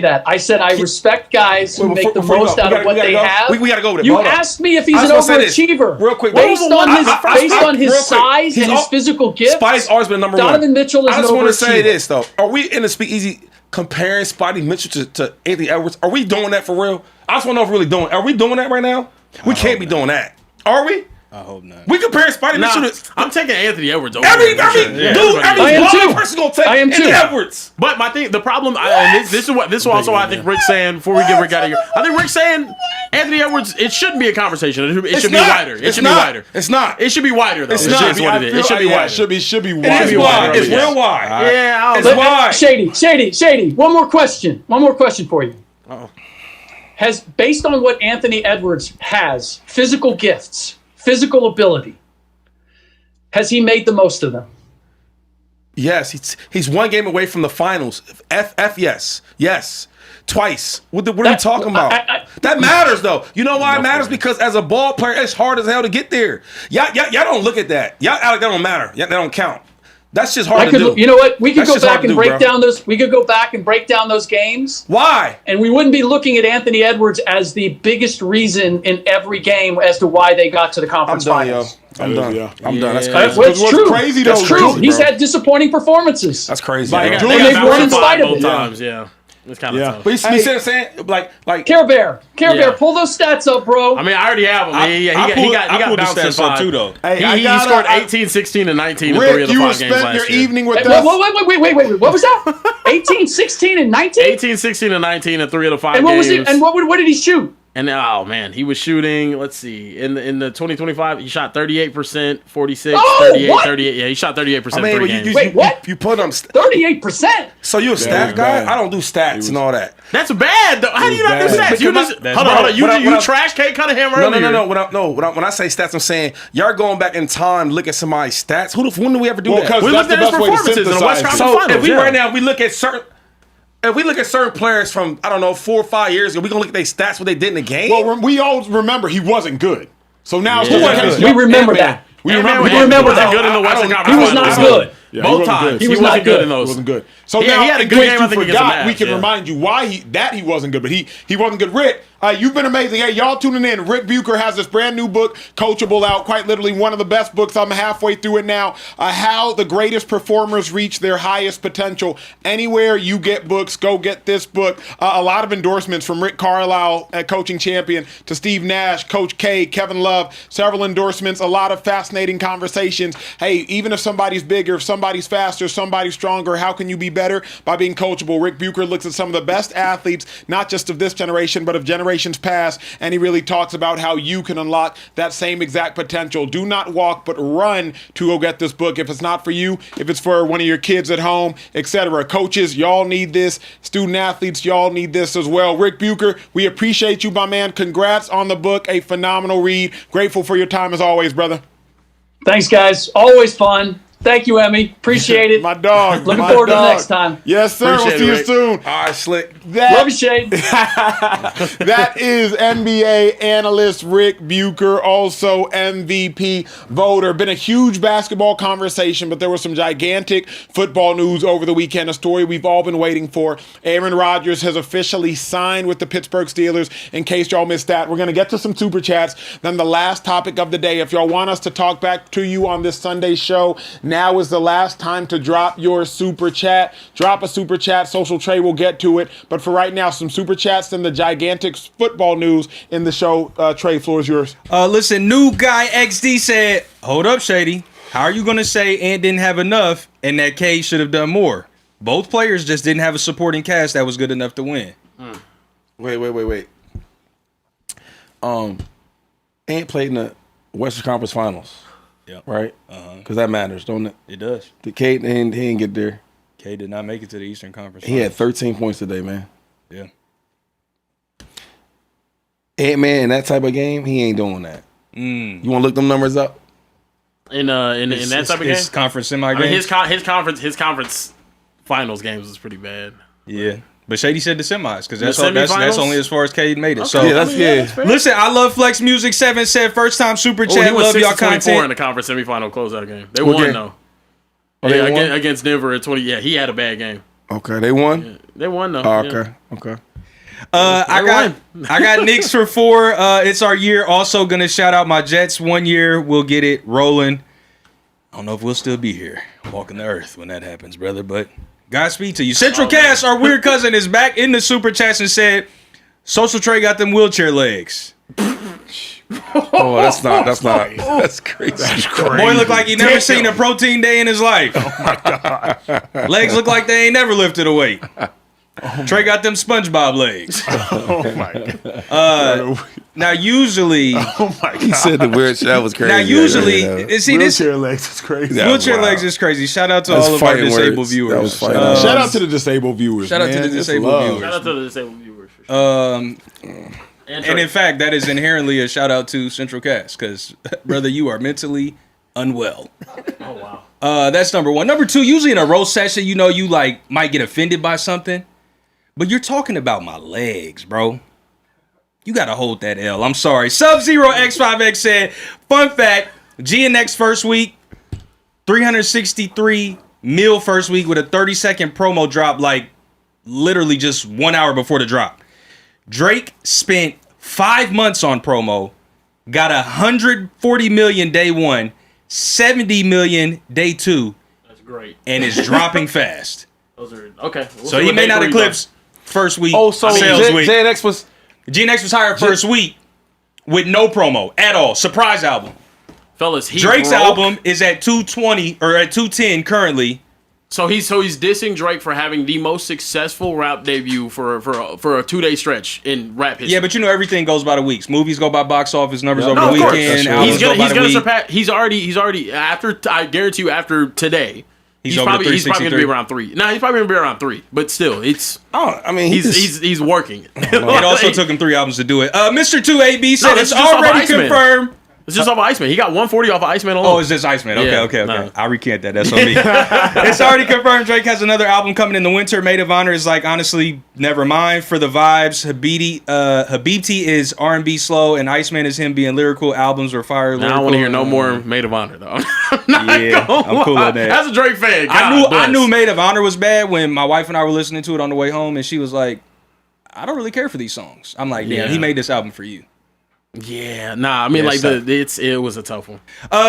that. I said I respect guys who make the most out of what they have. We gotta go with it. You asked me if he's an overachiever. Real quick, based on his size and his physical gifts. Spotty's always been number one. Donovan Mitchell is an overachiever. I just want to say this though: are we in the Speakeasy comparing Spotty Mitchell to Anthony Edwards? Are we doing that for real? I just want to know if we're really doing. Are we doing that right now? We can't be doing that. Are we? I hope not. We comparing Spotty Mitchell to. I'm taking Anthony Edwards over. Every person gonna take Anthony Edwards. But the problem, this is also what I think Rick's saying before we get Rick out of here. I think Rick's saying Anthony Edwards. It shouldn't be a conversation. It should be wider. It should be wider. It's not. It should be wider though. It's not. It should be wider. It should be wider. It is wide. It's real wide. Yeah, it's wide. Shady. One more question for you. Has, based on what Anthony Edwards has, physical gifts, physical ability, has he made the most of them? Yes, he's one game away from the finals. Yes. Twice. What are we talking about? That matters, though. You know why it matters? Because as a ball player, it's hard as hell to get there. Y'all don't look at that. Y'all act like that don't matter. That don't count. That's just hard to do. You know what? We could go back and break down those. We could go back and break down those games. Why? And we wouldn't be looking at Anthony Edwards as the biggest reason in every game as to why they got to the conference finals. I'm done. That's crazy. What's true. Crazy though. That's true. He's had disappointing performances. That's crazy. Like, they've won in spite of it. Times, yeah. It's kind of tough. But you see what I'm saying? Like Carebear, pull those stats up, bro. I mean, I already have them. He got bounced in 5 too, though. He scored 18, 16, and 19 in 3 of the 5 games last year. Rick, you spent your evening with us. Wait. What was that? 18, 16, and 19? 18, 16, and 19 in 3 of the 5 and games. And what did he shoot? And oh man, he was shooting. Let's see, in the 2025, he shot 38%, 46, 38, 38. Yeah, he shot 38% in 3 games. Wait, what? You put him 38%. So you a stat guy? I don't do stats and all that. That's bad though. How do you not do stats? You just hold on. You trash Kate Cunningham earlier. No. When I say stats, I'm saying y'all going back in time, look at somebody's stats. When do we ever do that? We looked at his performances in the West Conference Finals. If we right now we look at certain. If we look at certain players from, 4 or 5 years ago, we going to look at their stats, what they did in the game? Well, we all remember he wasn't good. So now we remember that. We remember that. Good in the Western Conference. He was not good. Yeah, Both times. He was not good in those. He wasn't good. So now, he had a good game, I think, against the Mavs, we can remind you why he wasn't good, but he wasn't good. Rick, you've been amazing. Hey, y'all tuning in. Rick Bucher has this brand new book, Coachable, out. Quite literally one of the best books. I'm halfway through it now. How the greatest performers reach their highest potential. Anywhere you get books, go get this book. A lot of endorsements from Rick Carlisle, coaching champion, to Steve Nash, Coach K, Kevin Love. Several endorsements. A lot of fascinating conversations. Hey, even if somebody's bigger, if somebody's faster, somebody's stronger, how can you be better? By being coachable. Rick Bucher looks at some of the best athletes, not just of this generation, but of generations past, and he really talks about how you can unlock that same exact potential. Do not walk, but run to go get this book. If it's not for you, if it's for one of your kids at home, etc. Coaches, y'all need this. Student athletes, y'all need this as well. Rick Bucher, we appreciate you, my man. Congrats on the book. A phenomenal read. Grateful for your time as always, brother. Thanks, guys. Always fun. Thank you, Emmy. Appreciate it. My dog. Looking forward to the next time. Yes, sir. Appreciate we'll see you soon. All right, Slick. Love you, Shade. That is NBA analyst Rick Bucher, also MVP voter. Been a huge basketball conversation, but there was some gigantic football news over the weekend, a story we've all been waiting for. Aaron Rodgers has officially signed with the Pittsburgh Steelers. In case y'all missed that, we're going to get to some super chats. Then the last topic of the day. If y'all want us to talk back to you on this Sunday show, now is the last time to drop your super chat. Drop a super chat. Social Trey will get to it. But for right now, some super chats and the gigantic football news in the show. Trey, floor is yours. Listen, new guy XD said, hold up, Shady. How are you going to say Ant didn't have enough and that K should have done more? Both players just didn't have a supporting cast that was good enough to win. Wait. Ant played in the Western Conference Finals. Yep. Right? Because that matters, don't it? It does. The K, he didn't get there. K did not make it to the Eastern Conference. He had 13 points today, man. Yeah. Ant-Man in that type of game, he ain't doing that. You want to look them numbers up? In that type of game? His conference semi-game? I mean, his conference finals games was pretty bad. Yeah. But Shady said the semis because that's semifinals? only as far as Cade made it. Okay. So that's fair. listen, I love Flex Music 7 said first time super chat. He was Love 6 y'all to 24 content. in the conference semifinal closeout game. They What won game? though. They won? Against Denver at 20. Yeah, he had a bad game. Okay, they won. Yeah, they won though. Oh, Yeah. okay. I got Knicks for 4. It's our year. Also gonna shout out my Jets. 1 year, we'll get it rolling. I don't know if we'll still be here walking the earth when that happens, brother. But Godspeed to you. Central Cast, our weird cousin, is back in the super chats and said, "Social Trey got them wheelchair legs." Oh, that's crazy. That's Boy look like he never seen a protein day in his life. Oh my god. Legs look like they ain't never lifted a weight. Trey got them SpongeBob legs. Oh my god. Now usually, He said the weird shit. That was crazy. now usually, see this Wheelchair legs is crazy. Yeah. wheelchair Wow. legs is crazy. Shout out to That's all of our fighting disabled words. viewers. That was fighting words. Shout out to the disabled viewers. Shout out to man. the It's disabled love. viewers. Shout out to the disabled viewers for sure. And in fact, that is inherently a shout out to Central Cast because, brother, you are mentally unwell. Oh wow. That's number one. Number two, usually in a roast session, you know, you like might get offended by something, but you're talking about my legs, bro. You gotta hold that L. I'm sorry. Sub-Zero X5X said, fun fact, GNX first week, 363 mil first week with a 30-second promo drop, like literally just 1 hour before the drop. Drake spent 5 months on promo, got 140 million day one, 70 million day two, That's great. and is dropping fast. Those are okay. So he may not eclipse first week Oh, so sales week. JNX was. GNX was hired first week with no promo at all. Surprise album. Fellas, Drake's broke. album is at 220 or at 210 currently. So he's dissing Drake for having the most successful rap debut for a 2-day stretch in rap history. Yeah, but you know everything goes by the weeks. Movies go by box office numbers over No, the of course. weekend. That's right. Albums he's go by the gonna week. surpass. He's already after. I guarantee you, after today, he's over probably gonna 363. be around 3. Nah, he's probably gonna be around 3. But still, it's I mean, he's working. It also took him 3 albums to do it. Mr. 2AB said that's it's just off already Iceman. confirmed. It's just off of Iceman. He got 140 off of Iceman alone. Oh, it's just Iceman. Okay, Yeah, okay. nah. I recant that. That's on me. It's already confirmed Drake has another album coming in the winter. Maid of Honor is like, honestly, never mind. For the vibes, Habibti is R&B slow, and Iceman is him being lyrical. Albums are fire. Now I don't want to hear no more Maid of Honor though. Yeah, I'm cool on that. As a Drake fan, I knew Maid of Honor was bad when my wife and I were listening to it on the way home, and she was like, I don't really care for these songs. I'm like, damn, Yeah. he made this album for you. Yeah, nah. I mean, Yeah, like it's it was a tough one.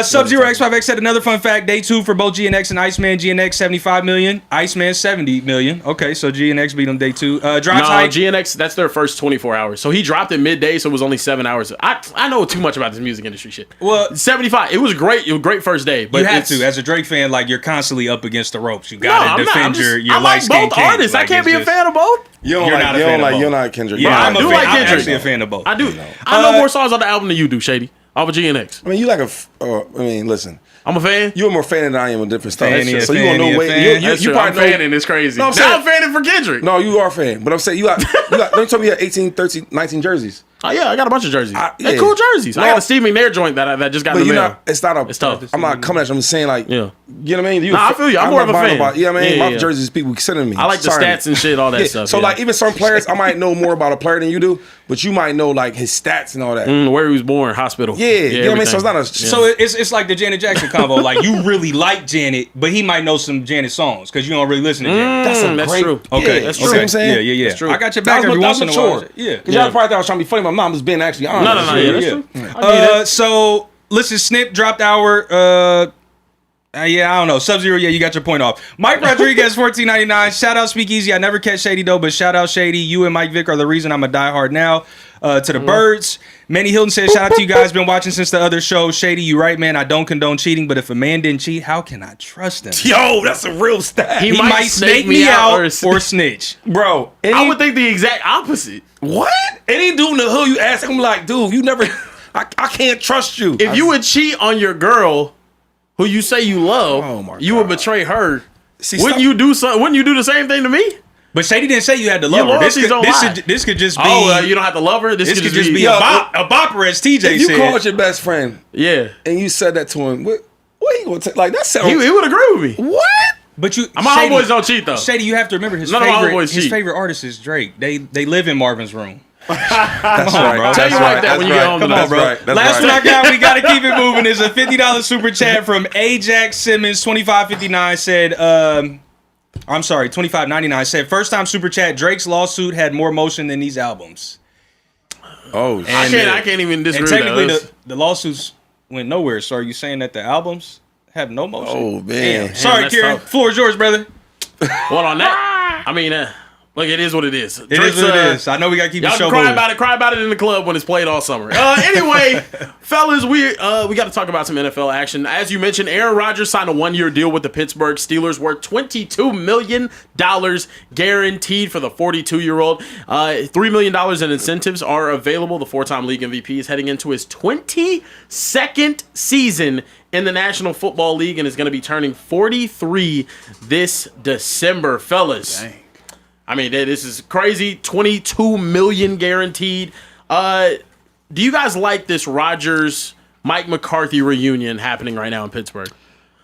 Sub-Zero X5X said another fun fact. Day 2 for both GNX and Iceman. GNX 75 million. Iceman 70 million. Okay, so GNX beat him day 2. Drives No, Hype. GNX, that's their first 24 hours. So he dropped it midday, so it was only 7 hours. I know too much about this music industry shit. Well, 75. It was great. It was a great first day. But you have it's- to. As a Drake fan, like, you're constantly up against the ropes. You No, got to I'm not. defend I'm just- your I like light-skinned both king. artists. I Like, can't it's be a just- fan of both. You don't You're like, not a you fan don't of like, both. you're not Kendrick. Yeah, I I'm do a like fan. I'm Kendrick. actually a fan of both. I do. I know more songs on the album than you do, Shady. Off of GNX. I mean, you like listen. I'm a fan. You're more fan than I am with different stuff. Fanny, So a you don't fanny, know a way. fan. You That's true. probably I'm know. fanning. It's crazy. No, I'm now saying- I'm fanning for Kendrick. No, you are a fan. But I'm saying you got. Don't tell me you had 18, 13, 19 jerseys. Oh yeah, I got a bunch of jerseys. They're yeah. cool jerseys. I No. got a Steve McNair joint that just got But in the you're mail. not. It's not a. It's tough. I'm not coming at you. I'm just saying like. Yeah. You know what I mean? Nah, I feel you. I'm more of a not fan. About, you know what I mean? Yeah, My yeah. jerseys, people sending me. I like the Sorry. stats and shit, all that Yeah. stuff. So yeah. like even some players, I might know more about a player than you do, but you might know like his stats and all that. Where he was born, hospital. Yeah, you know what I mean? So it's not a. So it's like the Janet Jackson combo. Like, you really like Janet, but he might know some Janet songs because you don't really listen to Janet. That's great- true. Okay, Yeah, that's you true. see what I'm saying? Yeah. That's true. I got your back every once in a while. Yeah. Because y'all probably thought I was trying to be funny. My mom was being actually honest. No. Yeah, that's true. So listen, Snip dropped our yeah, I don't know. Sub-Zero, yeah, you got your point off. Mike Rodriguez, $14.99. Shout out Speakeasy. I never catch Shady though, but shout out Shady. You and Mike Vick are the reason I'm a diehard now. To the birds. Manny Hilton says, shout out to you guys. Been watching since the other show. Shady, you right, man. I don't condone cheating, but if a man didn't cheat, how can I trust him? Yo, that's a real stat. He He might snake me out or snitch. Bro, I would think the exact opposite. what? Any dude in the hood, you ask him like, dude, you never. I can't trust you. If you would cheat on your girl, who you say you love, Oh my you would God. betray her. See, Wouldn't stop- you do so? Wouldn't you do the same thing to me? But Shady didn't say you had to love her. loyalties don't lie. This could just be. You don't have to love her. This This could just be. a bopper, as TJ If you said. called your best friend Yeah, and you said that to him, what he gonna take? Like that sounds. he would agree with me. What? But my homeboys don't cheat though. Shady, you have to remember his favorite artist is Drake. They live in Marvin's room. That's right, bro. Tell you like that when you get home. Come on, bro. Last one I got, we got to keep it moving, is a $50 super chat from Ajax Simmons, 2559 said, I'm sorry, 2599 said, first time super chat, Drake's lawsuit had more motion than these albums. Oh, and I can't even disagree. And technically, the lawsuits went nowhere. So are you saying that the albums have no motion? Oh, man. Damn. Sorry, Kieran. Floor is yours, brother. What on that? I mean, look, it is what it is. It is what it is. I know we got to keep the show moving. moving. Cry about it in the club when it's played all summer. Anyway, fellas, we got to talk about some NFL action. As you mentioned, Aaron Rodgers signed a 1-year deal with the Pittsburgh Steelers worth $22 million guaranteed for the 42-year-old. $3 million in incentives are available. The 4-time league MVP is heading into his 22nd season in the National Football League and is going to be turning 43 this December, fellas. Dang. I mean, this is crazy. $22 million guaranteed. Do you guys like this Rodgers Mike McCarthy reunion happening right now in Pittsburgh?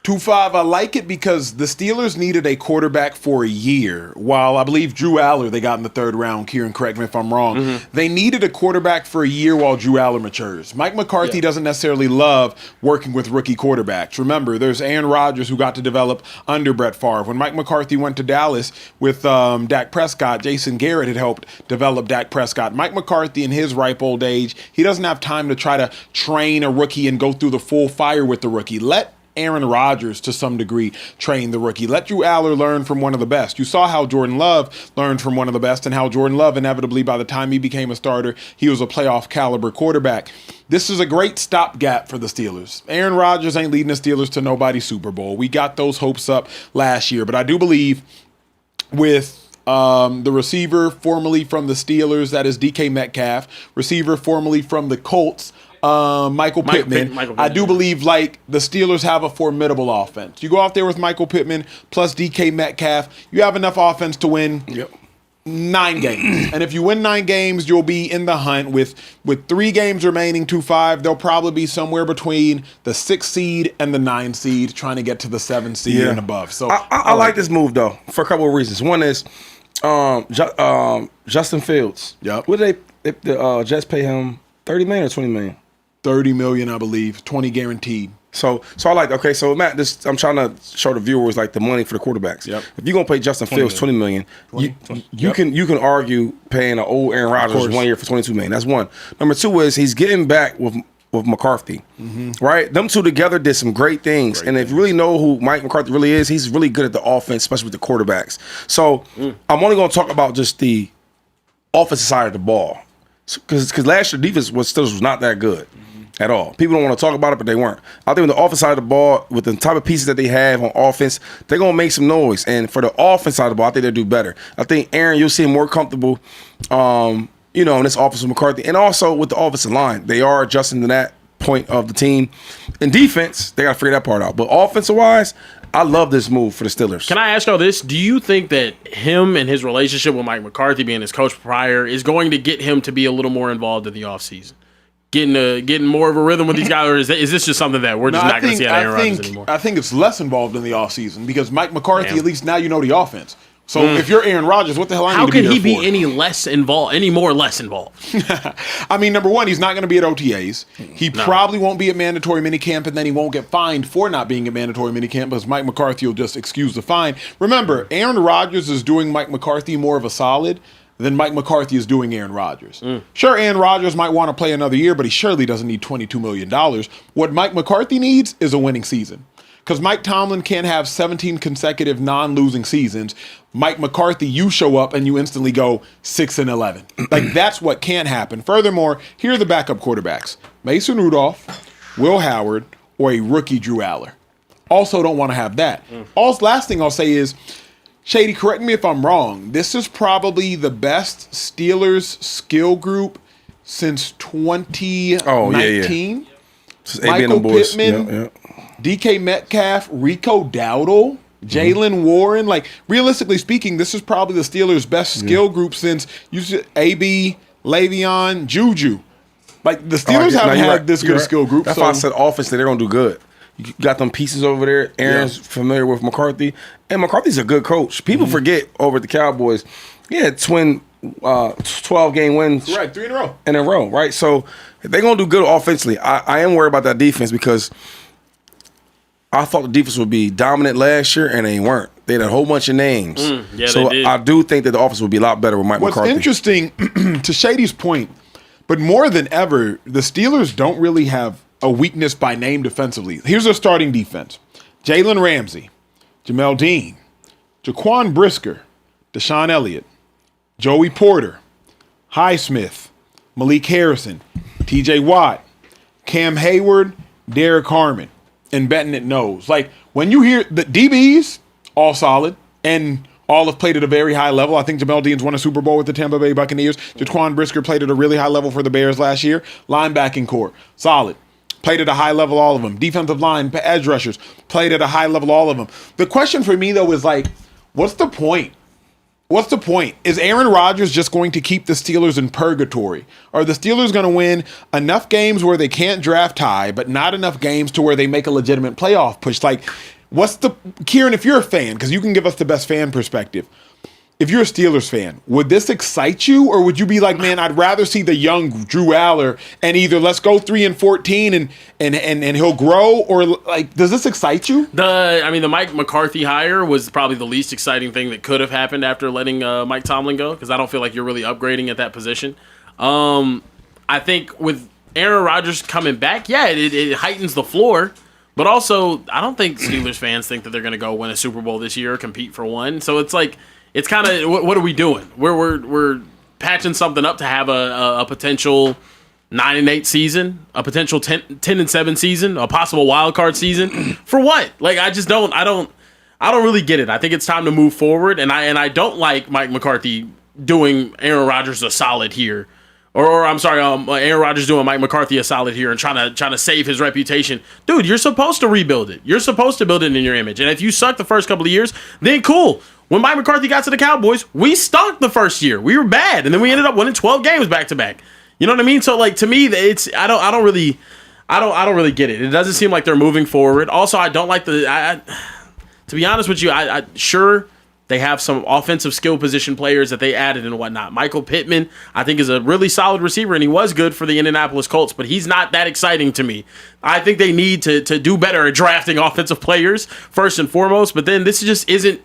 2-5, I like it because the Steelers needed a quarterback for a year. While I believe Drew Aller they got in the 3rd round, Kieran, correct me if I'm wrong, they needed a quarterback for a year while Drew Aller matures. Mike McCarthy doesn't necessarily love working with rookie quarterbacks. Remember, there's Aaron Rodgers who got to develop under Brett Favre. When Mike McCarthy went to Dallas with Dak Prescott, Jason Garrett had helped develop Dak Prescott. Mike McCarthy in his ripe old age, he doesn't have time to try to train a rookie and go through the full fire with the rookie. Let Aaron Rodgers, to some degree, train the rookie. Let Drew Aller learn from one of the best. You saw how Jordan Love learned from one of the best and how Jordan Love, inevitably, by the time he became a starter, he was a playoff caliber quarterback. This is a great stopgap for the Steelers. Aaron Rodgers ain't leading the Steelers to nobody's Super Bowl. We got those hopes up last year, but I do believe with the receiver formerly from the Steelers, that is DK Metcalf, receiver formerly from the Colts, Michael Pittman. I do believe like the Steelers have a formidable offense. You go out there with Michael Pittman plus DK Metcalf, you have enough offense to win 9 games. And if you win 9 games, you'll be in the hunt with 3 games remaining, 2-5. They'll probably be somewhere between the 6th seed and the 9th seed, trying to get to the 7th seed and above. So I like this move though for a couple of reasons. One is Justin Fields. Yep. What did the Jets pay him? $30 million or $20 million? $30 million, I believe. 20 guaranteed. So I like, okay, so Matt, I'm trying to show the viewers like the money for the quarterbacks. Yep. If you're gonna pay Justin Fields $20 million, you can argue paying an old Aaron Rodgers 1 year for $22 million. That's one. Number 2 is he's getting back with McCarthy, right? Them two together did some great things. If you really know who Mike McCarthy really is, he's really good at the offense, especially with the quarterbacks. So I'm only going to talk about just the offensive side of the ball, because last year defense was not that good at all. People don't want to talk about it, but they weren't. I think with the offense side of the ball, with the type of pieces that they have on offense, they're going to make some noise. And for the offense side of the ball, I think they'll do better. I think, Aaron, you'll see him more comfortable in this offense with McCarthy. And also with the offensive line, they are adjusting to that point of the team. In defense, they got to figure that part out. But offensive-wise, I love this move for the Steelers. Can I ask y'all this? Do you think that him and his relationship with Mike McCarthy being his coach prior is going to get him to be a little more involved in the offseason? Getting more of a rhythm with these guys, or is this just something that we're just not going to see out of Aaron Rodgers anymore? I think it's less involved in the offseason because Mike McCarthy, at least now you know the offense. So if you're Aaron Rodgers, what the hell I need to be there for? How can he be any more less involved? I mean, number one, he's not going to be at OTAs. He probably won't be at mandatory minicamp, and then he won't get fined for not being at mandatory minicamp because Mike McCarthy will just excuse the fine. Remember, Aaron Rodgers is doing Mike McCarthy more of a solid than Mike McCarthy is doing Aaron Rodgers. Sure, Aaron Rodgers might want to play another year, but he surely doesn't need $22 million. What Mike McCarthy needs is a winning season. Because Mike Tomlin can't have 17 consecutive non-losing seasons. Mike McCarthy, you show up and you instantly go 6-11. Like, that's what can't happen. Furthermore, here are the backup quarterbacks. Mason Rudolph, Will Howard, or a rookie Drew Aller. Also don't want to have that. Last thing I'll say is, Shady, correct me if I'm wrong. This is probably the best Steelers skill group since 2019. Michael Pittman, DK Metcalf, Rico Dowdle, Jalen Warren. Like, realistically speaking, this is probably the Steelers' best skill group since AB, Le'Veon, Juju. Like, the Steelers haven't had this good a skill group. That's why I said offense that they're going to do good. You got them pieces over there. Aaron's familiar with McCarthy. And McCarthy's a good coach. People forget over at the Cowboys, he had 12-game wins. Right, 3 in a row. In a row, right? So if they're going to do good offensively, I am worried about that defense because I thought the defense would be dominant last year, and they weren't. They had a whole bunch of names. So I do think that the offense would be a lot better with Mike McCarthy. What's interesting, to Shady's point, but more than ever, the Steelers don't really have a weakness by name defensively. Here's their starting defense. Jalen Ramsey, Jamel Dean, Jaquan Brisker, Deshaun Elliott, Joey Porter, Highsmith, Malik Harrison, TJ Watt, Cam Hayward, Derek Harmon, and betting it knows. Like, when you hear the DBs, all solid, and all have played at a very high level. I think Jamel Dean's won a Super Bowl with the Tampa Bay Buccaneers. Jaquan Brisker played at a really high level for the Bears last year. Linebacking core, solid. Played at a high level, all of them. Defensive line, edge rushers, played at a high level, all of them. The question for me, though, is like, what's the point? What's the point? Is Aaron Rodgers just going to keep the Steelers in purgatory? Are the Steelers going to win enough games where they can't draft high, but not enough games to where they make a legitimate playoff push? Like, Kieran, if you're a fan, because you can give us the best fan perspective, if you're a Steelers fan, would this excite you, or would you be like, man, I'd rather see the young Drew Aller and either let's go 3-14 and he'll grow, or like, does this excite you? The Mike McCarthy hire was probably the least exciting thing that could have happened after letting Mike Tomlin go, because I don't feel like you're really upgrading at that position. I think with Aaron Rodgers coming back, it heightens the floor. But also, I don't think Steelers fans think that they're going to go win a Super Bowl this year or compete for one. So it's like, it's kind of, what are we doing? We're patching something up to have a potential 9-8 season, a potential 10-7 season, a possible wild card season. For what? Like, I don't really get it. I think it's time to move forward, and I don't like Mike McCarthy doing Aaron Rodgers a solid here. Or I'm sorry, Aaron Rodgers doing Mike McCarthy a solid here and trying to save his reputation. Dude, you're supposed to rebuild it. You're supposed to build it in your image. And if you suck the first couple of years, then cool. When Mike McCarthy got to the Cowboys, we stunk the first year. We were bad, and then we ended up winning 12 games back to back. You know what I mean? So like, to me, I don't really get it. It doesn't seem like they're moving forward. Also, I don't like to be honest with you, sure. They have some offensive skill position players that they added and whatnot. Michael Pittman, I think, is a really solid receiver, and he was good for the Indianapolis Colts, but he's not that exciting to me. I think they need to do better at drafting offensive players, first and foremost, but then this just isn't.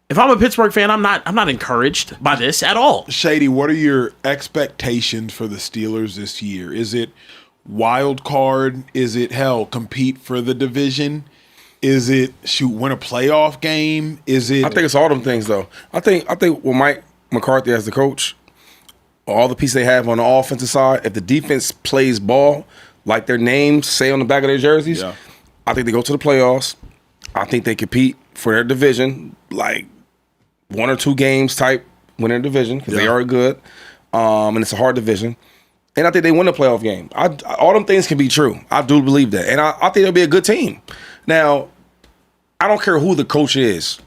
If I'm a Pittsburgh fan, I'm not encouraged by this at all. Shady, what are your expectations for the Steelers this year? Is it wild card? Is it, compete for the division? Is it win a playoff game? Is it? I think it's all them things though. I think with Mike McCarthy as the coach, all the pieces they have on the offensive side, if the defense plays ball like their names say on the back of their jerseys, I think they go to the playoffs. I think they compete for their division, like 1 or 2 games type win their division because they are good, and it's a hard division. And I think they win the playoff game. All them things can be true. I do believe that, and I think they'll be a good team. Now, I don't care who the coach is.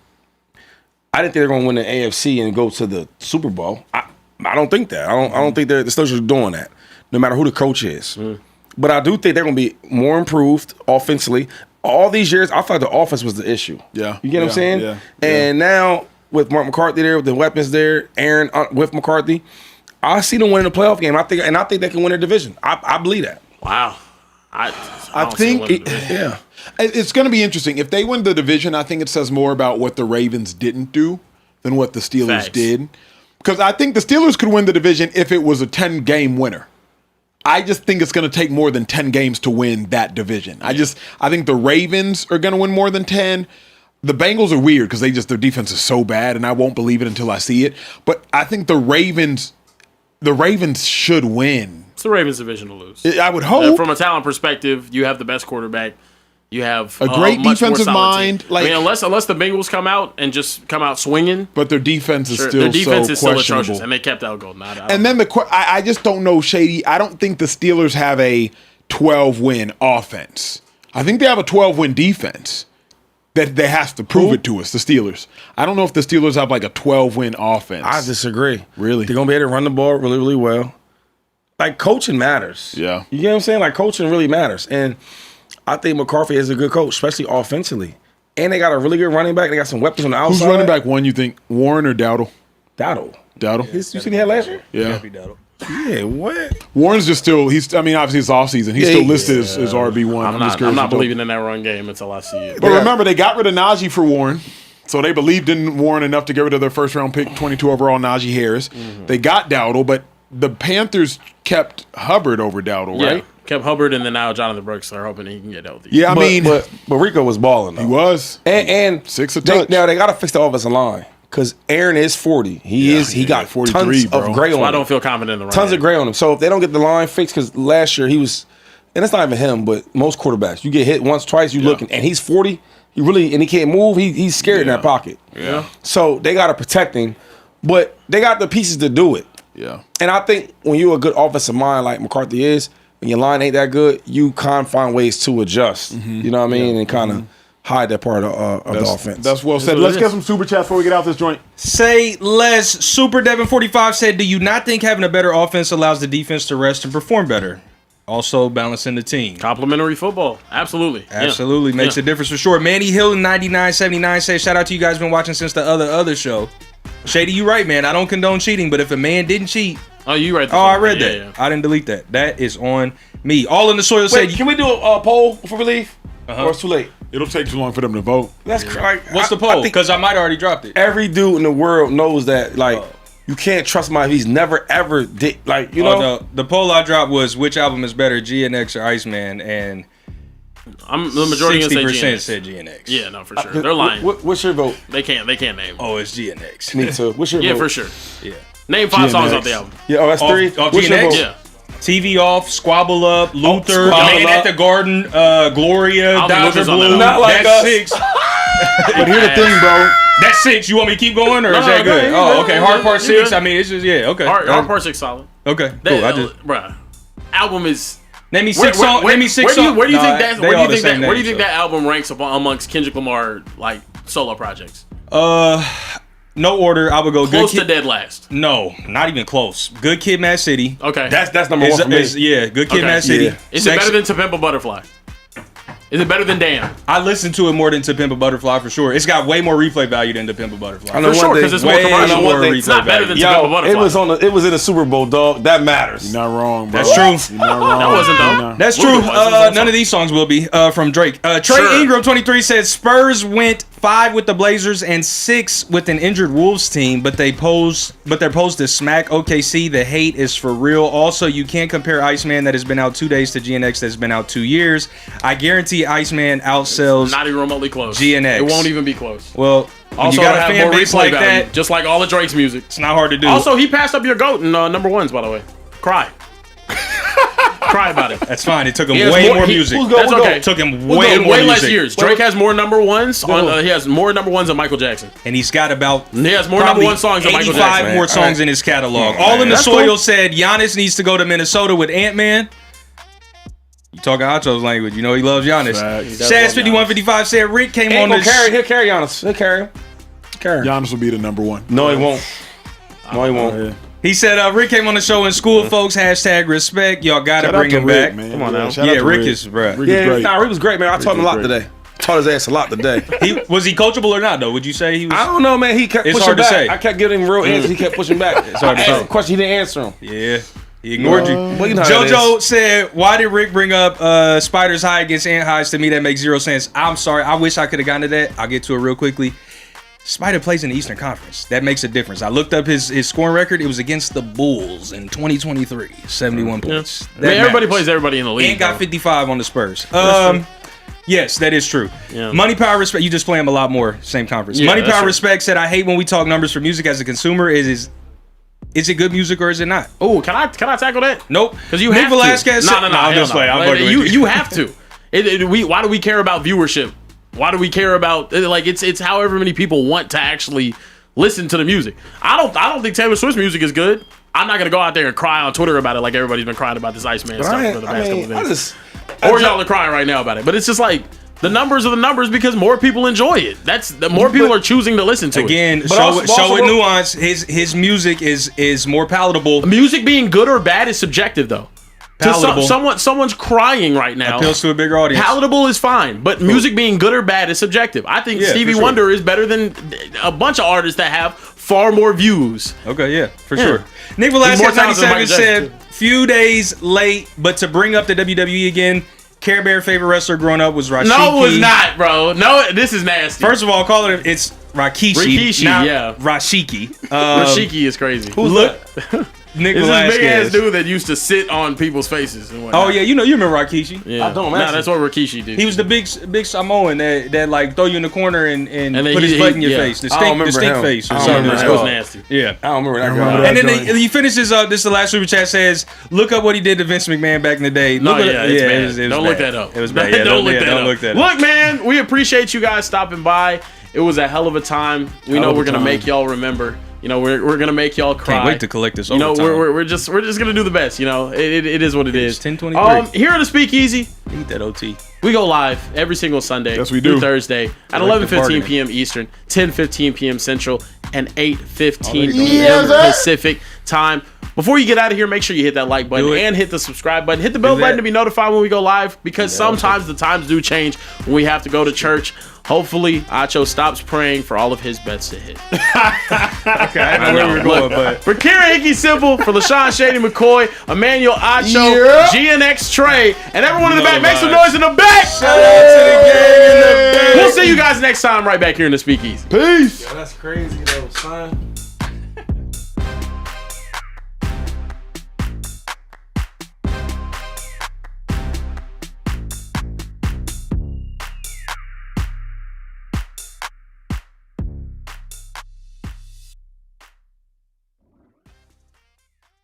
I didn't think they're going to win the AFC and go to the Super Bowl. I don't think that. I don't think the Steelers are doing that, no matter who the coach is. But I do think they're going to be more improved offensively. All these years, I thought the offense was the issue. Yeah. You get what I'm saying? Yeah. And now, with Mark McCarthy there, with the weapons there, Aaron with McCarthy, I see them winning the playoff game. I think they can win their division. I believe that. Wow. I think it's going to be interesting. If they win the division, I think it says more about what the Ravens didn't do than what the Steelers did. Because I think the Steelers could win the division if it was a 10-game winner. I just think it's going to take more than 10 games to win that division. I think the Ravens are going to win more than 10. The Bengals are weird because their defense is so bad, and I won't believe it until I see it. But I think the Ravens should win. It's the Ravens' division to lose. I would hope. From a talent perspective, you have the best quarterback. You have a great defensive mind. Unless the Bengals come out and just come out swinging. But their defense is still questionable. Atrocious, and they kept Al Golden. And then I just don't know, Shady. I don't think the Steelers have a 12-win offense. I think they have a 12-win defense. That they have to prove it to us, the Steelers. I don't know if the Steelers have like a 12-win offense. I disagree. Really? They're going to be able to run the ball really, really well. Like, coaching matters. Yeah. You get what I'm saying? Like, coaching really matters. And I think McCarthy is a good coach, especially offensively. And they got a really good running back. They got some weapons on the outside. Who's running back one, you think? Warren or Dowdle? Dowdle. You see what he had last year? Yeah. Yeah, what? Warren's just still, obviously it's offseason. He's still listed as RB1. I'm not believing in that run game until I see it. But remember, they got rid of Najee for Warren. So they believed in Warren enough to get rid of their first round pick, 22 overall Najee Harris. Mm-hmm. They got Dowdle, but the Panthers kept Hubbard over Dowdle, right? Kept Hubbard, and then now Jonathan Brooks are hoping he can get healthy. Yeah, but Rico was balling, though. He was. And 6 a touch. Now they got to fix the offensive line. Because Aaron is 40. He got 43, tons of gray on him. I don't feel confident in the run. Tons of gray on him. So if they don't get the line fixed, because last year he was, and it's not even him, but most quarterbacks, you get hit once, twice, you looking, and he's 40. He can't move. He's scared in that pocket. Yeah. So they got to protect him, but they got the pieces to do it. Yeah. And I think when you're a good offensive mind like McCarthy is, when your line ain't that good, you can't find ways to adjust. Mm-hmm. You know what I mean? And kind of hide that part of the offense. That's well said. Let's get some super chats before we get out this joint. Say less. Super Devin 45 said, do you not think having a better offense allows the defense to rest and perform better? Also balancing the team. Complimentary football. Absolutely. Makes a difference for sure. Manny Hill in 9979 says, shout out to you guys, been watching since the other show. Shady, you right, man. I don't condone cheating, but if a man didn't cheat. Oh, you right. I read that. Yeah. I didn't delete that. That is on me. All in the Soil said. Can we do a poll before we leave? Or it's too late? It'll take too long for them to vote. That's correct. What's the poll? Because I might already dropped it. Every dude in the world knows that, you can't trust somebody if he's never ever did, you know. The poll I dropped was which album is better, GNX or Iceman, and the majority 60% said GNX. Yeah, no, for sure. They're lying. What's your vote? They can't name. Oh, it's GNX. Me too. What's your vote? Yeah, for sure. Yeah. Name 5 GNX. songs off the album. Yeah, that's 3. Off What's your GNX? vote? Yeah. TV Off, Squabble Up, Luther, Squabble Man Up. at the Garden, Gloria, I don't think Dodger Luther's on that Blue. Not like That's us. 6. But here's the thing, bro. That's 6. You want me to keep going, or is that go good? ahead. Oh, okay. Hard Part You're 6. good. I mean, it's just okay. Hard Part 6 solid. Okay, cool. Bruh. Album is. Name me 6 songs. Name me 6 songs. Where do you think that album ranks amongst Kendrick Lamar solo projects? No order. I would go Close Good to Kid. dead last. No, not even close. Good Kid, Mad City. Okay. That's number 1 for me. Good Kid, Okay. Mad City. Yeah. Is it better than To Pimp a Butterfly? Is it better than Damn? I listen to it more than To Pimp a Butterfly for sure. It's got way more replay value than To Pimp a Butterfly. I know For sure, one thing. because it's more Way commercial. more It's not better than To replay Pimp a Butterfly. It was in the Super Bowl, dog. That matters. You're not wrong, bro. That's true. You're not wrong. That wasn't, though. You're not. That's What true. was that None of these songs will be from Drake. Trey Sure. Ingram 23 says Spurs went 5 with the Blazers and 6 with an injured Wolves team, but they're posed to smack OKC. The hate is for real. Also, you can't compare Iceman that has been out 2 days to GNX that's been out 2 years. I guarantee Iceman outsells Not even remotely close. GNX. It won't even be close. Well, when Also, you got have a fan more base replay like value, that, just like all of Drake's music. it's not hard to do. Also, he passed up your GOAT in number 1s, by the way. Cry. Cry about it. that's fine. It took him He has way more he- music. That's okay. It took him We'll way go. more Way less music. years. Drake has more number 1s. He has more number 1s than Michael Jackson. And he's got about He has more probably number 1 songs than Michael 85 Jackson. more songs in his catalog. All in the That's Soil cool. said Giannis needs to go to Minnesota with Ant-Man. You talking Acho's language. You know he loves Giannis. Shaz 5155 said Rick came on the He'll carry Giannis. He'll carry him. Giannis will be the number 1. No, he won't. No, he won't. He said Rick came on the show in school, folks. # respect. Y'all gotta Shout out bring to him Rick, back. man. Come on now. Shout out Yeah, to Rick is bruh. Rick is great. Rick was great, man. I taught him a lot great. today. Taught his ass a lot today. Was he coachable or not though? Would you say he was? I don't know, man. He kept It's pushing hard to back. say. I kept giving him real answers. He kept pushing back. It's hard to I asked say. him a question. He didn't answer him. Yeah. He ignored you. Well, you know how it JoJo said, why did Rick bring up Spiders High against Ant Highs? To me, that makes 0 sense. I'm sorry. I wish I could have gotten to that. I'll get to it real quickly. Spider plays in the Eastern Conference. That makes a difference. I looked up his scoring record. It was against the Bulls in 2023. 71 points. I mean, everybody plays everybody in the league. Ant got 55 on the Spurs. Yes, that is true. Yeah. Money, Power, Respect. You just play them a lot more. Same conference. Yeah, Money, that's Power, true. Respect said, I hate when we talk numbers for music as a consumer. Is it good music or is it not? Oh, can I tackle that? Nope. Because you Nick have Velasquez to. said, No. I'm just playing. I'm Like, fucking with you have to. Why do we care about viewership? Why do we care about it's however many people want to actually listen to the music. I don't think Taylor Swift's music is good. I'm not gonna go out there and cry on Twitter about it like everybody's been crying about this Iceman stuff for the past couple of days. Or y'all are crying right now about it. But it's just like the numbers are the numbers because more people enjoy it. More people are choosing to listen to it. Again, show it nuance. His music is more palatable. Music being good or bad is subjective though. Palatable. Someone's crying right now. Appeals to a bigger audience. Palatable is fine, but music being good or bad is subjective. I think Stevie Wonder is better than a bunch of artists that have far more views. Okay, yeah, for sure. Nick Velasquez 97 said, few days late, but to bring up the WWE again, Carebear favorite wrestler growing up was Rashiki. No, it was not, bro. No, this is nasty. First of all, call it's Rikishi, not Rashiki. Rashiki is crazy. Who's that? Nick It's Velasquez. this big ass dude that used to sit on people's faces and whatnot. Oh yeah, you remember Rikishi? Yeah. I don't. Nah, that's what Rikishi did. He was the big Samoan that like throw you in the corner and put his butt in your face. The stink face. Or something. That was nasty. Yeah, I don't remember that guy. And then he finishes up. This is the last super chat says, "Look up what he did to Vince McMahon back in the day." No, it's bad. It was don't bad. look that up. It was bad. Yeah, don't look that up. Look, man, we appreciate you guys stopping by. It was a hell of a time. We know we're gonna make y'all remember. You know, we're gonna make y'all cry. Can't wait to collect this. You know, we're just gonna do the best. You know, it is what it is. 10:23. Here at the Speakeasy, Eat that OT. we go live every single Sunday. Yes, we do. Through Thursday at 11:15 p.m. Eastern, 10:15 p.m. Central, and 8:15 p.m. Pacific time. Before you get out of here, make sure you hit that like button and hit the subscribe button. Hit the bell button to be notified when we go live, because sometimes the times do change when we have to go to church. Hopefully, Acho stops praying for all of his bets to hit. Okay, I know where we're going, but for Kieran Hickey Simple, for LaShawn Shady McCoy, Emmanuel Acho, GNX Trey, and everyone in the back, make some noise in the back. Shout out to the gang in the back. We'll see you guys next time right back here in the Speakeasy. Peace. Yo, that's crazy though, son.